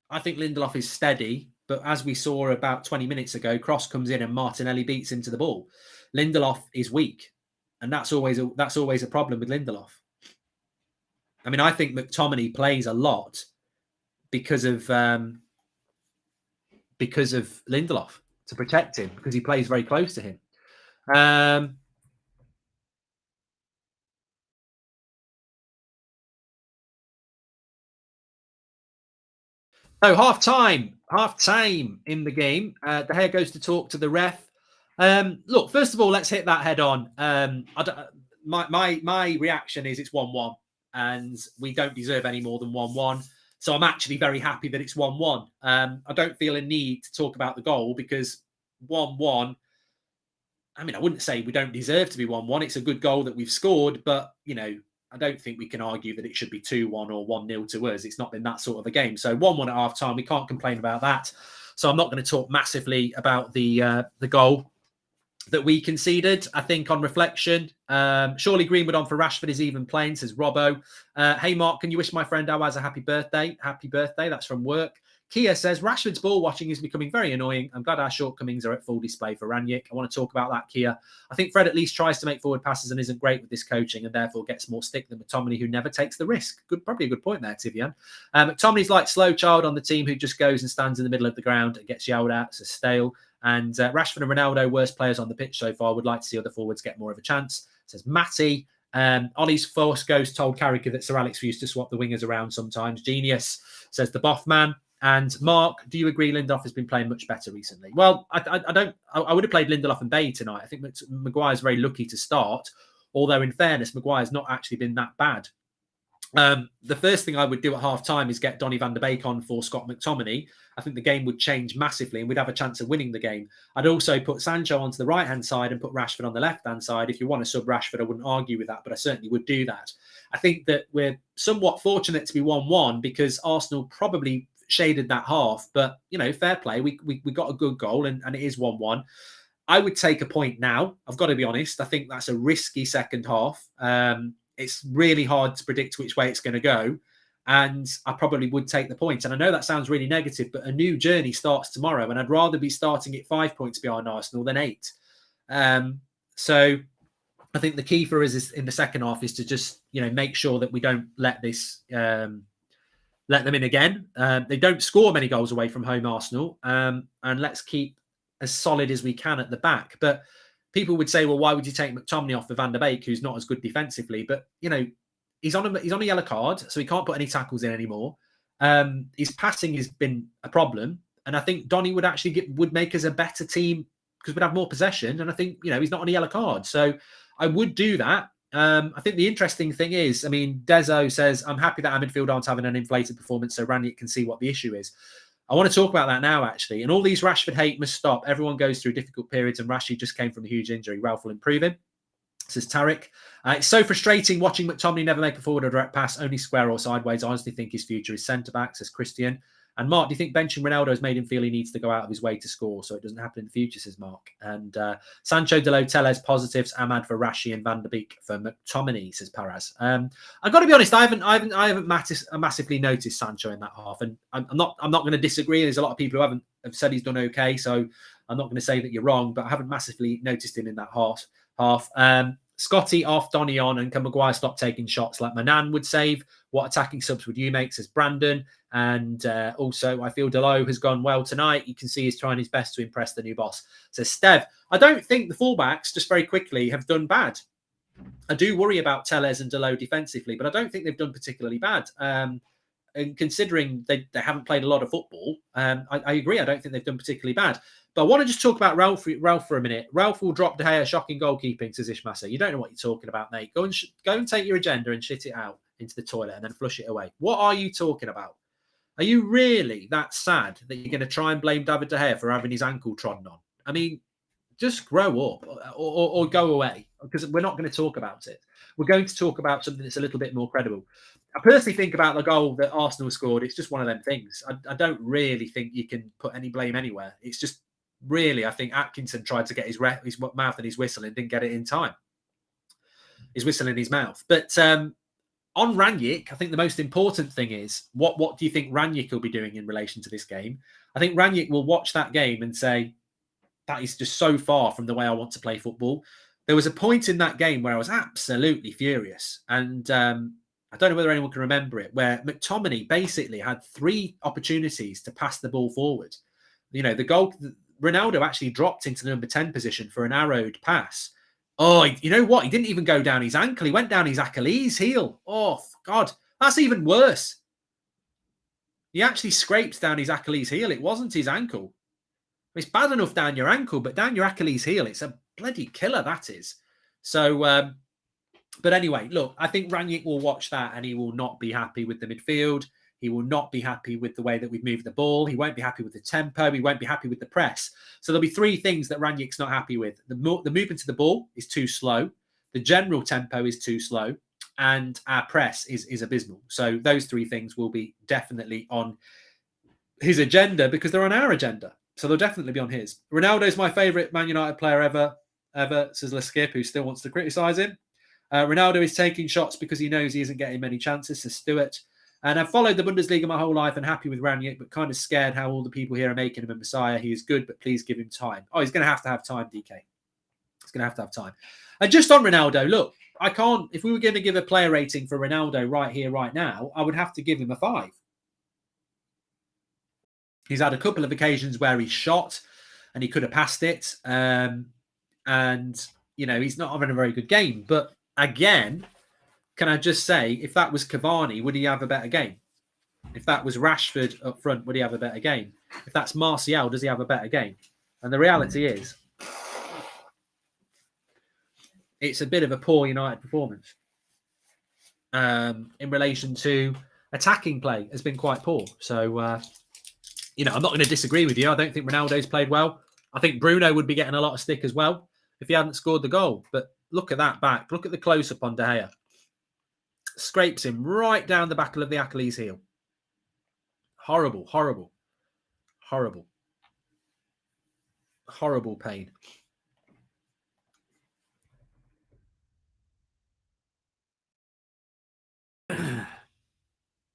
I think Lindelof is steady, but as we saw about 20 minutes ago, Cross comes in and Martinelli beats him to the ball. Lindelof is weak. and that's always a problem with Lindelof. I mean, I think McTominay plays a lot because of Lindelof, to protect him, because he plays very close to him. So half time in the game. De Gea goes to talk to the ref. Look, first of all, let's hit that head on. My reaction is it's 1-1, and we don't deserve any more than 1-1. So I'm actually very happy that it's 1-1. I don't feel a need to talk about the goal, because 1-1. I mean, I wouldn't say we don't deserve to be 1-1. It's a good goal that we've scored, but I don't think we can argue that it should be 2-1 or 1-0 to us. It's not been that sort of a game. So 1-1 at half time, we can't complain about that. So I'm not going to talk massively about the goal that we conceded. I think on reflection, surely Greenwood on for Rashford is even playing, says Robbo. Hey, Mark, can you wish my friend Awaz a happy birthday? Happy birthday. That's from work. Kia says, Rashford's ball watching is becoming very annoying. I'm glad our shortcomings are at full display for Rangnick. I want to talk about that, Kia. I think Fred at least tries to make forward passes and isn't great with this coaching, and therefore gets more stick than McTominay, who never takes the risk. Probably a good point there, Tivian. McTominay's like slow child on the team who just goes and stands in the middle of the ground and gets yelled at, so stale. And Rashford and Ronaldo, worst players on the pitch so far. Would like to see other forwards get more of a chance, says Matty. Ollie's Force Ghost told Carricker that Sir Alex used to swap the wingers around sometimes. Genius, says the Boff man. And Mark, do you agree Lindelof has been playing much better recently? Well, I don't. I would have played Lindelof and Bailly tonight. I think Maguire's very lucky to start. Although, in fairness, Maguire's not actually been that bad. The first thing I would do at half time is get Donny van der Beek on for Scott McTominay. I think the game would change massively and we'd have a chance of winning the game. I'd also put Sancho onto the right-hand side and put Rashford on the left-hand side. If you want to sub Rashford, I wouldn't argue with that, but I certainly would do that. I think that we're somewhat fortunate to be 1-1 because Arsenal probably shaded that half, but fair play. We got a good goal and it is 1-1. I would take a point now. I've got to be honest. I think that's a risky second half. It's really hard to predict which way it's going to go. And I probably would take the points. And I know that sounds really negative, but a new journey starts tomorrow. And I'd rather be starting at 5 points behind Arsenal than 8. So I think the key for us is in the second half is to just, make sure that we don't let this, let them in again. They don't score many goals away from home, Arsenal. And let's keep as solid as we can at the back. But people would say, well, why would you take McTominay off for Van der Beek, who's not as good defensively? But, he's on a yellow card, so he can't put any tackles in anymore. His passing has been a problem. And I think Donny would actually would make us a better team because we'd have more possession. And I think, he's not on a yellow card. So I would do that. I think the interesting thing is, Dezo says, I'm happy that our midfield aren't having an inflated performance so Rangnick can see what the issue is. I want to talk about that now, actually. And all these Rashford hate must stop. Everyone goes through difficult periods and Rashid just came from a huge injury. Ralf will improve him, says Tarek. It's so frustrating watching McTominay never make a forward or direct pass, only square or sideways. I honestly think his future is centre-back, says Christian. And Mark, do you think benching Ronaldo has made him feel he needs to go out of his way to score so it doesn't happen in the future, says Mark. And Sancho, Delo, Tellez, positives. Ahmad for Rashi and Van der Beek for McTominay, says Paraz. I've got to be honest, I haven't massively noticed Sancho in that half. And I'm not going to disagree. There's a lot of people who have said he's done okay. So I'm not going to say that you're wrong, but I haven't massively noticed him in that half. Scotty off, Donny on, and can Maguire stop taking shots like Manan would save? What attacking subs would you make, says Brandon. And also, I feel Delo has gone well tonight. You can see he's trying his best to impress the new boss, says Stev. I don't think the fullbacks, just very quickly, have done bad. I do worry about Tellez and Delo defensively, but I don't think they've done particularly bad. And considering they haven't played a lot of football, I agree. I don't think they've done particularly bad. But I want to just talk about Ralf for a minute. Ralf will drop De Gea shocking goalkeeping, says Ishmasa. You don't know what you're talking about, mate. Go and take your agenda and shit it out into the toilet and then flush it away. What are you talking about? Are you really that sad that you're going to try and blame David De Gea for having his ankle trodden on? Just grow up or go away, because we're not going to talk about it. We're going to talk about something that's a little bit more credible. I personally think about the goal that Arsenal scored. It's just one of them things. I don't really think you can put any blame anywhere. It's just really, I think Atkinson tried to get his mouth and his whistle and didn't get it in time. His whistle in his mouth. But on Rangnick, I think the most important thing is, what do you think Rangnick will be doing in relation to this game? I think Rangnick will watch that game and say, that is just so far from the way I want to play football. there was a point in that game where I was absolutely furious. And I don't know whether anyone can remember it, where McTominay basically had 3 opportunities to pass the ball forward. You know, the goal, Ronaldo actually dropped into the number 10 position for an arrowed pass. Oh, you know what? He didn't even go down his ankle. He went down his Achilles heel. Oh, God. That's even worse. He actually scraped down his Achilles heel. It wasn't his ankle. It's bad enough down your ankle, but down your Achilles heel, it's a bloody killer, that is. So, but anyway, look, I think Rangnick will watch that and he will not be happy with the midfield. He will not be happy with the way that we've moved the ball. He won't be happy with the tempo. He won't be happy with the press. So there'll be 3 things that Rangnick's not happy with. The movement to the ball is too slow. The general tempo is too slow. And our press is abysmal. So those 3 things will be definitely on his agenda because they're on our agenda. So they'll definitely be on his. Ronaldo's my favourite Man United player ever, says Leskip, who still wants to criticise him. Ronaldo is taking shots because he knows he isn't getting many chances, says Stuart. And I've followed the Bundesliga my whole life and happy with Rangnick, but kind of scared how all the people here are making him a messiah. He is good, but please give him time. Oh, he's going to have time, DK. He's going to have time. And just on Ronaldo, look, I can't, if we were going to give a player rating for Ronaldo right here, right now, I would have to give him a 5. He's had a couple of occasions where he's shot and he could have passed it. And, you know, he's not having a very good game. But again, can I just say, if that was Cavani, would he have a better game? If that was Rashford up front, would he have a better game? If that's Martial, does he have a better game? And the reality is, it's a bit of a poor United performance. In relation to attacking play has been quite poor. So, you know, I'm not going to disagree with you. I don't think Ronaldo's played well. I think Bruno would be getting a lot of stick as well if he hadn't scored the goal. But look at that back. Look at the close-up on De Gea. Scrapes him right down the back of the Achilles heel. Horrible, horrible, horrible. Horrible pain.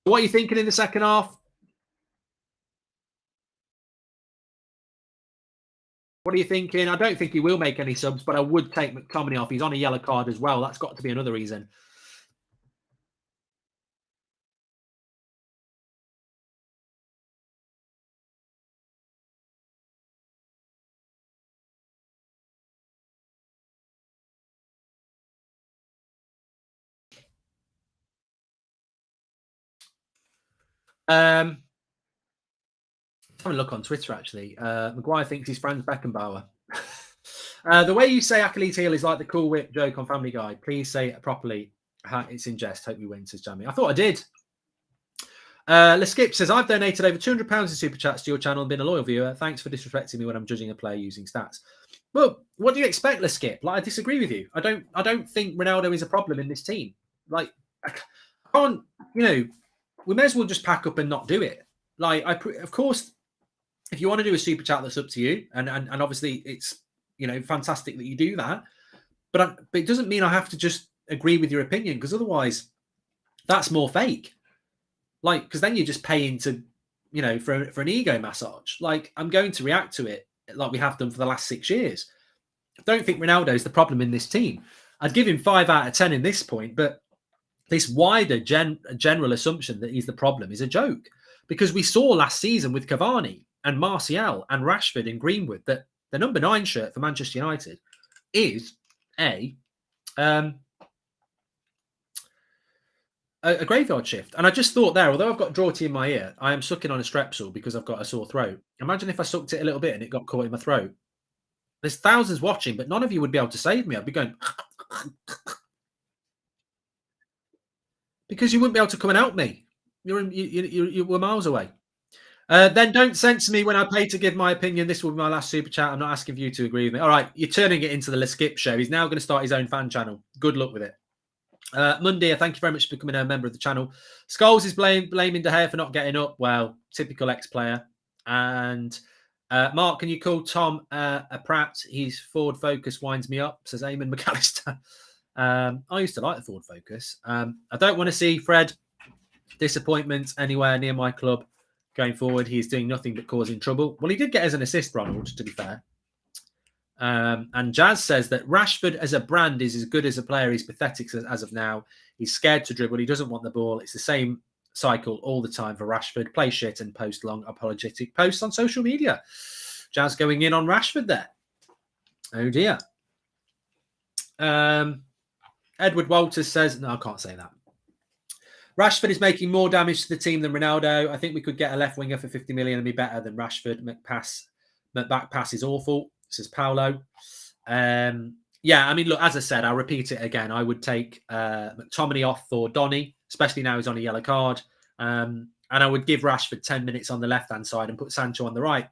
What are you thinking in the second half? What are you thinking? I don't think he will make any subs, but I would take McTominay off. He's on a yellow card as well. That's got to be another reason. Have a look on Twitter, actually. Maguire thinks he's Franz Beckenbauer. The way you say Achilles heel is like the Cool Whip joke on Family Guy. Please say it properly. It's in jest. Hope we win, says Jamie. I thought I did. Leskip says, I've donated over £200 in super chats to your channel and been a loyal viewer. Thanks for disrespecting me when I'm judging a player using stats. Well, what do you expect, Leskip? Like, I disagree with you. I don't think Ronaldo is a problem in this team. Like, I can't, you know, we may as well just pack up and not do it. Like, of course, if you want to do a super chat, that's up to you. And obviously it's, you know, fantastic that you do that. But it doesn't mean I have to just agree with your opinion, because otherwise that's more fake. Like, because then you're just paying to, you know, for an ego massage. Like, I'm going to react to it like we have done for the last 6 years. I don't think Ronaldo's the problem in this team. I'd give him 5 out of 10 in this point, but this wider general assumption that he's the problem is a joke, because we saw last season with Cavani and Martial and Rashford and Greenwood that the number 9 shirt for Manchester United is a graveyard shift. And I just thought there, although I've got Drawty in my ear, I am sucking on a Strepsil because I've got a sore throat. Imagine if I sucked it a little bit and it got caught in my throat. There's thousands watching, but none of you would be able to save me. I'd be going... because you wouldn't be able to come and help me. You were miles away. Then don't censor me when I pay to give my opinion. This will be my last super chat. I'm not asking for you to agree with me. All right, you're turning it into the Leskip show. He's now going to start his own fan channel. Good luck with it. Monday, thank you very much for becoming a member of the channel. Scholes is blaming De Gea for not getting up. Well, typical ex-player. And Mark, can you call Tom a prat? His Ford Focus winds me up, says Eamon McAllister. I used to like the Ford Focus. I don't want to see Fred disappointment anywhere near my club going forward. He is doing nothing but causing trouble. Well, he did get us an assist, Ronald, to be fair. And Jazz says that Rashford as a brand is as good as a player. He's pathetic as of now. He's scared to dribble. He doesn't want the ball. It's the same cycle all the time for Rashford. Play shit and post long apologetic posts on social media. Jazz going in on Rashford there. Oh dear. Edward Walters says, no, I can't say that. Rashford is making more damage to the team than Ronaldo. I think we could get a left winger for 50 million and be better than Rashford. McBack pass is awful, says Paolo. Yeah, I mean, look, as I said, I'll repeat it again. I would take McTominay off for Donny, especially now he's on a yellow card. And I would give Rashford 10 minutes on the left-hand side and put Sancho on the right.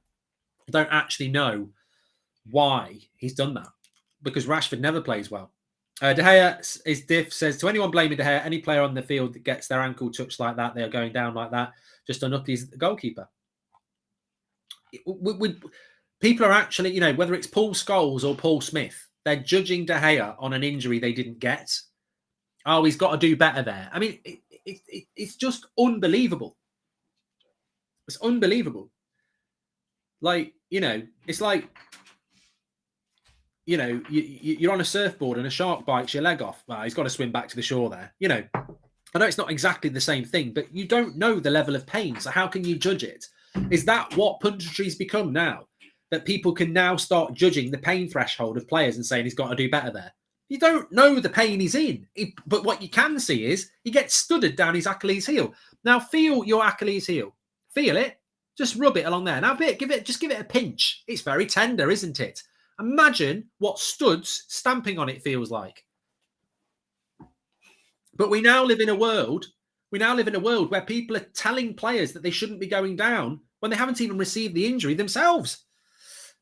I don't actually know why he's done that, because Rashford never plays well. De Gea is diff, says, to anyone blaming De Gea, any player on the field that gets their ankle touched like that, they are going down like that. Just unlucky as the goalkeeper. People are actually, you know, whether it's Paul Scholes or Paul Smith, they're judging De Gea on an injury they didn't get. Oh, he's got to do better there. I mean, it's just unbelievable. It's unbelievable. Like, you know, it's like, you know, you're on a surfboard and a shark bites your leg off. Well, he's got to swim back to the shore there. You know, I know it's not exactly the same thing, but you don't know the level of pain. So how can you judge it? Is that what punditry's become now? That people can now start judging the pain threshold of players and saying he's got to do better there. You don't know the pain he's in. But what you can see is he gets studded down his Achilles heel. Now feel your Achilles heel. Feel it. Just rub it along there. Now give it a pinch. It's very tender, isn't it? Imagine what studs stamping on it feels like. But we now live in a world where people are telling players that they shouldn't be going down when they haven't even received the injury themselves.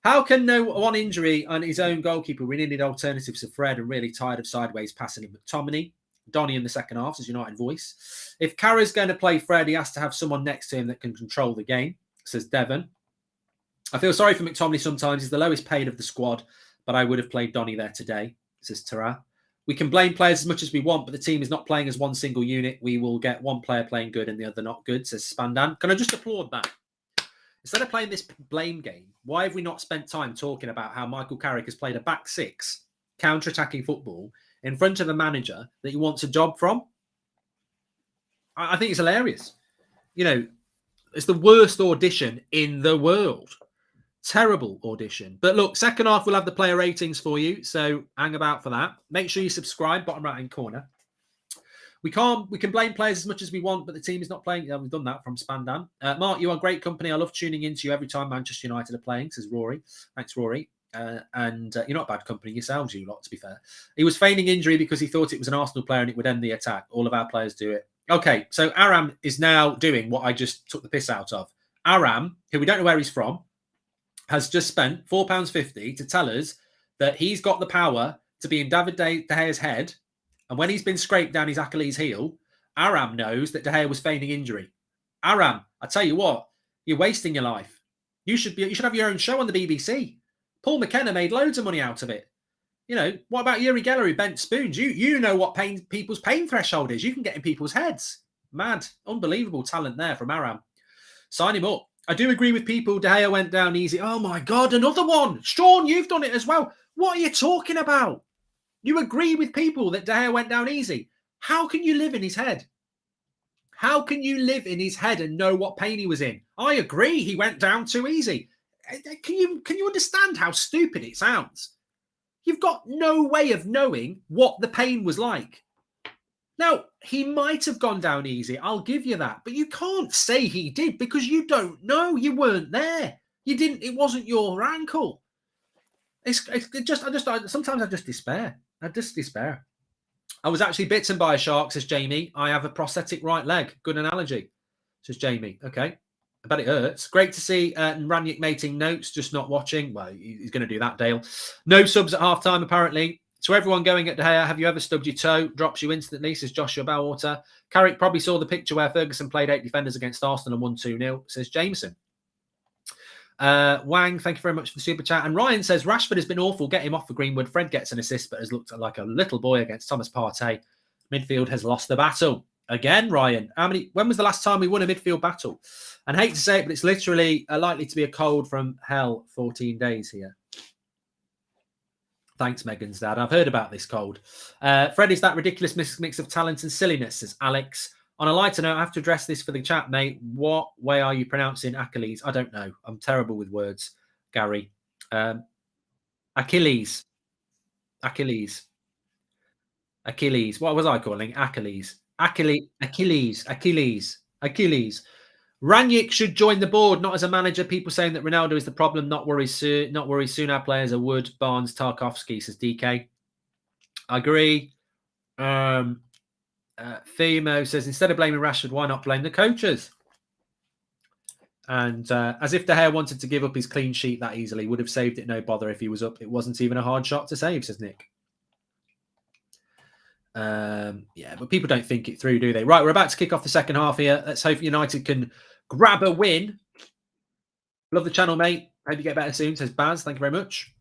How can no one injury on his own goalkeeper? We needed alternatives to Fred and really tired of sideways passing in McTominay. Donny in the second half, says United Voice. If Carragher's going to play Fred, he has to have someone next to him that can control the game, says Devon. I feel sorry for McTominay sometimes. He's the lowest paid of the squad, but I would have played Donny there today, says Tara. We can blame players as much as we want, but the team is not playing as one single unit. We will get one player playing good and the other not good, says Spandan. Can I just applaud that? Instead of playing this blame game, why have we not spent time talking about how Michael Carrick has played a back six, counter-attacking football, in front of a manager that he wants a job from? I think it's hilarious. You know, it's the worst audition in the world. Terrible audition. But look, second half, we'll have the player ratings for you, so hang about for that. Make sure you subscribe, bottom right-hand corner. We can blame players as much as we want, but the team is not playing. We've done that from Spandan. Mark, you are great company. I love tuning into you every time Manchester United are playing, says Rory. Thanks, Rory. And you're not bad company yourselves, you lot, to be fair. He was feigning injury because he thought it was an Arsenal player and it would end the attack. All of our players do it. Okay, so Aram is now doing what I just took the piss out of. Aram, who we don't know where he's from, has just spent £4.50 to tell us that he's got the power to be in David De Gea's head. And when he's been scraped down his Achilles heel, Aram knows that De Gea was feigning injury. Aram, I tell you what, you're wasting your life. You should have your own show on the BBC. Paul McKenna made loads of money out of it. You know, what about Uri Geller who bent spoons? You know what people's pain threshold is. You can get in people's heads. Mad, unbelievable talent there from Aram. Sign him up. I do agree with people. De Gea went down easy. Oh my God, another one. Sean, you've done it as well. What are you talking about? You agree with people that De Gea went down easy. How can you live in his head? How can you live in his head and know what pain he was in? I agree, he went down too easy. Can you understand how stupid it sounds? You've got no way of knowing what the pain was like. Now, he might have gone down easy. I'll give you that. But you can't say he did because you don't know. You weren't there. You didn't. It wasn't your ankle. Sometimes I just despair. I was actually bitten by a shark, says Jamie. I have a prosthetic right leg. Good analogy, says Jamie. Okay. I bet it hurts. Great to see Rangnick making notes, just not watching. Well, he's going to do that, Dale. No subs at half-time, apparently. To everyone going at De Gea, have you ever stubbed your toe? Drops you instantly, says Joshua Bowwater. Carrick probably saw the picture where Ferguson played 8 defenders against Arsenal and won 2-0, says Jameson. Wang, thank you very much for the super chat. And Ryan says, Rashford has been awful. Get him off for Greenwood. Fred gets an assist, but has looked like a little boy against Thomas Partey. Midfield has lost the battle. Again, Ryan, when was the last time we won a midfield battle? And hate to say it, but it's literally likely to be a cold from hell 14 days here. Thanks, Megan's dad. I've heard about this cold. Fred, is that ridiculous mix of talent and silliness, says Alex. On a lighter note, I have to address this for the chat, mate. What way are you pronouncing Achilles? I don't know. I'm terrible with words, Gary. Achilles. Achilles. Achilles. What was I calling? Achilles. Achilles. Rangnick should join the board, not as a manager. People saying that Ronaldo is the problem. Not worry soon. Our players are Wood, Barnes, Tarkovsky, says DK. I agree. Themo says, instead of blaming Rashford, why not blame the coaches? And as if De Gea wanted to give up his clean sheet that easily, would have saved it no bother if he was up. It wasn't even a hard shot to save, says Nick. Yeah, but people don't think it through, do they? Right, we're about to kick off the second half here. Let's hope United can grab a win. Love the channel, mate. Hope you get better soon, says Baz. Thank you very much.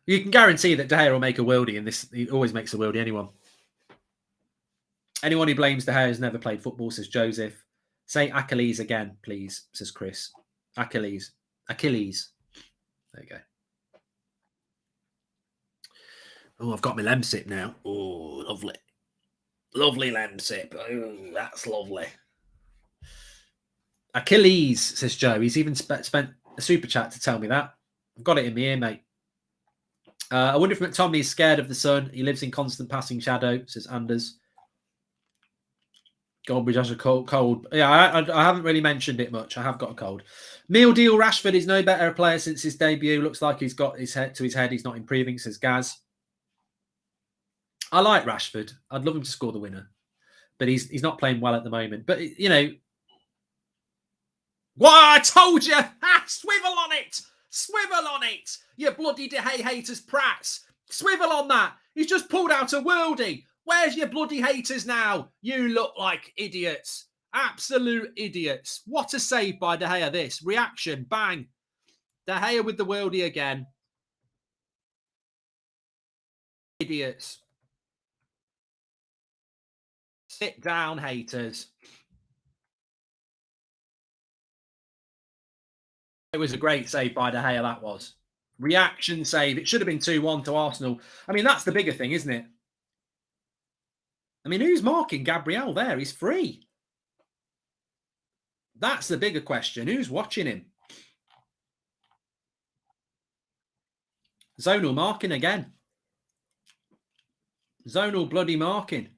You can guarantee that De Gea will make a worldie in this. He always makes a worldie, anyone. Anyone who blames De Gea has never played football, says Joseph. Say Achilles again, please, says Chris. Achilles. Achilles. There you go. Oh, I've got my Lemsip now. Oh, lovely. Lovely Lemsip. Oh, that's lovely. Achilles, says Joe. He's even spent a super chat to tell me that. I've got it in my ear, mate. I wonder if McTominay is scared of the sun. He lives in constant passing shadow, says Anders. Goldbridge has a cold. Yeah, I haven't really mentioned it much. I have got a cold. Meal deal. Rashford is no better a player since his debut. Looks like he's got his head to his head. He's not improving, says Gaz. I like Rashford. I'd love him to score the winner, but he's not playing well at the moment. But you know, what I told you. Swivel on it. Swivel on it. You bloody De Gea haters, prats. Swivel on that. He's just pulled out a worldie. Where's your bloody haters now? You look like idiots. Absolute idiots. What a save by De Gea, this. Reaction, bang. De Gea with the worldie again. Idiots. Sit down, haters. It was a great save by De Gea, that was. Reaction save. It should have been 2-1 to Arsenal. I mean, that's the bigger thing, isn't it? I mean, who's marking Gabriel there? He's free. That's the bigger question. Who's watching him? Zonal marking again. Zonal bloody marking.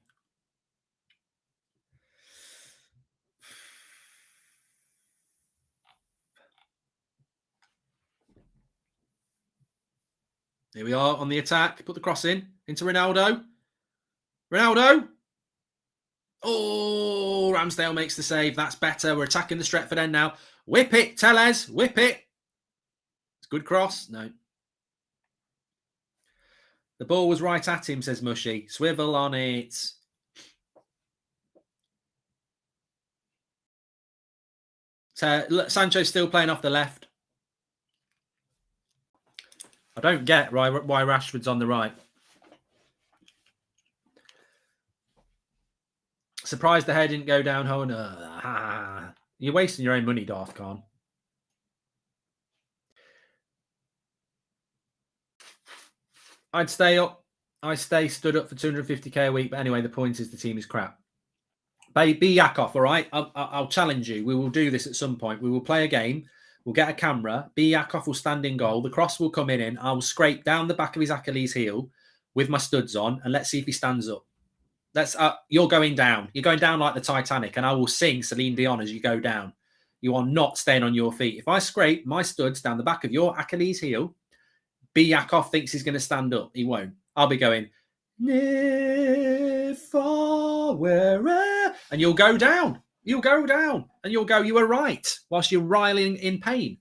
Here we are on the attack. Put the cross in. Into Ronaldo. Ronaldo. Oh, Ramsdale makes the save. That's better. We're attacking the Stretford end now. Whip it, Tellez. Whip it. It's a good cross. No. The ball was right at him, says Mushy. Swivel on it. Sancho's still playing off the left. I don't get why Rashford's on the right. Surprised the hair didn't go down. Oh, you're wasting your own money, Darth Khan. I'd stay up. I stay stood up for 250k a week. But anyway, the point is the team is crap. Be Yakov, all right? I'll challenge you. We will do this at some point. We will play a game. We'll get a camera. B. Yakov will stand in goal. The cross will come in. I will scrape down the back of his Achilles heel with my studs on, and let's see if he stands up. You're going down. You're going down like the Titanic, and I will sing Celine Dion as you go down. You are not staying on your feet. If I scrape my studs down the back of your Achilles heel, B. Yakov thinks he's going to stand up. He won't. I'll be going, near, far, wherever, and you'll go down. You'll go down, and you'll go, you were right, whilst you're writhing in pain.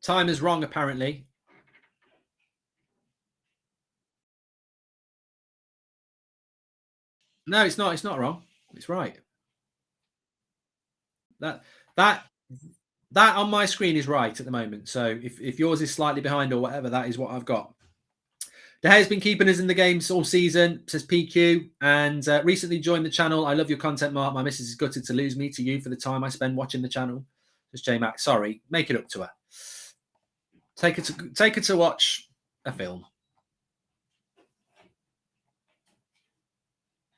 Time is wrong, apparently. No, it's not. It's not wrong. It's right. That on my screen is right at the moment. So if yours is slightly behind or whatever, that is what I've got. De Gea's been keeping us in the games all season, says PQ, and recently joined the channel. I love your content, Mark. My missus is gutted to lose me to you for the time I spend watching the channel. Just J Mac, sorry, make it up to her. Take her to watch a film.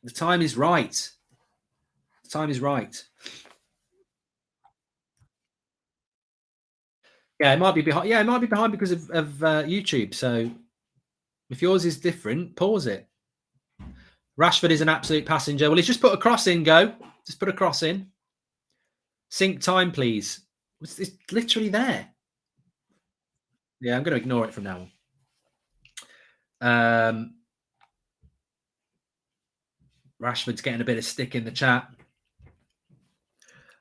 The time is right. The time is right. Yeah, it might be behind. Yeah, it might be behind because of YouTube. So if yours is different, pause it. Rashford is an absolute passenger. Well, he's just put a cross in, go. Just put a cross in. Sync time, please. It's literally there. Yeah, I'm going to ignore it from now on. Rashford's getting a bit of stick in the chat.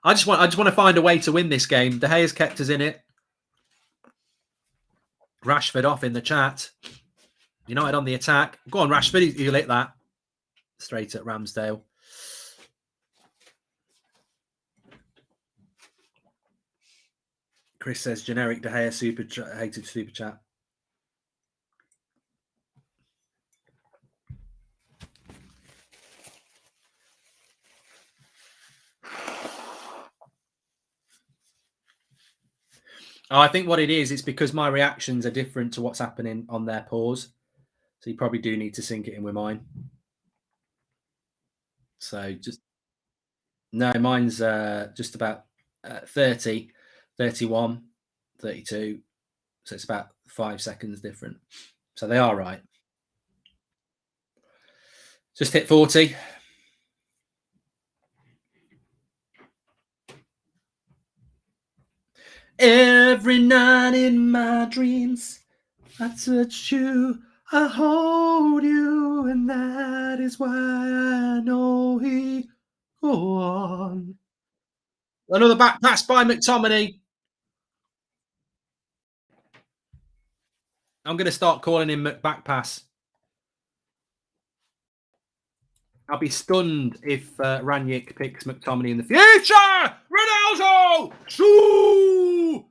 I just want to find a way to win this game. De Gea's kept us in it. Rashford off in the chat. United on the attack. Go on, Rashford. You lit that. Straight at Ramsdale. Chris says generic De Gea hated super chat. Oh, I think what it is, it's because my reactions are different to what's happening on their pause. So you probably do need to sync it in with mine. So just, no, mine's just about 30, 31, 32. So it's about 5 seconds different. So they are right. Just hit 40. Every night in my dreams, I touch you, I hold you, and that is why I know he go on. Another back pass by McTominay. I'm going to start calling him back pass. I'll be stunned if Rangnick picks McTominay in the future. Ronaldo! Sue!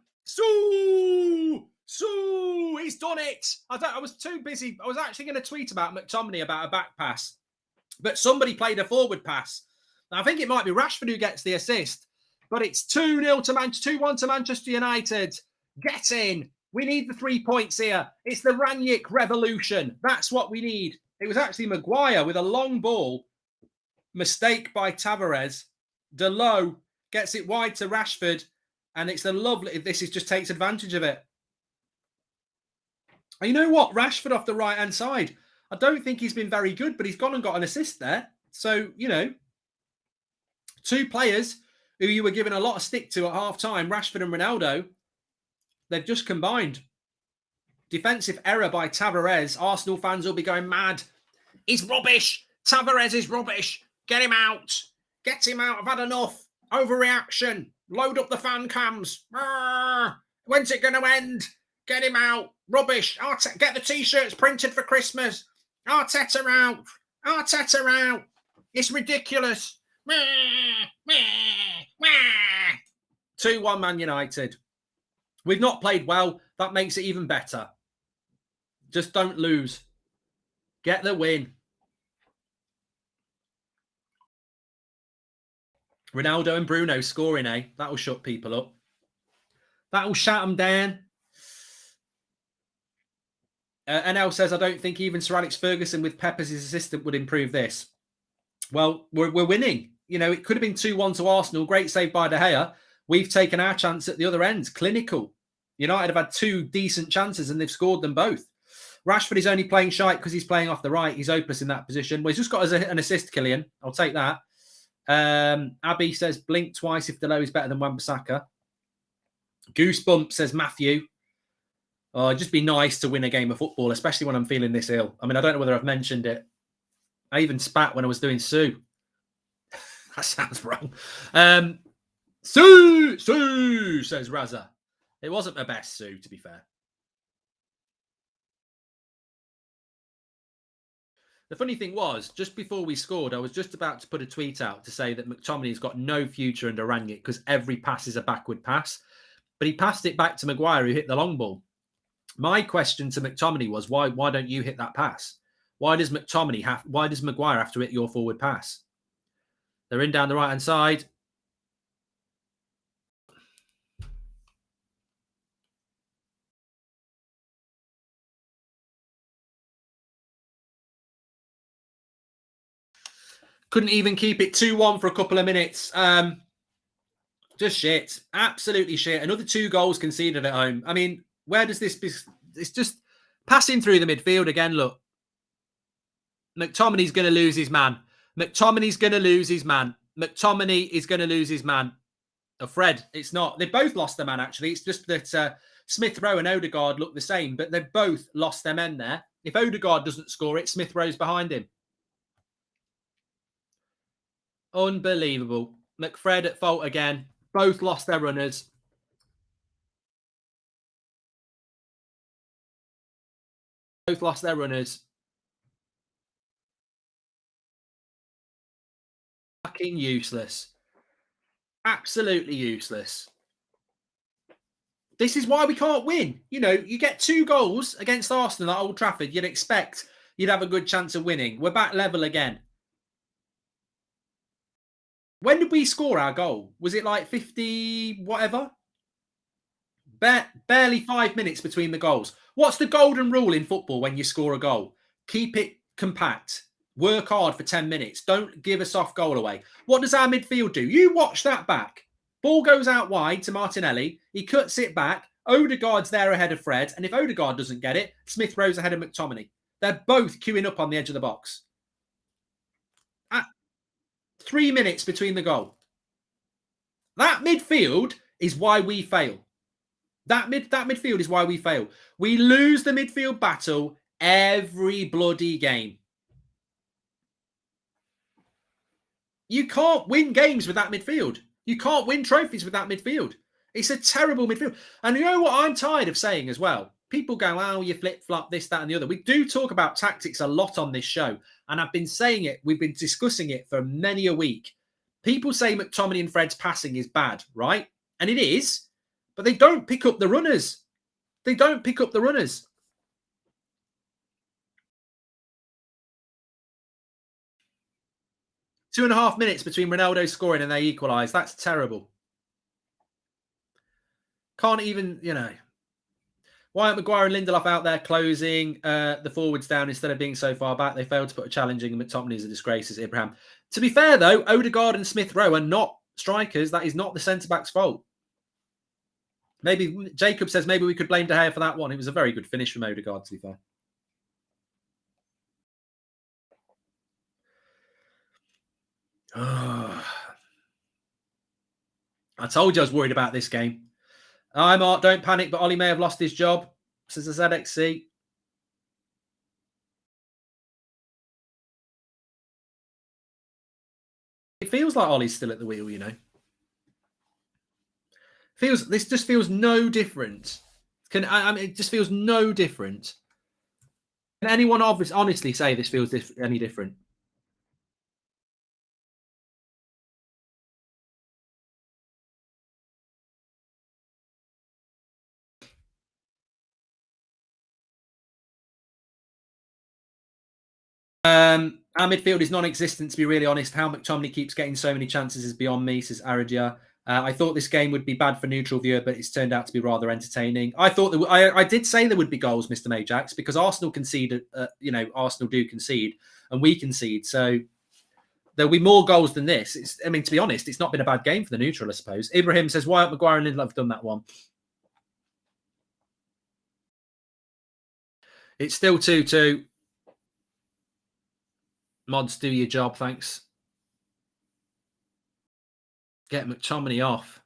He's done it. I was too busy. I was actually going to tweet about McTominay about a back pass, but somebody played a forward pass. Now, I think it might be Rashford who gets the assist, but it's 2-0 to 2-1 to Manchester United. Get in. We need the 3 points here. It's the Rangnick revolution. That's what we need. It was actually Maguire with a long ball. Mistake by Tavares. Delo gets it wide to Rashford. And it's a lovely... This is just takes advantage of it. And you know what? Rashford off the right-hand side. I don't think he's been very good, but he's gone and got an assist there. So, you know, two players who you were given a lot of stick to at half-time, Rashford and Ronaldo, they've just combined. Defensive error by Tavares. Arsenal fans will be going mad. He's rubbish. Tavares is rubbish. Get him out. Get him out. I've had enough. Overreaction. Load up the fan cams. When's it going to end? Get him out. Rubbish. Get the T-shirts printed for Christmas. Arteta out. Arteta out. It's ridiculous. 2-1 Man United. We've not played well. That makes it even better. Just don't lose. Get the win. Ronaldo and Bruno scoring, eh? That'll shut people up. That'll shut them down. NL says, I don't think even Sir Alex Ferguson with Pep as his assistant would improve this. Well, we're winning. You know, it could have been 2-1 to Arsenal. Great save by De Gea. We've taken our chance at the other end. Clinical. United have had two decent chances and they've scored them both. Rashford is only playing shite because he's playing off the right. He's hopeless in that position. Well, he's just got an assist, Killian. I'll take that. Abby says, blink twice if Delo is better than Wan-Bissaka. Goosebump says, Matthew. Oh, it'd just be nice to win a game of football, especially when I'm feeling this ill. I mean, I don't know whether I've mentioned it. I even spat when I was doing Sue. That sounds wrong. Sue, says Raza. It wasn't my best, Sue, to be fair. The funny thing was, just before we scored, I was just about to put a tweet out to say that McTominay's got no future under Rangnick because every pass is a backward pass. But he passed it back to Maguire, who hit the long ball. My question to McTominay was, why don't you hit that pass? Why does Maguire have to hit your forward pass? They're in down the right-hand side. Couldn't even keep it 2-1 for a couple of minutes. Just shit. Absolutely shit. Another 2 goals conceded at home. I mean, where does this be? It's just passing through the midfield again. Look, McTominay's going to lose his man. McTominay's going to lose his man. McTominay is going to lose his man. Oh, Fred, it's not. They both lost their man, actually. It's just that Smith Rowe and Odegaard look the same, but they've both lost their men there. If Odegaard doesn't score it, Smith Rowe's behind him. Unbelievable. McFred at fault again. Both lost their runners. Both lost their runners. Fucking useless. Absolutely useless. This is why we can't win. You know, you get 2 goals against Arsenal at Old Trafford. You'd expect you'd have a good chance of winning. We're back level again. When did we score our goal? Was it like 50 whatever? Barely 5 minutes between the goals. What's the golden rule in football when you score a goal? Keep it compact. Work hard for 10 minutes. Don't give a soft goal away. What does our midfield do? You watch that back. Ball goes out wide to Martinelli. He cuts it back. Odegaard's there ahead of Fred. And if Odegaard doesn't get it, Smith Rowe's ahead of McTominay. They're both queuing up on the edge of the box. 3 minutes between the goal. That midfield is why we fail. That midfield is why we fail. We lose the midfield battle every bloody game. You can't win games with that midfield. You can't win trophies with that midfield. It's a terrible midfield. And you know what I'm tired of saying as well? People go, oh, you flip-flop, this, that, and the other. We do talk about tactics a lot on this show. And I've been saying it. We've been discussing it for many a week. People say McTominay and Fred's passing is bad, right? And it is. But they don't pick up the runners. They don't pick up the runners. Two and a half minutes between Ronaldo scoring and they equalise. That's terrible. Can't even, you know. Why aren't Maguire and Lindelof out there closing the forwards down instead of being so far back? They failed to put a challenging, and McTominay is a disgrace, as Ibrahim. To be fair, though, Odegaard and Smith Rowe are not strikers. That is not the centre-back's fault. Maybe Jacob says maybe we could blame De Gea for that one. It was a very good finish from Odegaard, to be fair. Oh. I told you I was worried about this game. Hi, Mark, don't panic, but Ollie may have lost his job, says the ZXC. It feels like Ollie's still at the wheel, you know. This just feels no different. It just feels no different. Can anyone honestly say this feels any different? Our midfield is non-existent, to be really honest. How McTominay keeps getting so many chances is beyond me, says Aradia. I thought this game would be bad for neutral viewer, but it's turned out to be rather entertaining. I thought that I did say there would be goals, Mr. Majax, because Arsenal concede. Arsenal do concede, and we concede. So there'll be more goals than this. To be honest, it's not been a bad game for the neutral, I suppose. Ibrahim says, why aren't Maguire and Lindelof done that one? It's still 2-2. Mods, do your job, thanks. Get McTominay off.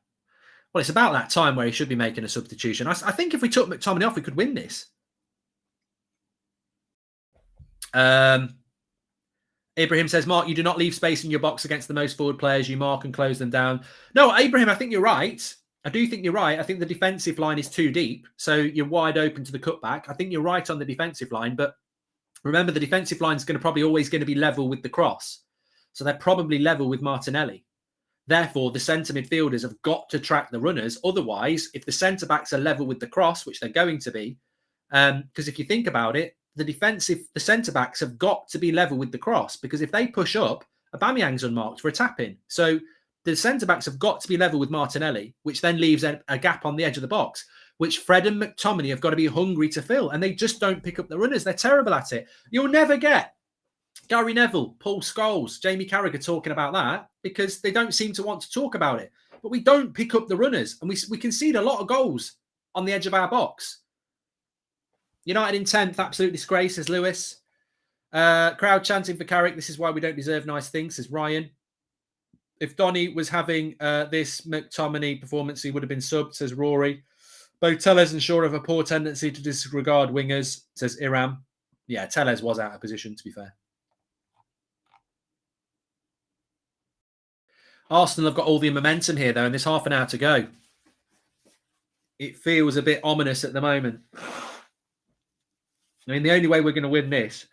Well, it's about that time where he should be making a substitution. I think if we took McTominay off, we could win this. Ibrahim says, Mark, you do not leave space in your box against the most forward players. You mark and close them down. No, Ibrahim, I think you're right. I do think you're right. I think the defensive line is too deep. So you're wide open to the cutback. I think you're right on the defensive line. But remember, the defensive line is always going to be level with the cross. So they're probably level with Martinelli. Therefore, the centre midfielders have got to track the runners. Otherwise, if the centre-backs are level with the cross, which they're going to be, Because if you think about it, the centre-backs have got to be level with the cross, because if they push up, Aubameyang's unmarked for a tap-in. So the centre-backs have got to be level with Martinelli, which then leaves a gap on the edge of the box, which Fred and McTominay have got to be hungry to fill. And they just don't pick up the runners. They're terrible at it. You'll never get Gary Neville, Paul Scholes, Jamie Carragher talking about that, because they don't seem to want to talk about it. But we don't pick up the runners, and we concede a lot of goals on the edge of our box. United in 10th, absolute disgrace, says Lewis. Crowd chanting for Carrick. This is why we don't deserve nice things, says Ryan. If Donny was having this McTominay performance, he would have been subbed, says Rory. Both Tellez and Shaw have a poor tendency to disregard wingers, says Iram. Yeah, Tellez was out of position, to be fair. Arsenal have got all the momentum here, though, and there's half an hour to go. It feels a bit ominous at the moment. I mean, the only way we're going to win this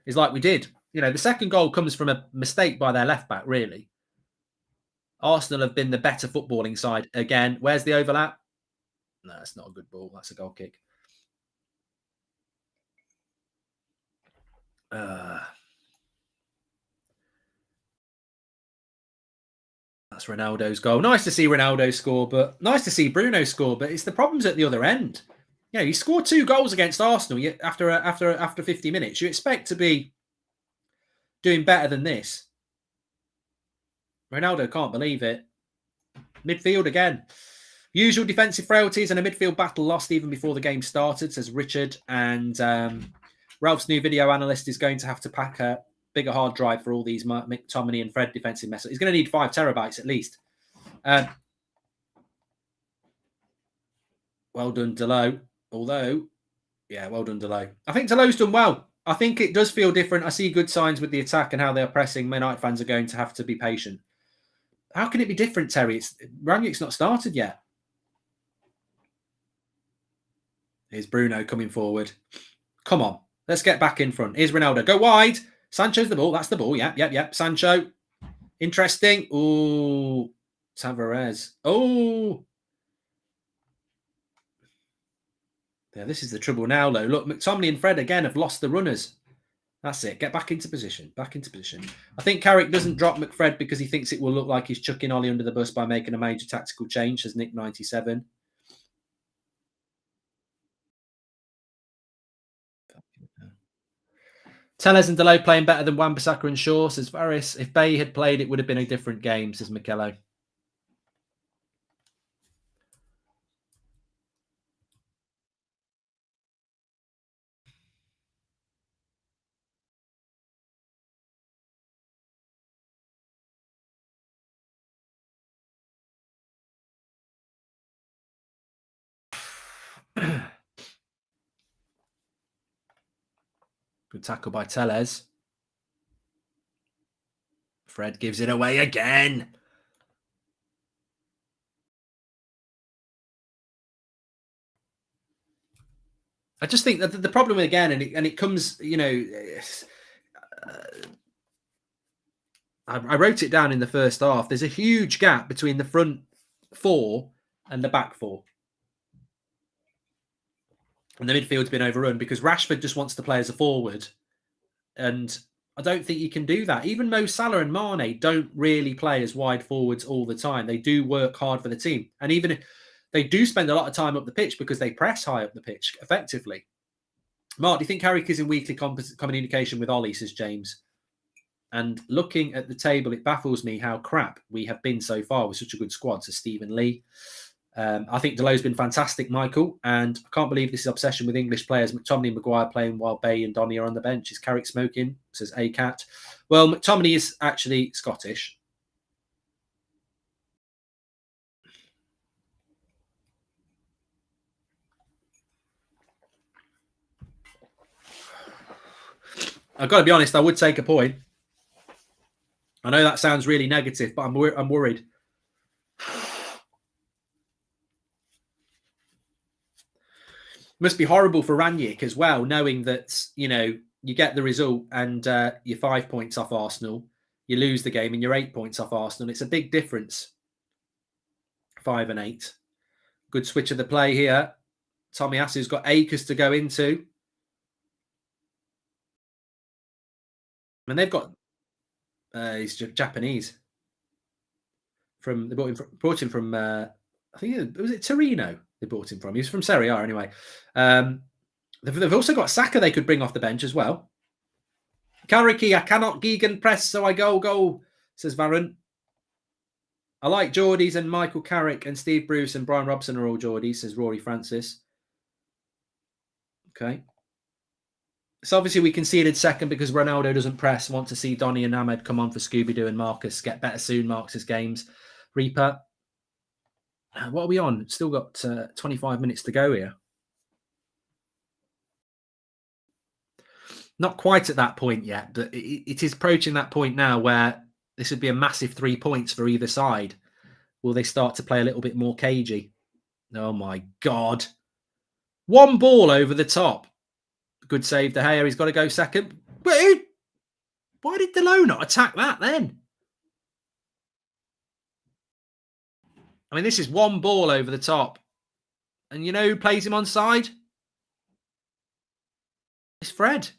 is like we did. You know, the second goal comes from a mistake by their left back, really. Arsenal have been the better footballing side again. Where's the overlap? No, it's not a good ball. That's a goal kick. That's Ronaldo's goal. Nice to see Ronaldo score, but nice to see Bruno score. But it's the problems at the other end. Yeah, you score 2 goals against Arsenal after 50 minutes. You expect to be doing better than this. Ronaldo can't believe it. Midfield again. Usual defensive frailties and a midfield battle lost even before the game started, says Richard. And Ralph's new video analyst is going to have to pack a bigger hard drive for all these McTominay and Fred defensive messes. He's going to need 5 terabytes at least. Well done, Delo. Although, yeah, well done, Delo. I think Delo's done well. I think it does feel different. I see good signs with the attack and how they're pressing. Man United fans are going to have to be patient. How can it be different, Terry? Rangnick's not started yet. Here's Bruno coming forward. Come on, let's get back in front. Here's Ronaldo. Go wide. Sancho's the ball. That's the ball. Yep. Sancho. Interesting. Oh, Tavares. Oh. Yeah, this is the trouble now, though. Look, McTominay and Fred, again, have lost the runners. That's it. Get back into position. Back into position. I think Carrick doesn't drop McFred because he thinks it will look like he's chucking Ollie under the bus by making a major tactical change, says Nick97. Tellez and Delo playing better than Wan-Bissaka and Shaw, says Varys. If Bay had played, it would have been a different game, says Mikello. Good tackle by Tellez. Fred gives it away again. I just think that the problem again, and it comes, you know, I wrote it down in the first half. There's a huge gap between the front 4 and the back 4. And the midfield's been overrun because Rashford just wants to play as a forward. And I don't think you can do that. Even Mo Salah and Mane don't really play as wide forwards all the time. They do work hard for the team. And even if they do spend a lot of time up the pitch because they press high up the pitch effectively. Mark, do you think Carrick is in weekly communication with Ollie, says James? And looking at the table, it baffles me how crap we have been so far with such a good squad, says Stephen Lee. I think Delo's been fantastic, Michael, and I can't believe this obsession with English players. McTominay and Maguire playing while Bay and Donny are on the bench. Is Carrick smoking? Says ACAT. Well, McTominay is actually Scottish. I've got to be honest, I would take a point. I know that sounds really negative, but I'm worried. Must be horrible for Rangnick as well, knowing that, you know, you get the result and you're 5 points off Arsenal. You lose the game and you're 8 points off Arsenal. It's a big difference. 5 and 8. Good switch of the play here. Tomiyasu's got acres to go into. And they've got he's Japanese. They brought him from I think was it Torino. They brought him from. He was from Serie A anyway. They've also got Saka they could bring off the bench as well. Kariki, I cannot Gegan press, so I go, says Varun. I like Geordies and Michael Carrick and Steve Bruce and Brian Robson are all Geordies, says Rory Francis. Okay. So obviously we conceded second because Ronaldo doesn't press. Want to see Donny and Ahmed come on for Scooby-Doo and Marcus. Get better soon, Marcus's games. Reaper. What are we on? Still got 25 minutes to go here. Not quite at that point yet, but it is approaching that point now where this would be a massive 3 points for either side. Will they start to play a little bit more cagey? Oh my God. One ball over the top. Good save, De Gea. He's got to go second. Wait, why did Delo not attack that then? I mean, this is one ball over the top. And you know who plays him on side? It's Fred.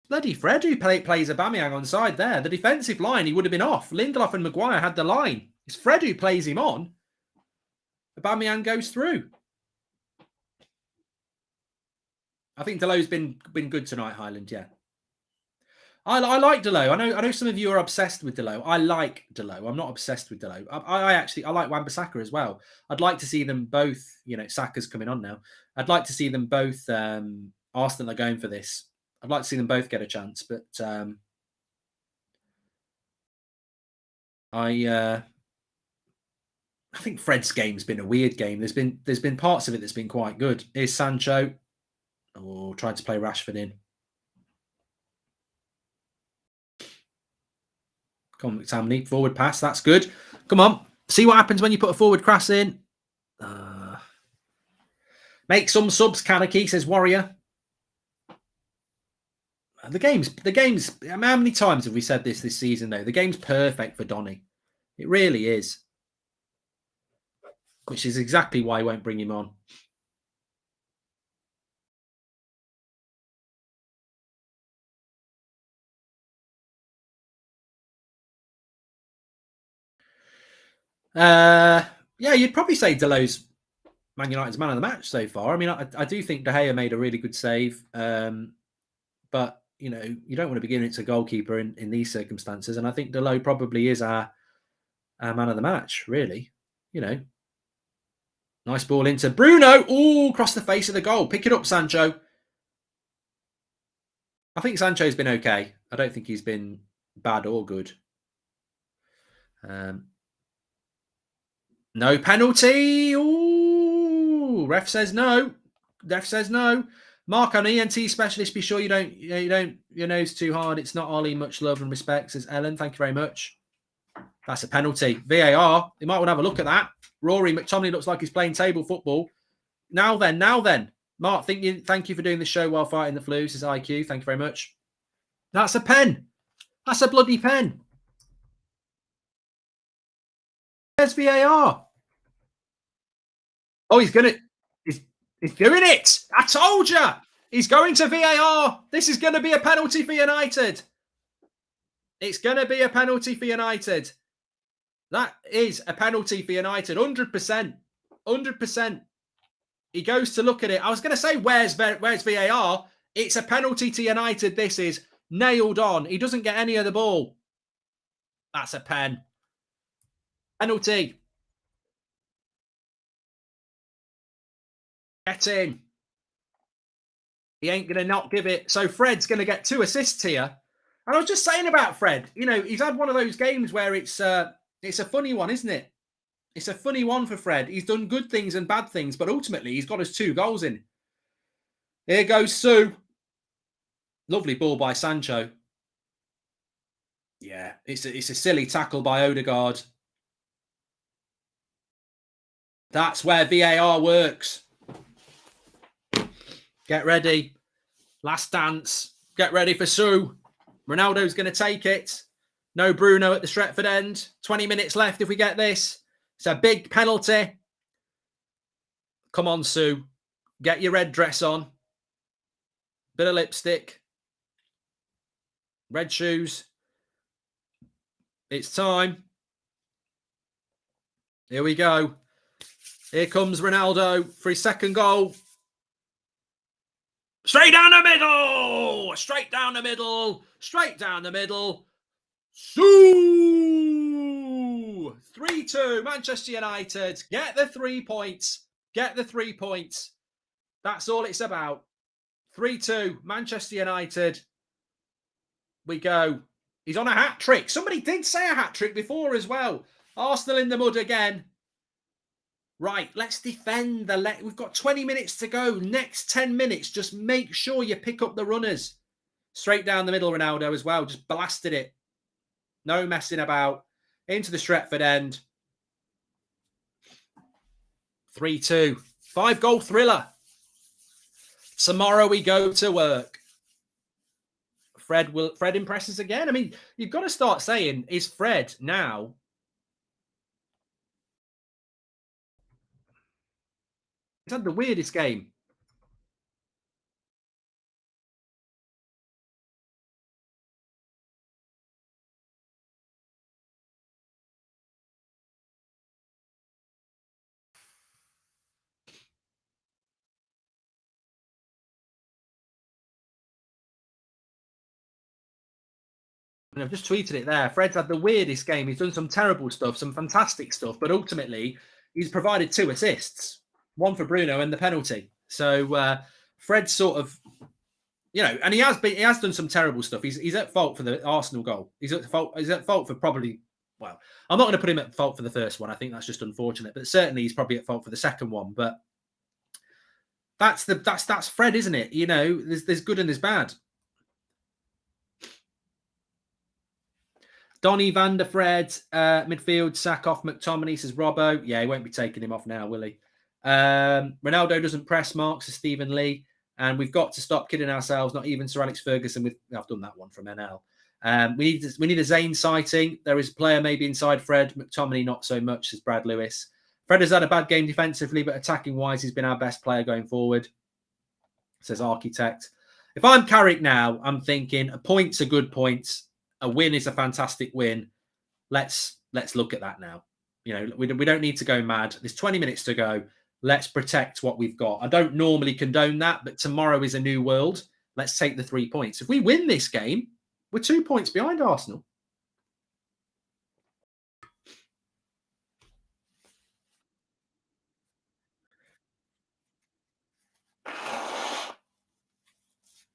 Bloody Fred who plays Aubameyang on side there. The defensive line, he would have been off. Lindelof and Maguire had the line. It's Fred who plays him on. Aubameyang goes through. I think Delo's been good tonight, Highland. Yeah, I like Delo. I know some of you are obsessed with Delo. I like Delo. I'm not obsessed with Delo. I like Wan-Bissaka as well. I'd like to see them both. You know, Saka's coming on now. I'd like to see them both. Arsenal are going for this. I'd like to see them both get a chance, but I think Fred's game's been a weird game. There's been parts of it that's been quite good. Here's Sancho. Oh, tried to play Rashford in. Come on, McTominay. Forward pass. That's good. Come on. See what happens when you put a forward cross in. Make some subs, Kaneki, says Warrior. The game's. How many times have we said this season, though? The game's perfect for Donny. It really is. Which is exactly why I won't bring him on. Yeah, you'd probably say Delo's Man United's man of the match so far. I mean, I do think De Gea made a really good save, but you know, you don't want to be giving it to a goalkeeper in these circumstances. And I think Delo probably is our man of the match, really. You know, nice ball into Bruno. Ooh, across the face of the goal. Pick it up, Sancho. I think Sancho's been okay. I don't think he's been bad or good. No penalty. Ooh, ref says no. Ref says no. Mark, on ENT specialist, be sure you don't your nose too hard. It's not Ollie. Much love and respect, says Ellen. Thank you very much. That's a penalty. VAR. You might want to have a look at that. Rory McTominay looks like he's playing table football. Now then. Mark, thank you for doing the show while fighting the flu, says IQ. Thank you very much. That's a pen. That's a bloody pen. There's VAR. Oh, he's doing it. I told you. He's going to VAR. This is going to be a penalty for United. It's going to be a penalty for United. That is a penalty for United. 100%. 100%. He goes to look at it. I was going to say, where's VAR? It's a penalty to United. This is nailed on. He doesn't get any of the ball. That's a pen. Penalty. Get in. He ain't going to not give it. So Fred's going to get 2 assists here. And I was just saying about Fred, you know, he's had one of those games where it's a funny one, isn't it? It's a funny one for Fred. He's done good things and bad things, but ultimately he's got his 2 goals in. Here goes Sue. Lovely ball by Sancho. Yeah, it's a silly tackle by Odegaard. That's where VAR works. Get ready. Last dance. Get ready for Sue. Ronaldo's going to take it. No Bruno at the Stretford end. 20 minutes left if we get this. It's a big penalty. Come on, Sue. Get your red dress on. Bit of lipstick. Red shoes. It's time. Here we go. Here comes Ronaldo for his second goal. Straight down the middle. Straight down the middle. Straight down the middle. Sue! 3-2. Manchester United. Get the 3 points. Get the 3 points. That's all it's about. 3-2. Manchester United. We go. He's on a hat-trick. Somebody did say a hat-trick before as well. Arsenal in the mud again. Right, let's defend the... We've got 20 minutes to go. Next 10 minutes, just make sure you pick up the runners. Straight down the middle, Ronaldo as well. Just blasted it. No messing about. Into the Stretford end. 3-2. 5-goal thriller. Tomorrow we go to work. Fred impresses again. I mean, you've got to start saying, is Fred now... He's had the weirdest game. And I've just tweeted it there. Fred's had the weirdest game. He's done some terrible stuff, some fantastic stuff, but ultimately he's provided 2 assists. One for Bruno and the penalty. So Fred's sort of, you know, and he has done some terrible stuff. He's at fault for the Arsenal goal. He's at fault for probably, well, I'm not going to put him at fault for the first one. I think that's just unfortunate, but certainly he's probably at fault for the second one. But that's Fred, isn't it? You know, there's good and there's bad. Donny van der Fred, midfield, sack off McTominay, says Robbo. Yeah, he won't be taking him off now, will he? Ronaldo doesn't press marks, says Stephen Lee. And we've got to stop kidding ourselves. Not even Sir Alex Ferguson. I've done that one from NL. We need a Zane sighting. There is a player maybe inside Fred. McTominay not so much, says Brad Lewis. Fred has had a bad game defensively, but attacking-wise, he's been our best player going forward, says Architect. If I'm Carrick now, I'm thinking a point's a good point. A win is a fantastic win. Let's look at that now. You know, we don't need to go mad. There's 20 minutes to go. Let's protect what we've got. I don't normally condone that, but tomorrow is a new world. Let's take the 3 points. If we win this game, we're 2 points behind Arsenal.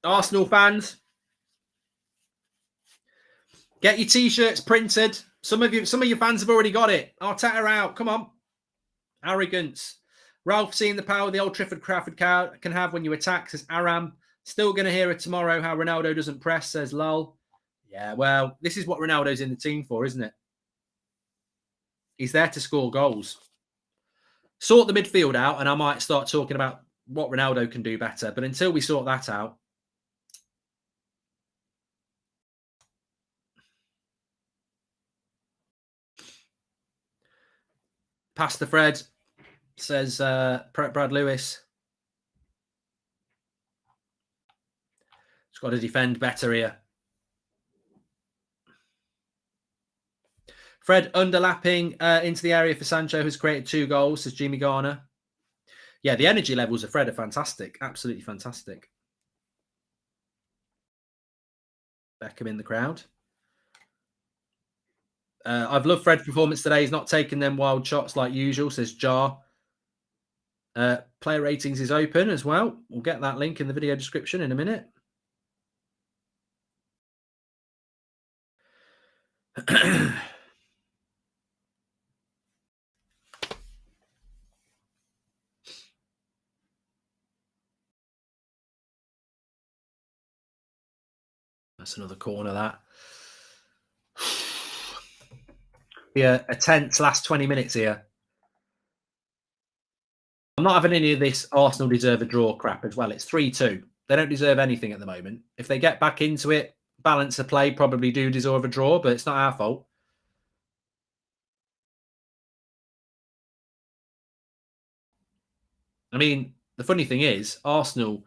Arsenal fans, get your T-shirts printed. Some of your fans have already got it. Arteta out. Come on. Arrogance. Ralph seeing the power the Old Trafford can have when you attack, says Aram. Still going to hear it tomorrow how Ronaldo doesn't press, says Lol. Yeah, well, this is what Ronaldo's in the team for, isn't it? He's there to score goals. Sort the midfield out, and I might start talking about what Ronaldo can do better. But until we sort that out, pass the Fred, says Brad Lewis. He's got to defend better here. Fred underlapping into the area for Sancho has created 2 goals, says Jimmy Garner. Yeah, the energy levels of Fred are fantastic. Absolutely fantastic. Beckham in the crowd. I've loved Fred's performance today. He's not taking them wild shots like usual, says Jar. Player ratings is open as well. We'll get that link in the video description in a minute. That's another corner, that. Yeah, a tense last 20 minutes here. I'm not having any of this Arsenal deserve a draw crap as well. It's 3-2. They don't deserve anything at the moment. If they get back into it, balance of play, probably do deserve a draw, but it's not our fault. I mean, the funny thing is, Arsenal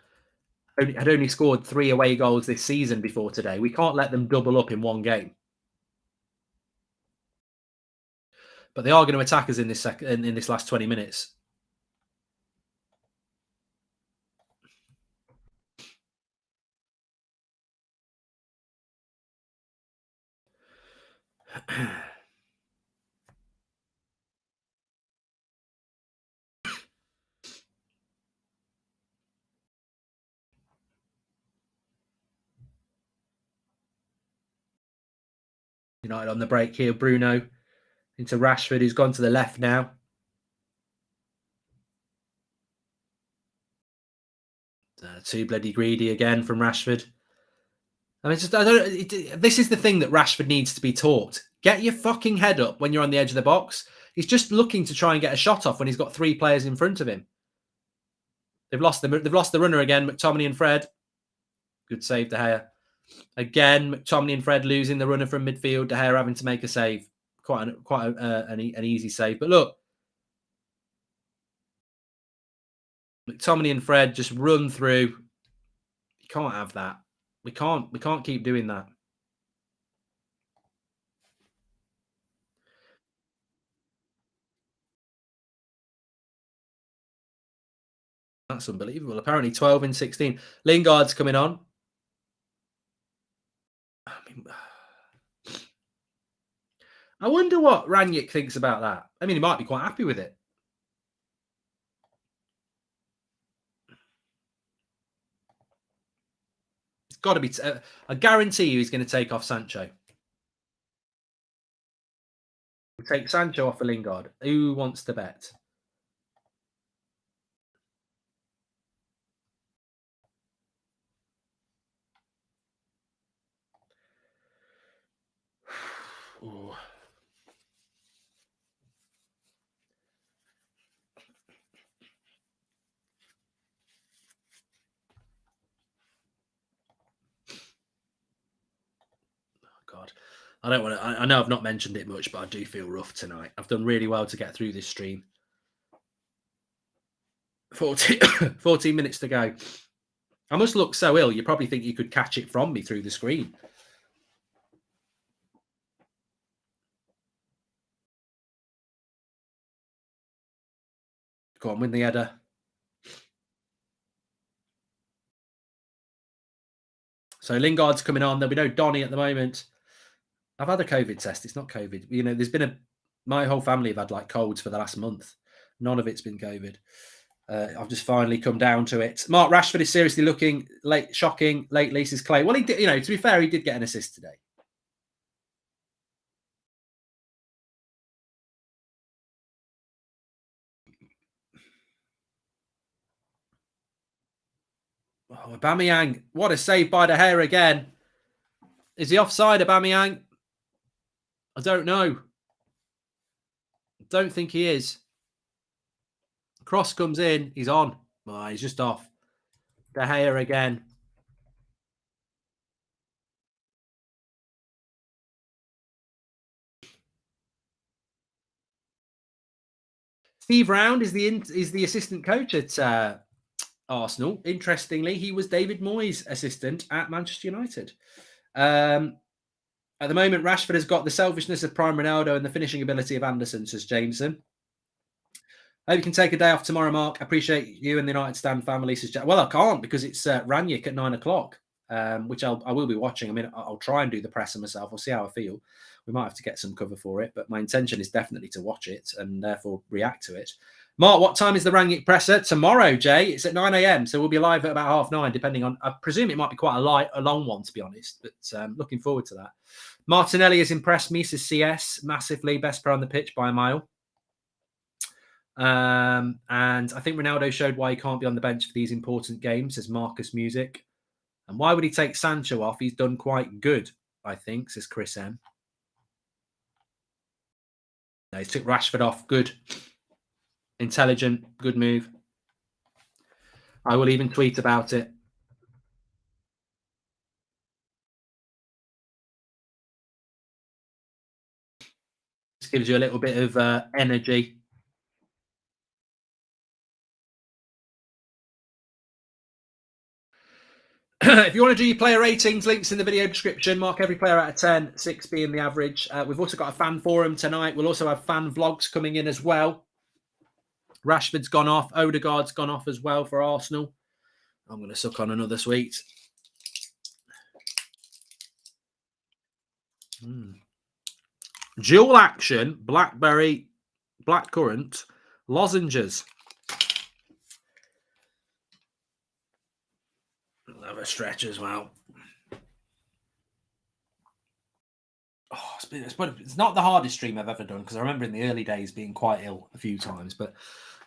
had only scored 3 away goals this season before today. We can't let them double up in one game. But they are going to attack us in this in this last 20 minutes. United on the break here. Bruno into Rashford, who's gone to the left now. Too bloody greedy again from Rashford. I mean, this is the thing that Rashford needs to be taught. Get your fucking head up when you're on the edge of the box. He's just looking to try and get a shot off when he's got 3 players in front of him. They've lost the runner again. McTominay and Fred. Good save, De Gea. Again, McTominay and Fred losing the runner from midfield. De Gea having to make a save. Quite an easy save. But look, McTominay and Fred just run through. You can't have that. We can't keep doing that. That's unbelievable. Apparently 12 in 16. Lingard's coming on. I mean, I wonder what Rangnick thinks about that. I mean, he might be quite happy with it. It's got to be. I guarantee you he's going to take off Sancho. We'll take Sancho off for Lingard. Who wants to bet? Ooh. God, I don't want to. I know I've not mentioned it much, but I do feel rough tonight. I've done really well to get through this stream. 14 minutes to go. I must look so ill. You probably think you could catch it from me through the screen. Go on, win the header. So Lingard's coming on. There'll be no Donny at the moment. I've had a COVID test. It's not COVID. You know, there's been my whole family have had like colds for the last month. None of it's been COVID. I've just finally come down to it. Mark Rashford is seriously looking shocking. Late Lisa's Clay. Well, he did, to be fair, he did get an assist today. Oh, Aubameyang, what a save by De Gea again. Is he offside, Aubameyang? I don't know. Don't think he is. Cross comes in. He's on. Oh, he's just off. De Gea again. Steve Round is the assistant coach at Arsenal. Interestingly, he was David Moyes' assistant at Manchester United. At the moment, Rashford has got the selfishness of prime Ronaldo and the finishing ability of Anderson, says Jameson. I hope you can take a day off tomorrow, Mark. I appreciate you and the United Stand family. Says Jack. Well, I can't because it's Rangnick at 9 o'clock, which I will be watching. I mean, I'll try and do the presser myself. We'll see how I feel. We might have to get some cover for it, but my intention is definitely to watch it and therefore react to it. Mark, what time is the Rangnick presser? Tomorrow, Jay. It's at 9 a.m. So we'll be live at about 9:30, depending on. I presume it might be quite a long one, to be honest, but looking forward to that. Martinelli has impressed me, says CS, massively. Best player on the pitch by a mile. And I think Ronaldo showed why he can't be on the bench for these important games, says Marcus Music. And why would he take Sancho off? He's done quite good, I think, says Chris M. No, he took Rashford off. Good. Intelligent. Good move. I will even tweet about it. This gives you a little bit of energy. If you want to do your player ratings, links in the video description. Mark every player out of 10, 6 being the average. We've also got a fan forum tonight. We'll also have fan vlogs coming in as well. Rashford's gone off. Odegaard's gone off as well for Arsenal. I'm going to suck on another sweet. Dual action, blackberry, blackcurrant, lozenges. Have a stretch as well. Oh, it's not the hardest stream I've ever done, because I remember in the early days being quite ill a few times, but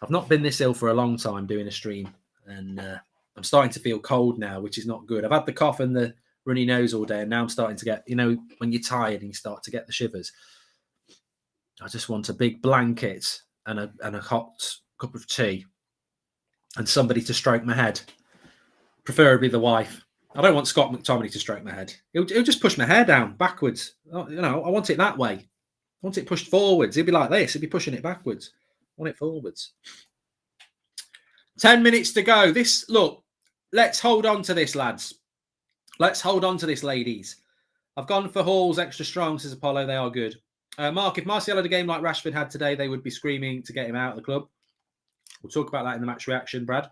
I've not been this ill for a long time doing a stream, and I'm starting to feel cold now, which is not good. I've had the cough and the runny nose all day, and now I'm starting to get, you know, when you're tired and you start to get the shivers. I just want a big blanket and a hot cup of tea and somebody to stroke my head, preferably the wife. I don't want Scott McTominay to stroke my head. He'll just push my hair down backwards. You know, I want it that way. I want it pushed forwards. He'll be like this. He'll be pushing it backwards. I want it forwards. 10 minutes to go. Look, let's hold on to this, lads. Let's hold on to this, ladies. I've gone for Halls extra strong, says Apollo. They are good. Mark, if Martial had a game like Rashford had today, they would be screaming to get him out of the club. We'll talk about that in the match reaction, Brad.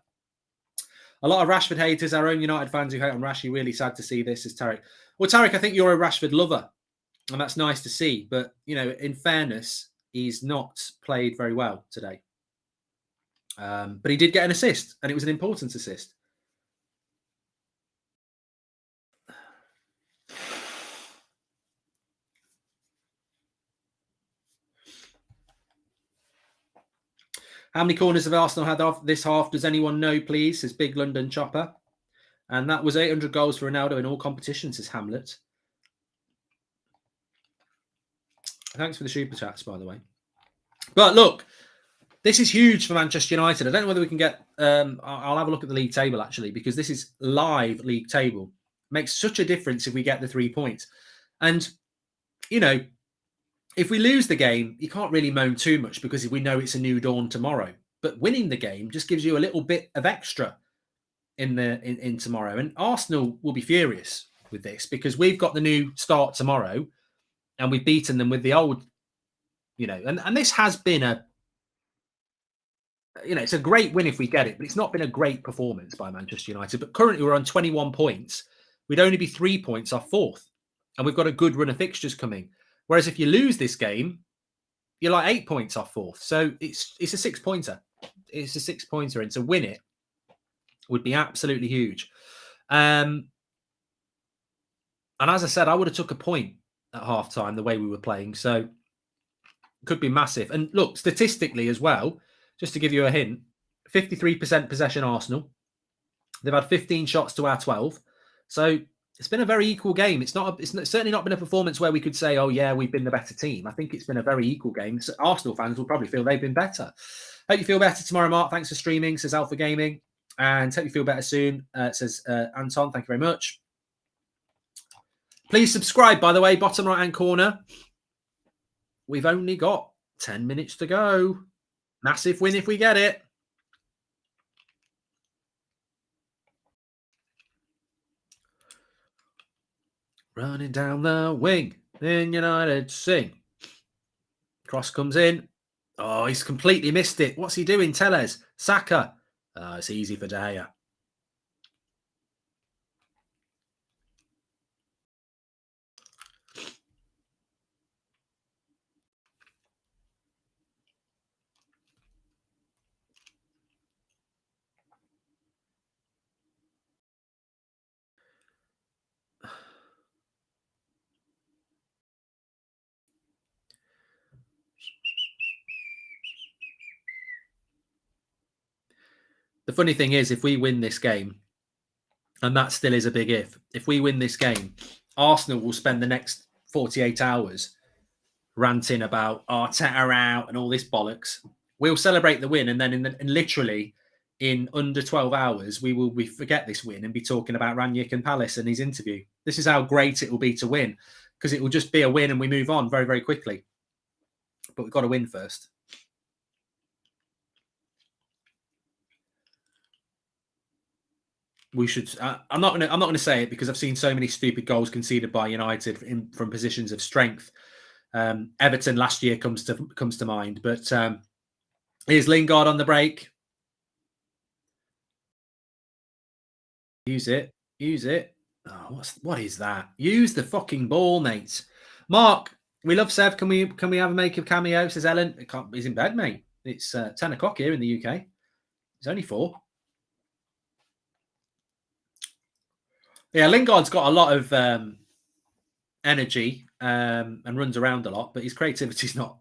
A lot of Rashford haters, our own United fans who hate on Rashi. Really sad to see this, is Tarek. Well, Tarek, I think you're a Rashford lover, and that's nice to see. But, you know, in fairness, he's not played very well today. But he did get an assist, and it was an important assist. How many corners have Arsenal had this half? Does anyone know, please? Says Big London Chopper. And that was 800 goals for Ronaldo in all competitions, says Hamlet. Thanks for the super chats, by the way. But look, this is huge for Manchester United. I don't know whether we can get... I'll have a look at the league table, actually, because this is live league table. Makes such a difference if we get the 3 points. And, you know, if we lose the game, you can't really moan too much because we know it's a new dawn tomorrow. But winning the game just gives you a little bit of extra in tomorrow. And Arsenal will be furious with this because we've got the new start tomorrow and we've beaten them with the old, you know. And this has been it's a great win if we get it, but it's not been a great performance by Manchester United. But currently we're on 21 points. We'd only be 3 points off fourth. And we've got a good run of fixtures coming. Whereas if you lose this game, you're like 8 points off fourth. So it's a 6-pointer. It's a 6-pointer. And to win it would be absolutely huge. And as I said, I would have took a point at halftime the way we were playing. So it could be massive. And look, statistically as well, just to give you a hint, 53% possession Arsenal. They've had 15 shots to our 12. So it's been a very equal game. It's certainly not been a performance where we could say, oh, yeah, we've been the better team. I think it's been a very equal game. So Arsenal fans will probably feel they've been better. Hope you feel better tomorrow, Mark. Thanks for streaming, says Alpha Gaming. And hope you feel better soon, says Anton. Thank you very much. Please subscribe, by the way, bottom right-hand corner. We've only got 10 minutes to go. Massive win if we get it. Running down the wing, then United sing. Cross comes in. Oh, he's completely missed it. What's he doing, Tellez? Saka. Oh, it's easy for De Gea. The funny thing is, if we win this game, and that still is a big if we win this game, Arsenal will spend the next 48 hours ranting about Arteta out and all this bollocks. We'll celebrate the win, and then literally in under 12 hours, we forget this win and be talking about Rangnick and Palace and his interview. This is how great it will be to win, because it will just be a win and we move on very, very quickly. But we've got to win first. we should. I'm not gonna say it because I've seen so many stupid goals conceded by United from positions of strength. Everton last year comes to mind, but here's Lingard on the break. Use it. Oh, what is that? Use the fucking ball, mate. Mark, we love Sev. Can we have a make a cameo? Says Ellen. He's in bed, mate. It's 10 o'clock here in the UK. It's only 4. Yeah, Lingard's got a lot of energy and runs around a lot, but his creativity's not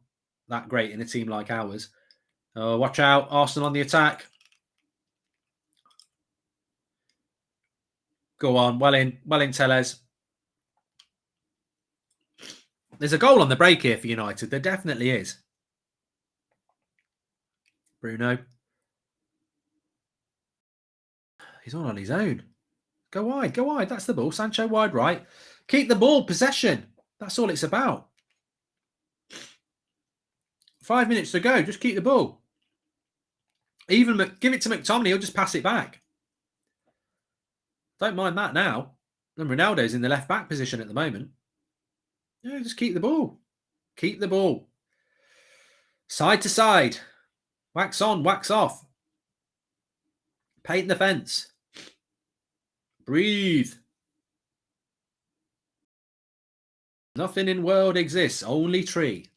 that great in a team like ours. Oh, watch out. Arsenal on the attack. Go on. Well in, Tellez. There's a goal on the break here for United. There definitely is. Bruno. He's all on his own. Go wide. That's the ball. Sancho wide right. Keep the ball. Possession. That's all it's about. 5 minutes to go. Just keep the ball. Even give it to McTominay. He'll just pass it back. Don't mind that now. And Ronaldo's in the left back position at the moment. Yeah, just keep the ball. Keep the ball. Side to side. Wax on, wax off. Paint the fence. Breathe. Nothing in world exists, only tree.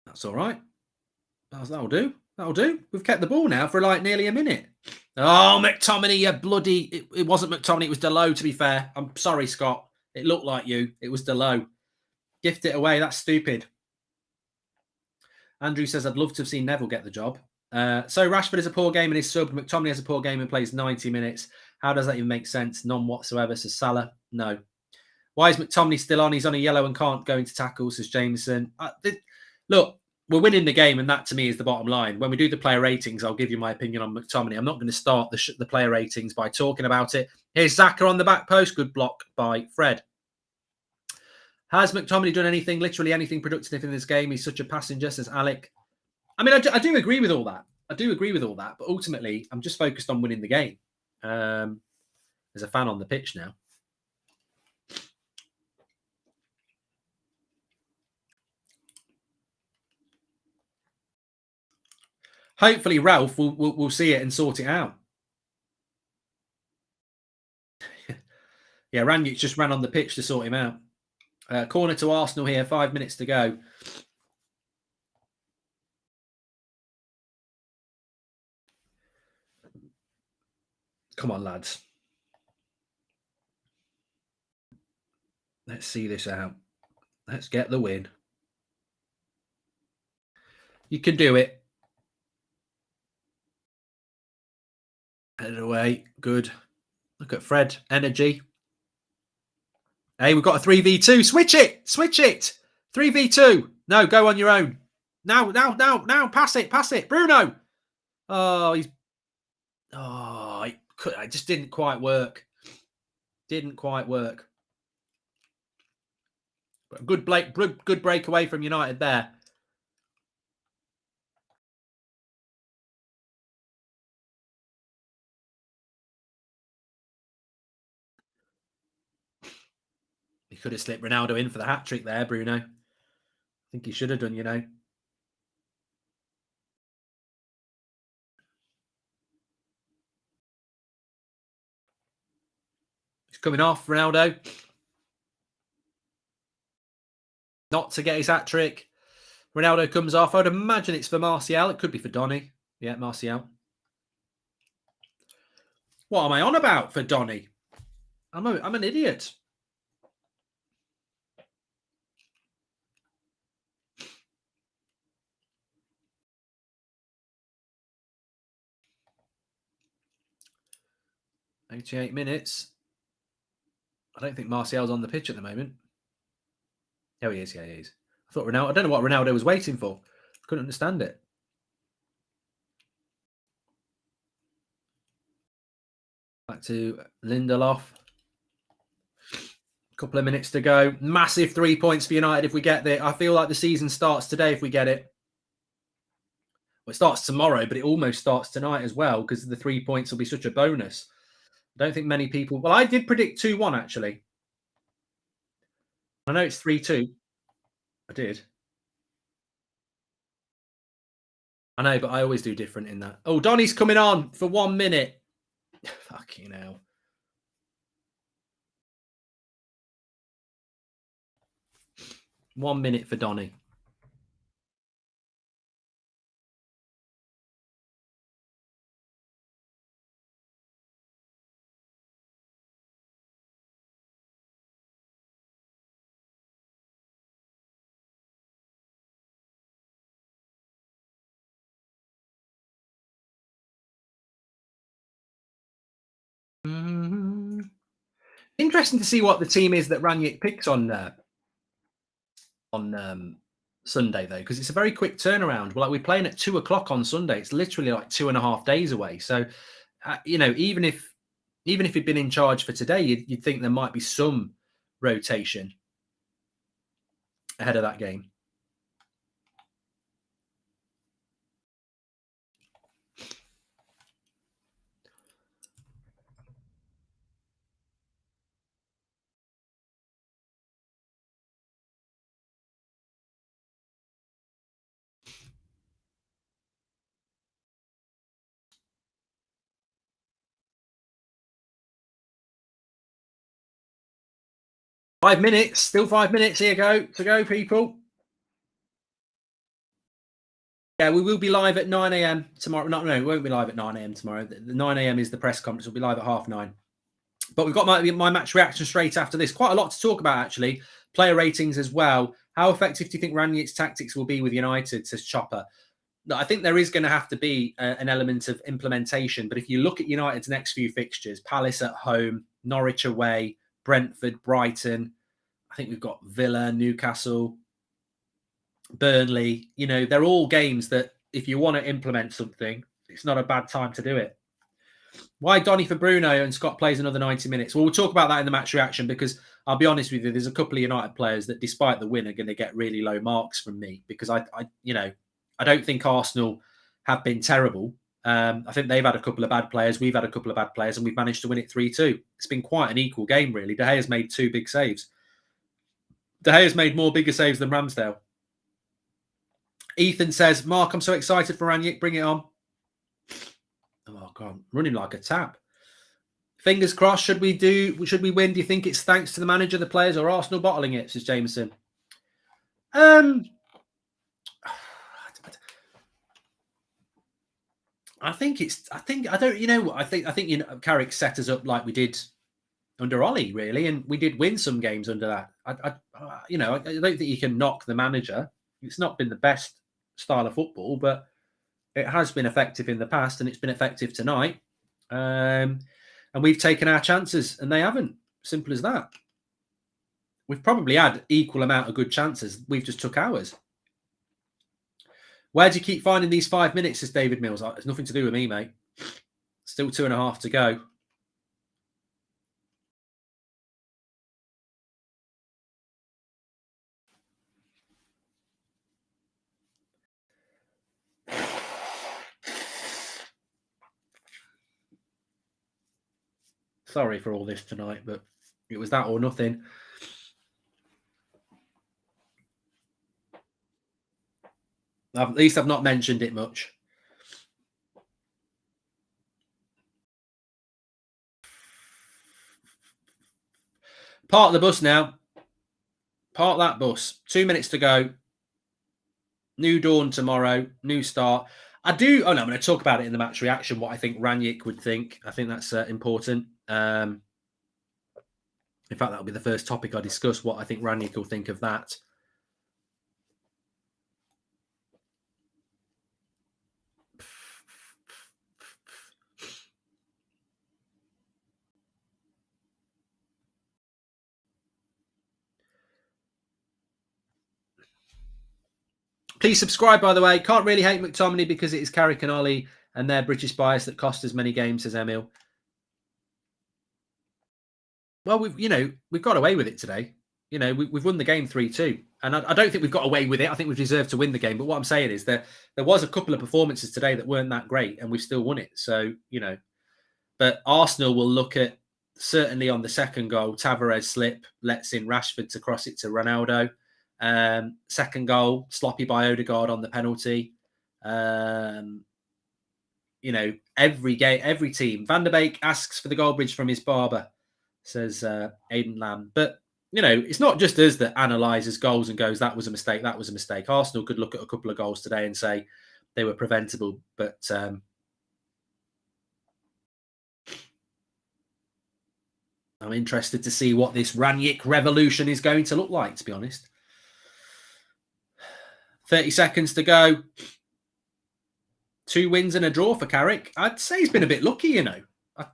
That's all right. That'll do. That'll do. We've kept the ball now for like nearly a minute. Oh, McTominay, you bloody... It wasn't McTominay, it was Delo, to be fair. I'm sorry, Scott. It looked like you. It was Delo. Gift it away. That's stupid. Andrew says, I'd love to have seen Neville get the job. So Rashford is a poor game and is subbed. McTominay has a poor game and plays 90 minutes. How does that even make sense? None whatsoever, says Salah. No. Why is McTominay still on? He's on a yellow and can't go into tackles, says Jameson. Look, we're winning the game, and that to me is the bottom line. When we do the player ratings, I'll give you my opinion on McTominay. I'm not going to start the player ratings by talking about it. Here's Xhaka on the back post. Good block by Fred. Has McTominay done anything, literally anything productive in this game? He's such a passenger, says Alec. I mean, I do agree with all that. But ultimately, I'm just focused on winning the game. There's a fan on the pitch now. Hopefully, Ralf will see it and sort it out. Yeah, Rangnick just ran on the pitch to sort him out. Corner to Arsenal here, 5 minutes to go. Come on, lads. Let's see this out. Let's get the win. You can do it. Head away. Good. Look at Fred. Energy. Hey, we've got a 3v2. Switch it. 3v2. No, go on your own. Now. Pass it. Bruno. Oh, it just didn't quite work. But good breakaway from United there. He could have slipped Ronaldo in for the hat-trick there, Bruno. I think he should have done, you know. He's coming off, Ronaldo. Not to get his hat-trick. Ronaldo comes off. I would imagine it's for Martial. It could be for Donny. Yeah, Martial. What am I on about for Donny? I'm an idiot. $88 minutes. I don't think Martial's on the pitch at the moment. Oh, he is. Yeah, he is. I thought Ronaldo. I don't know what Ronaldo was waiting for. Couldn't understand it. Back to Lindelof. Couple of minutes to go. Massive 3 points for United if we get there. I feel like the season starts today if we get it. It starts tomorrow, but it almost starts tonight as well because the 3 points will be such a bonus. I don't think many people. Well, I did predict 2-1 actually. I know it's 3-2. I did. I know, but I always do different in that. Oh, Donny's coming on for 1 minute. Fucking hell. One minute for Donny. Interesting to see what the team is that Rangnick picks on Sunday though, because it's a very quick turnaround. Well, like we're playing at 2:00 on Sunday. It's literally like 2.5 days away. So, even if he'd been in charge for today, you'd think there might be some rotation ahead of that game. Five minutes, still 5 minutes. Here to go, people. Yeah, we will be live at 9 a.m. tomorrow. No, we won't be live at 9 a.m. tomorrow. The 9 a.m. is the press conference. We'll be live at 9:30. But we've got my match reaction straight after this. Quite a lot to talk about, actually. Player ratings as well. How effective do you think Rangnick's tactics will be with United, says Chopper? No, I think there is going to have to be an element of implementation. But if you look at United's next few fixtures, Palace at home, Norwich away, Brentford, Brighton, I think we've got Villa, Newcastle, Burnley. They're all games that if you want to implement something, it's not a bad time to do it. Why Donny for Bruno and Scott plays another 90 minutes? Well, we'll talk about that in the match reaction because I'll be honest with you, there's a couple of United players that, despite the win, are going to get really low marks from me because I don't think Arsenal have been terrible. I think they've had a couple of bad players. We've had a couple of bad players, and we've managed to win it 3-2. It's been quite an equal game, really. De Gea's made 2 big saves. De Gea's made more bigger saves than Ramsdale. Ethan says, Mark, I'm so excited for Rangnick. Bring it on. Oh, God. Running like a tap. Fingers crossed. Should we win? Do you think it's thanks to the manager, the players, or Arsenal bottling it, says Jameson? I think Carrick set us up like we did under Ollie, really, and we did win some games under that. I don't think you can knock the manager. It's not been the best style of football, but it has been effective in the past, and it's been effective tonight. And we've taken our chances, and they haven't. Simple as that. We've probably had equal amount of good chances. We've just took ours. Where do you keep finding these 5 minutes, says David Mills? It's nothing to do with me, mate. Still 2.5 to go. Sorry for all this tonight, but it was that or nothing. At least I've not mentioned it much. Park the bus now. Park that bus. 2 minutes to go. New dawn tomorrow. New start. I'm going to talk about it in the match reaction, what I think Rangnick would think. I think that's important. In fact, that'll be the first topic I discuss, what I think Rangnick will think of that. Please subscribe, by the way. Can't really hate McTominay because it is Carrick and Ollie and their British bias that cost us many games, says Emil. Well, we've got away with it today. You know, we've won the game 3-2. And I don't think we've got away with it. I think we've deserved to win the game. But what I'm saying is that there was a couple of performances today that weren't that great, and we still won it. So, you know, but Arsenal will look at, certainly on the second goal, Tavares slip, lets in Rashford to cross it to Ronaldo. Second goal, sloppy by Odegaard on the penalty. You know, every game, every team. Van der Beek asks for the Goldbridge from his barber, says Aidan Lamb. But, you know, it's not just us that analyses goals and goes, that was a mistake, that was a mistake. Arsenal could look at a couple of goals today and say they were preventable. But I'm interested to see what this Rangnick revolution is going to look like, to be honest. 30 seconds to go. 2 wins and a draw for Carrick. I'd say he's been a bit lucky, you know.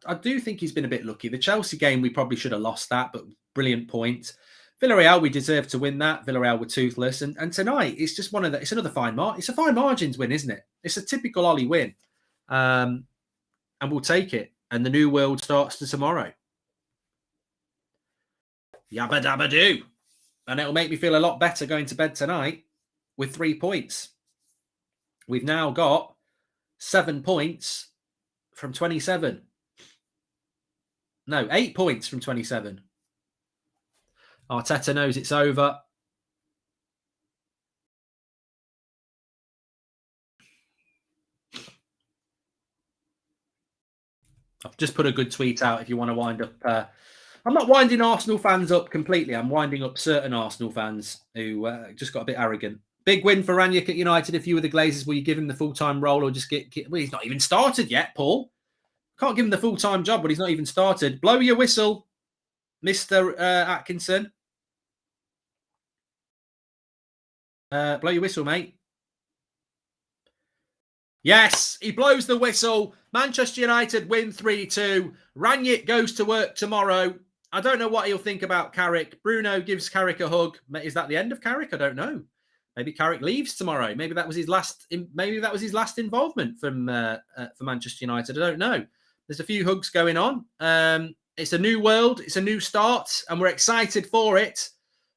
I do think he's been a bit lucky. The Chelsea game, we probably should have lost that, but brilliant point. Villarreal, we deserved to win that. Villarreal were toothless. And tonight, it's just one of the, it's another fine margin. It's a fine margins win, isn't it? It's a typical Ollie win. And we'll take it. And the new world starts tomorrow. Yabba dabba do. And it'll make me feel a lot better going to bed tonight with 3 points. We've now got 7 points from 27. No, 8 points from 27. Arteta knows it's over. I've just put a good tweet out if you want to wind up. I'm not winding Arsenal fans up completely. I'm winding up certain Arsenal fans who just got a bit arrogant. Big win for Rangnick at United. If you were the Glazers, will you give him the full-time role or just get well, he's not even started yet, Paul. Can't give him the full-time job, but he's not even started. Blow your whistle, Mr. Atkinson. Blow your whistle, mate. Yes, he blows the whistle. Manchester United win 3-2. Rangnick goes to work tomorrow. I don't know what he'll think about Carrick. Bruno gives Carrick a hug. Is that the end of Carrick? I don't know. Maybe Carrick leaves tomorrow. Maybe that was his last. Maybe that was his last involvement for Manchester United. I don't know. There's a few hugs going on. It's a new world. It's a new start, and we're excited for it.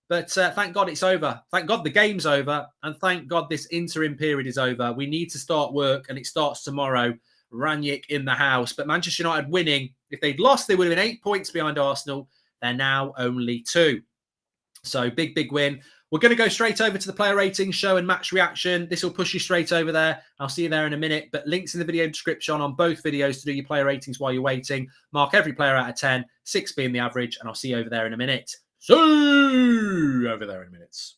But thank God it's over. Thank God the game's over, and thank God this interim period is over. We need to start work, and it starts tomorrow. Rangnick in the house. But Manchester United winning. If they'd lost, they would have been 8 points behind Arsenal. They're now only 2. So big, big win. We're going to go straight over to the player ratings show and match reaction. This will push you straight over there. I'll see you there in a minute. But links in the video description on both videos to do your player ratings while you're waiting. Mark every player out of 10, 6 being the average. And I'll see you over there in a minute. See you over there in a minute.